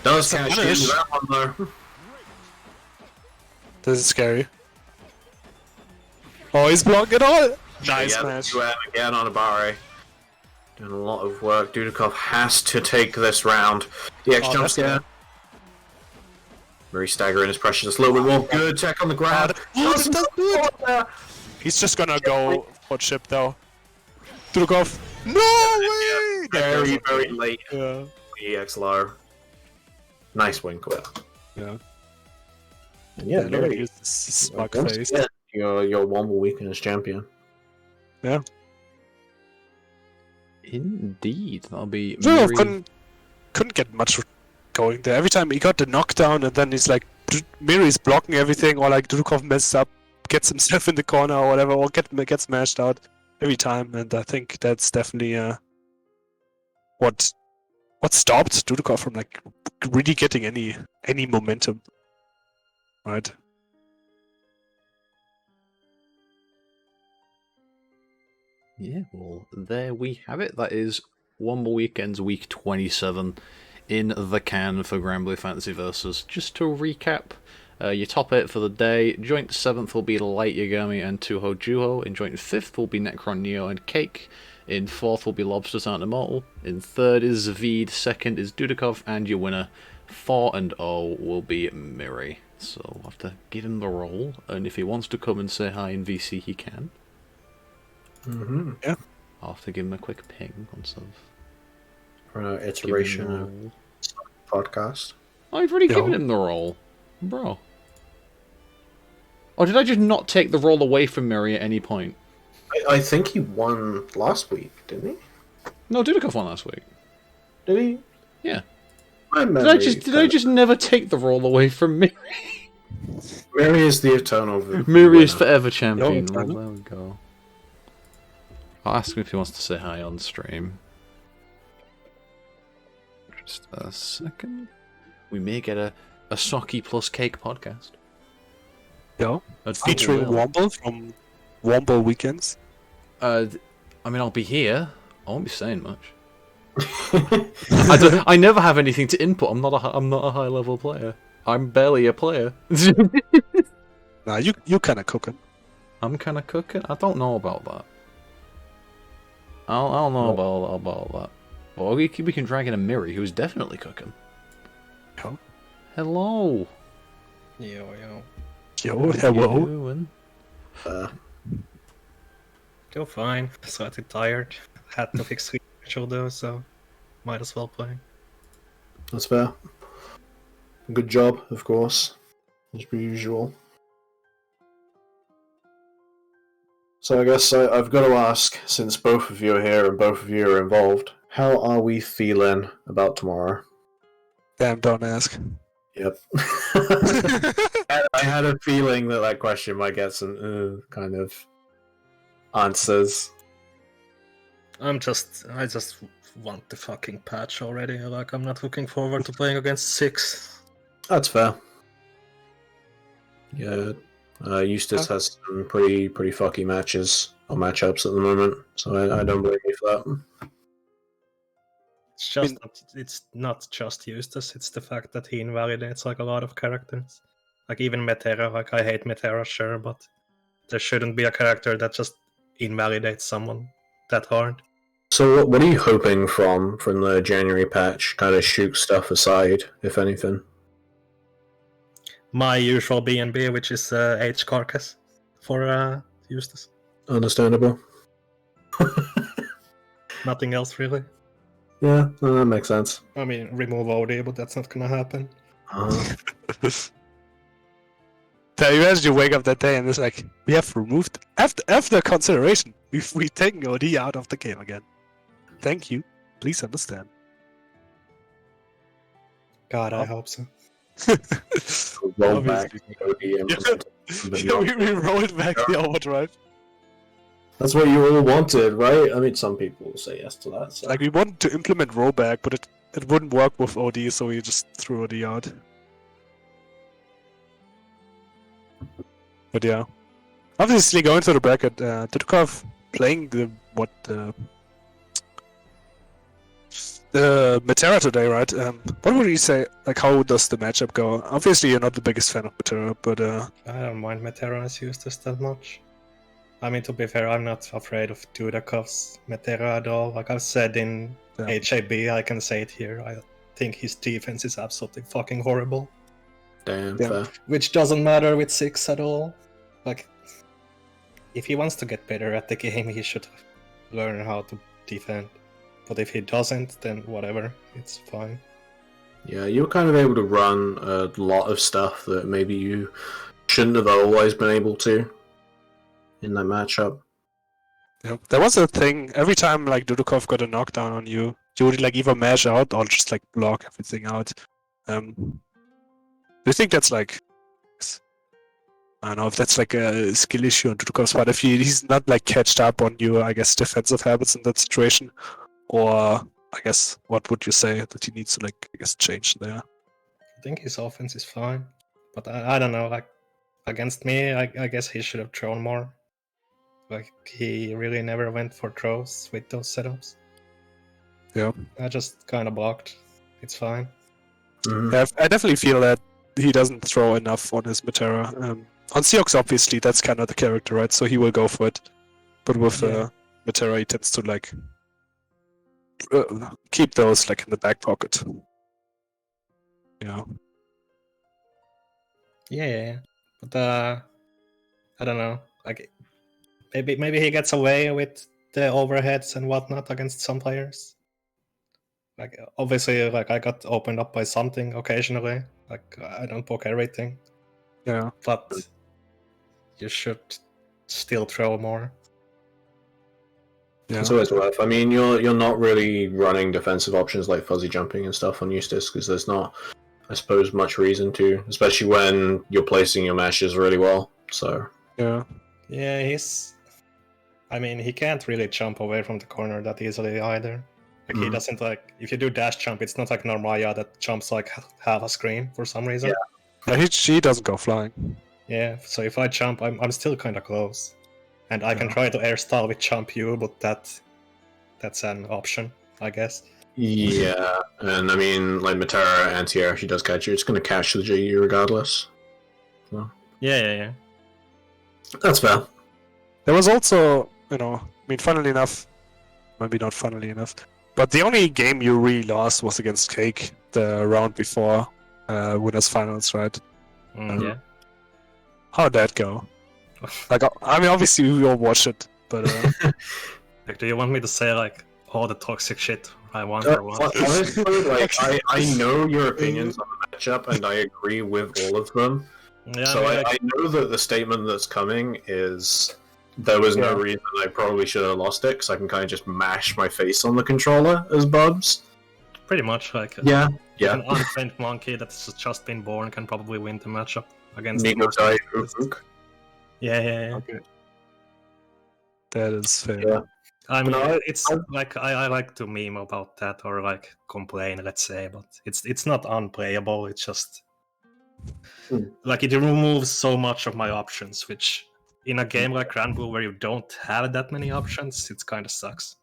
Does catch that one though. This is scary. Oh, he's blocking it all! Nice match. Again on a barre. Doing a lot of work. Dudukov has to take this round. The X jump scare. Very staggering his pressure. Just a little bit more. Good check on the grab. He's just gonna go for chip though. Dudukov. No way! Very, very late. Yeah. EX low. Nice win quit. Yeah. And yeah, very smug face. Your Womble weekend as champion. Yeah. Indeed, that'll be. Couldn't get much going there. Every time he got the knockdown, and then he's like, Miri's blocking everything, or like Dudukov messes up, gets himself in the corner or whatever, or gets smashed out every time. And I think that's definitely what stopped Dudukov from like really getting any momentum. Right. Yeah, well, there we have it. That is Womble Weekend's week 27 in the can for Granblue Fantasy Versus. Just to recap, your top 8 for the day. Joint 7th will be Light Yagami and Tuho Juho. In joint 5th will be Necron, Neo, and Cake. In 4th will be Lobster, Aren't Immortal. In 3rd is Zaveid. 2nd is Dudukov. And your winner, 4-0, will be Miri. So we'll have to give him the role. And if he wants to come and say hi in VC, he can. Yeah. I'll have to give him a quick ping once I've... For an iteration of podcast. I've already given him the role. Bro. Or did I just not take the role away from Miri at any point? I think he won last week, didn't he? No, Dudukov won last week. Did he? Yeah. Did I just never take the role away from Miri? Miri is the eternal. Miri is forever champion. Well, there we go. I'll ask him if he wants to say hi on stream. Just a second. We may get a Socky plus Cake podcast. Yeah. Featuring Womble from Womble Weekends. I mean, I'll be here. I won't be saying much. I never have anything to input. I'm not a high level player. I'm barely a player. Nah, you kind of cooking. I'm kind of cooking. I don't know about that. I don't know about that. Well, we can drag in a Miri, who's definitely cooking. Yo. Hello. Yo. Yo, How hello. you doing? Feel fine. Slightly tired. Had to fix rematch though, so might as well play. That's fair. Good job, of course, as per usual. So I guess I've got to ask, since both of you are here and both of you are involved, how are we feeling about tomorrow? Damn, don't ask. Yep. I had a feeling that question might get some kind of answers. I just want the fucking patch already. Like, I'm not looking forward to playing against 6. That's fair. Yeah, Eustace has some pretty fucky matches or matchups at the moment, so I don't blame you for that. It's just it's not just Eustace, it's the fact that he invalidates like a lot of characters. Like even Metera, like I hate Metera, sure, but there shouldn't be a character that just invalidates someone that hard. So what are you hoping from the January patch? Kind of shoot stuff aside, if anything. My usual B&B, which is H Carcass for Eustace. Understandable. Nothing else really. Yeah, that makes sense. I mean, remove OD, but that's not gonna happen. Tell you imagine you wake up that day and it's like, we have removed, after consideration, we've taken OD out of the game again. Thank you. Please understand. God, I hope so. Roll back Obviously. OD implemented. Yeah, we rolled back the overdrive. That's what you all wanted, right? I mean, some people will say yes to that. So. Like, we wanted to implement rollback, but it wouldn't work with OD, so we just threw OD out. But yeah. Obviously, going to the bracket, Dudukov playing the Metera today, right? What would you say? Like, how does the matchup go? Obviously, you're not the biggest fan of Metera, but I don't mind Metera as Eustace that much. I mean, to be fair, I'm not afraid of Dudeakoff's Metera at all. Like I've said in HAB, I can say it here. I think his defense is absolutely fucking horrible. Damn, Yeah. fair. Which doesn't matter with 6 at all. Like, if he wants to get better at the game, he should learn how to defend. But if he doesn't, then whatever, it's fine. Yeah, you were kind of able to run a lot of stuff that maybe you shouldn't have otherwise been able to in that matchup. yeah. There was a thing, every time like Dudukov got a knockdown on you, you would like either mash out or just like block everything out. Do you think that's like, I don't know if that's like a skill issue on Dudukov's part, if he's not like catched up on you, I guess, defensive habits in that situation? Or, I guess, what would you say that he needs to, like, I guess, change there? I think his offense is fine. But I don't know, like, against me, I guess he should have thrown more. Like, he really never went for throws with those setups. Yeah. I just kind of blocked. It's fine. Mhm. Yeah, I definitely feel that he doesn't throw enough on his Metera. On Seox, obviously, that's kind of the character, right? So he will go for it. But with Metera, he tends to, like, keep those, like, in the back pocket. Yeah. Yeah. But, I don't know. Like, maybe he gets away with the overheads and whatnot against some players. Like, obviously, like, I got opened up by something occasionally. Like, I don't poke everything. Yeah. But you should still throw more. Yeah. It's always worth. I mean, you're not really running defensive options like fuzzy jumping and stuff on Eustace because there's not, I suppose, much reason to, especially when you're placing your mashes really well. So Yeah. Yeah, I mean, he can't really jump away from the corner that easily either. Like, he doesn't, like, if you do dash jump, it's not like Normaya that jumps, like, half a screen for some reason. Yeah, she doesn't go flying. Yeah, so if I jump, I'm still kind of close. And I can try to air stall with jump U, but that's an option, I guess. Yeah, and I mean, like Matera anti-air, she does catch you. It's going to catch the GU regardless. Yeah. That's fair. There was also, I mean, funnily enough, maybe not funnily enough, but the only game you really lost was against Cake the round before winners finals, right? Yeah. How'd that go? Like, I mean, obviously we all watched it, but Like, do you want me to say like all the toxic shit I want or what? Honestly, like I know your opinions on the matchup, and I agree with all of them. Yeah, So I mean, I know that the statement that's coming is there was no reason I probably should have lost it because I can kind of just mash my face on the controller as Bubs. pretty much like Yeah. an untrained monkey that's just been born can probably win the matchup against the Nico most Dai experienced. Yeah. okay. That is fair. Yeah. I mean, No, it's like I like to meme about that or like complain, let's say, but it's not unplayable. It's just like it removes so much of my options, which in a game like Granblue where you don't have that many options, it kind of sucks.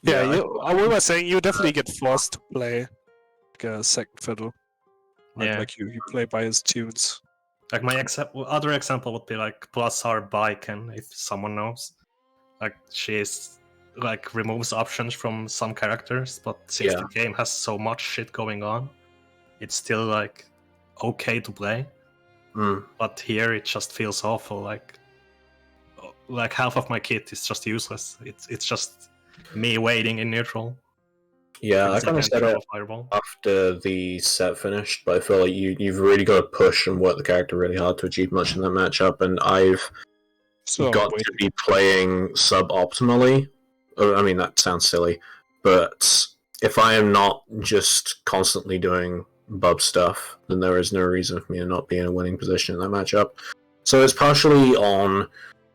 Yeah, Yeah, we were saying you definitely get forced to play like a second fiddle. Right? Yeah. Like you play by his tunes. Like my other example would be like plus our Baiken, if someone knows. Like she's like removes options from some characters, but since the game has so much shit going on, it's still like okay to play. But here it just feels awful. Like half of my kit is just useless. It's just me waiting in neutral. Yeah, I because kind of can't said throw it a fireball. after the set finished, but I feel like you've really got to push and work the character really hard to achieve much in that matchup, and I've got to be playing suboptimally. I mean, that sounds silly, but if I am not just constantly doing Bub stuff, then there is no reason for me to not be in a winning position in that matchup. So it's partially on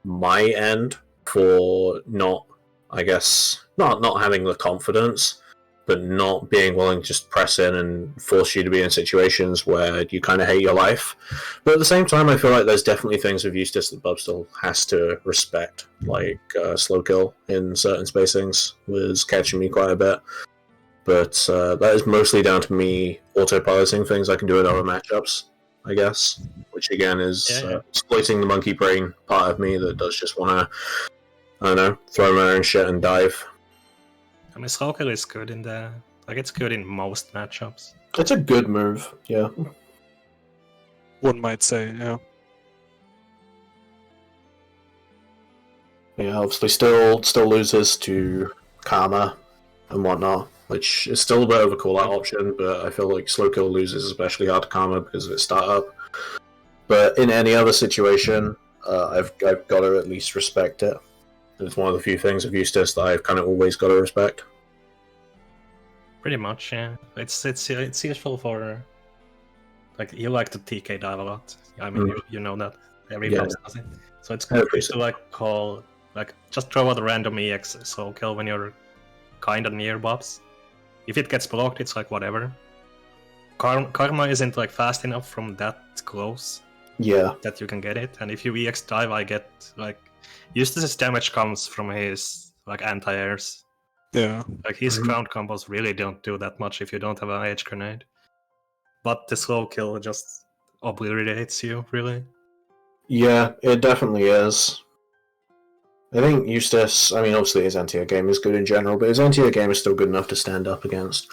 my end for not, I guess, not having the confidence, but not being willing to just press in and force you to be in situations where you kind of hate your life. But at the same time, I feel like there's definitely things with Eustace that Bub still has to respect, like slow kill in certain spacings was catching me quite a bit. But that is mostly down to me autopiloting things I can do in other matchups, I guess. Which again is exploiting the monkey brain part of me that does just want to, I don't know, throw my own shit and dive. I mean, slow kill is good in the it's good in most matchups. It's a good move, yeah. One might say, yeah. Yeah, obviously still loses to Karma and whatnot, which is still a bit of a call-out option, but I feel like slow kill loses especially hard to Karma because of its startup. But in any other situation, I've got to at least respect it. It's one of the few things of Eustace that I've kind of always got to respect. Pretty much, yeah. It's useful for like you like to TK dive a lot. I mean, you know that every boss does it. So it's good to like call just throw out a random EX slow kill when you're kind of near buffs. If it gets blocked, it's like whatever. Karma isn't like fast enough from that close. Yeah. That you can get it, and if you EX dive, I get like Eustace's damage comes from his like anti-airs. Yeah. Like his ground combos really don't do that much if you don't have an edge grenade. But the slow kill just obliterates you, really. Yeah, it definitely is. I think Eustace, I mean, obviously his anti-air game is good in general, but his anti-air game is still good enough to stand up against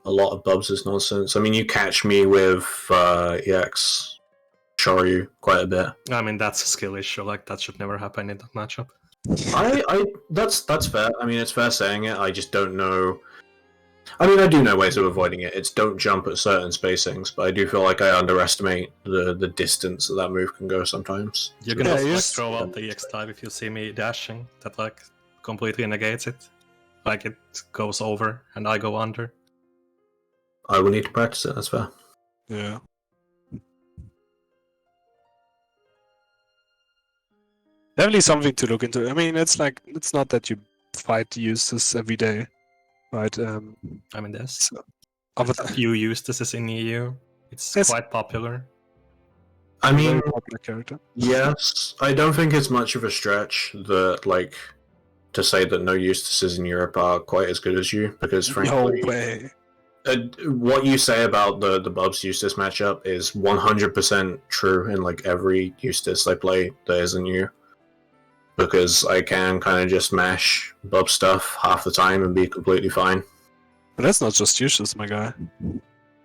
a lot of Bubs' nonsense. I mean, you catch me with EX Shoryu quite a bit. I mean, that's a skill issue. Like, that should never happen in that matchup. That's fair. I mean, it's fair saying it. I just don't know. I mean, I do know ways of avoiding it. It's don't jump at certain spacings, but I do feel like I underestimate the distance that move can go sometimes. You can also like, throw out the EX dive if you see me dashing. That like completely negates it. Like it goes over and I go under. I will need to practice it. That's fair. Yeah. Definitely something to look into. I mean, it's like it's not that you fight Eustace every day, right? I mean, there's a few Eustaces in EU. It's quite popular. I mean, popular character. Yes, I don't think it's much of a stretch that like to say that no Eustaces in Europe are quite as good as you, because No frankly, way. what you say about the Bubs Eustace matchup is 100% true in like every Eustace I play that isn't you. Because I can kind of just mash Bub stuff half the time and be completely fine. But that's not just Eustace, my guy.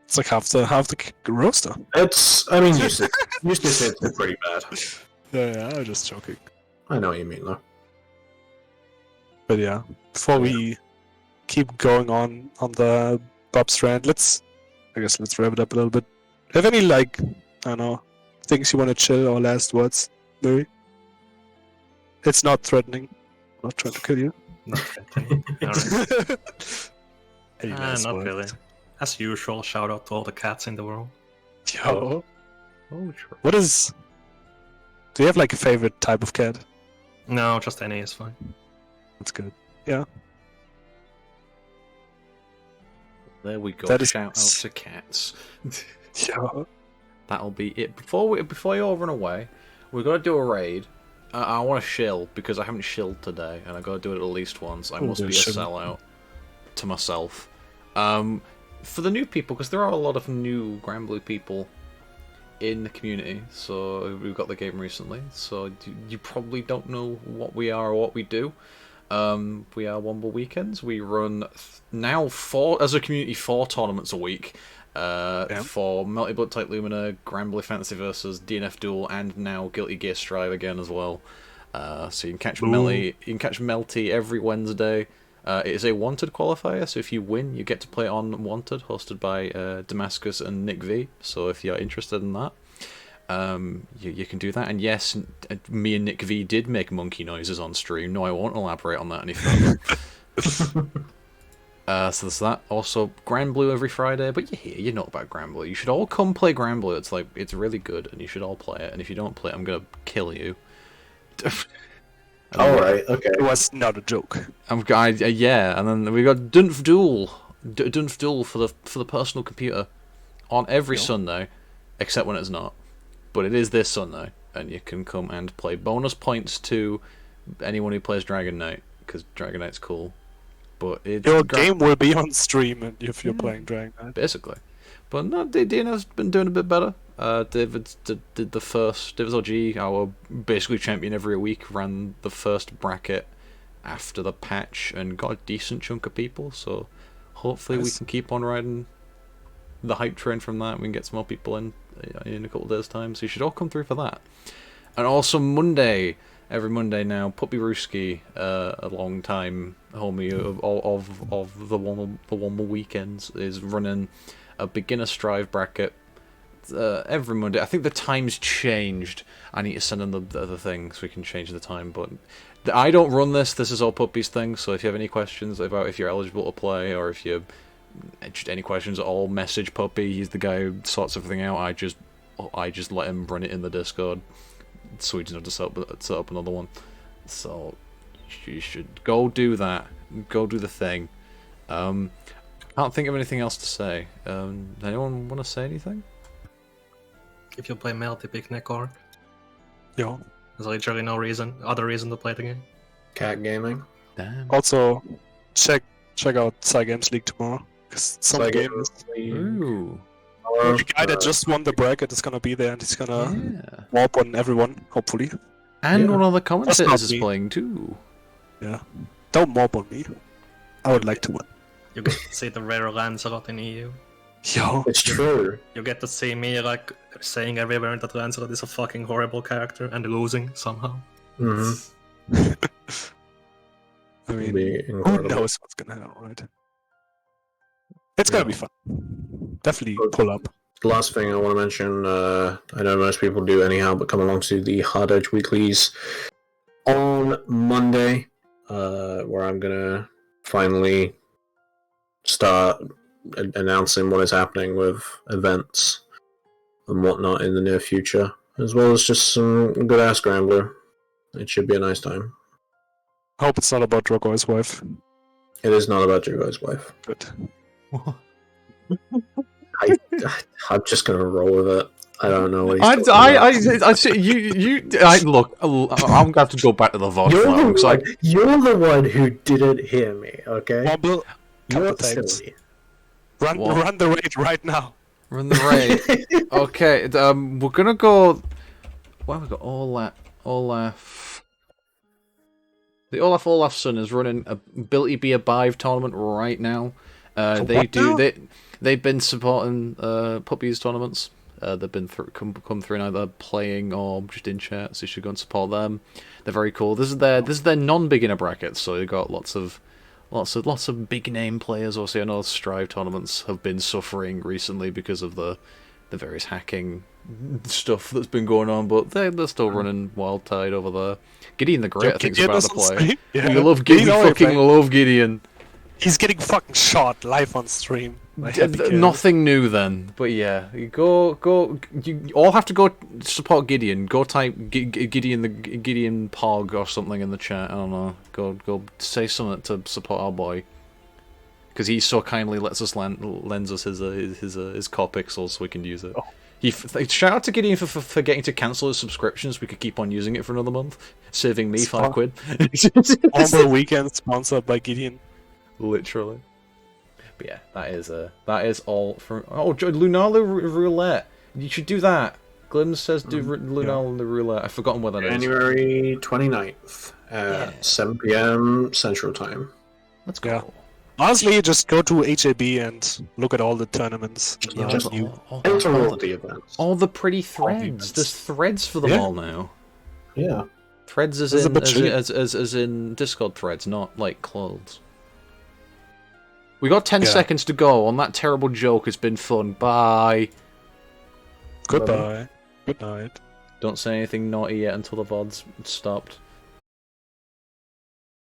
It's like half the roster. I mean, Eustace hits are pretty bad. Yeah, I'm just joking. I know what you mean, though. But yeah, before we keep going on the Bob strand, let's wrap it up a little bit. Have any I don't know, things you want to chill or last words, Miri? It's not threatening. I'm not trying to kill you. Not threatening. Alright. Any last Not words? really. As usual, shout out to all the cats in the world. Yo, Oh, true. what is? Do you have like a favorite type of cat? No, just any is fine. That's good. Yeah. There we go. That is- Shout out to cats. Yeah. That'll be it. Before you all run away, we've got to do a raid. I want to shill because I haven't shilled today, and I got to do it at least once. I must do be a shill. sellout to myself. For the new people, because there are a lot of new Granblue people in the community, so we've got the game recently, so you probably don't know what we are or what we do. We are Womble Weekends. We run now as a community 4 tournaments a week. For Melty Blood Type Lumina, Granblue Fantasy vs DNF Duel, and now Guilty Gear Strive again as well. So you can catch Melty every Wednesday. It is a Wanted qualifier, so if you win, you get to play on Wanted, hosted by Damascus and Nick V. So if you're interested in that, you can do that. And yes, me and Nick V did make monkey noises on stream. No, I won't elaborate on that any further. So there's that. Also, Granblue every Friday. But you're here, you know about Granblue. You should all come play Granblue. It's really good, and you should all play it. And if you don't play it, I'm gonna kill you. Alright, okay. It was not a joke. Yeah, and then we got Dunf Duel for the personal computer on every Sunday, except when it's not. But it is this Sunday, and you can come and play. Bonus points to anyone who plays Dragon Knight, because Dragon Knight's cool. But Your game will be on stream if you're playing Dragon Knight. basically. But no, DNF's been doing a bit better. David did the first. David's OG, our basically champion every week, ran the first bracket after the patch and got a decent chunk of people. So hopefully we can keep on riding the hype train from that. We can get some more people in a couple of days' time. So you should all come through for that. And also every Monday now, Puppy Rooski, a long time homie of the Womble Weekends, is running a beginner Strive bracket every Monday. I think the time's changed. I need to send in the other thing so we can change the time. But I don't run this. This is all Puppy's thing. So if you have any questions about if you're eligible to play, or if you just any questions at all, message Puppy. He's the guy who sorts everything out. I just let him run it in the Discord, so he doesn't have to set up another one. So you should go do that. Go do the thing. Can't think of anything else to say. Anyone want to say anything? If you play Melty, pick Necron. Yo. There's literally no other reason to play the game. Cat gaming. Damn. Also, check out Cygames League tomorrow. Because some game is Ooh. the guy that just won the bracket is gonna be there, and he's gonna warp on everyone, hopefully. And one of the That's commentators not is me. playing too. Yeah. Don't mob on me. I would like to win. You get to see the rare Lancelot in EU. Yo. It's true. You get to see me saying everywhere that Lancelot is a fucking horrible character and losing somehow. Mm-hmm. I mean, Be who incredible. knows what's gonna happen, right? It's gonna be fun. Definitely pull up. The last thing I want to mention, I know most people do anyhow, but come along to the Hard Edge Weeklies on Monday, where I'm gonna finally start announcing what is happening with events and whatnot in the near future, as well as just some good ass Granblue. It should be a nice time. Hope it's not about Drogoy's wife. It is not about your guy's wife. Good. I'm just gonna roll with it. I don't know what he's talking about. Look. I'm gonna have to go back to the VOD. You're the one who didn't hear me, okay? Womble, You're couple things. silly. Run the raid right now. Run the raid. Okay, we're gonna go. Well, we've got Olaf. The Olafson is running a Ability Be a Bive tournament right now. They've been supporting puppies tournaments. They've been come through either playing or just in chat, so you should go and support them. They're very cool. This is their non-beginner bracket, so you've got lots of big name players. Also, I know Strive tournaments have been suffering recently because of the various hacking stuff that's been going on, but they're still running Wild Tide over there. Gideon the Great, I think, is about to play. Yeah. You love Gideon. You fucking love Gideon. He's getting fucking shot live on stream. Nothing new then, but yeah, you all have to go support Gideon. Go type Gideon Pog or something in the chat. I don't know. Go say something to support our boy, because he so kindly lends us his core pixels so we can use it. Oh. Shout out to Gideon for forgetting to cancel his subscriptions. We could keep on using it for another month, saving me £5. Womble weekend sponsored by Gideon. Literally. But yeah, that is all from. Oh, Lunalu Roulette. You should do that. Glim says do Lunalu Roulette. I've forgotten what that is. January 29th at 7 p.m. Central Time. Let's go. Yeah. Honestly, just go to HAB and look at all the tournaments. Enter all the events. All the pretty threads. There's threads for them all now. Yeah. Threads as in Discord threads, not like clothes. We got 10 seconds to go on that terrible joke. It's been fun. Bye. Goodbye. Good night. Don't say anything naughty yet until the VOD's stopped.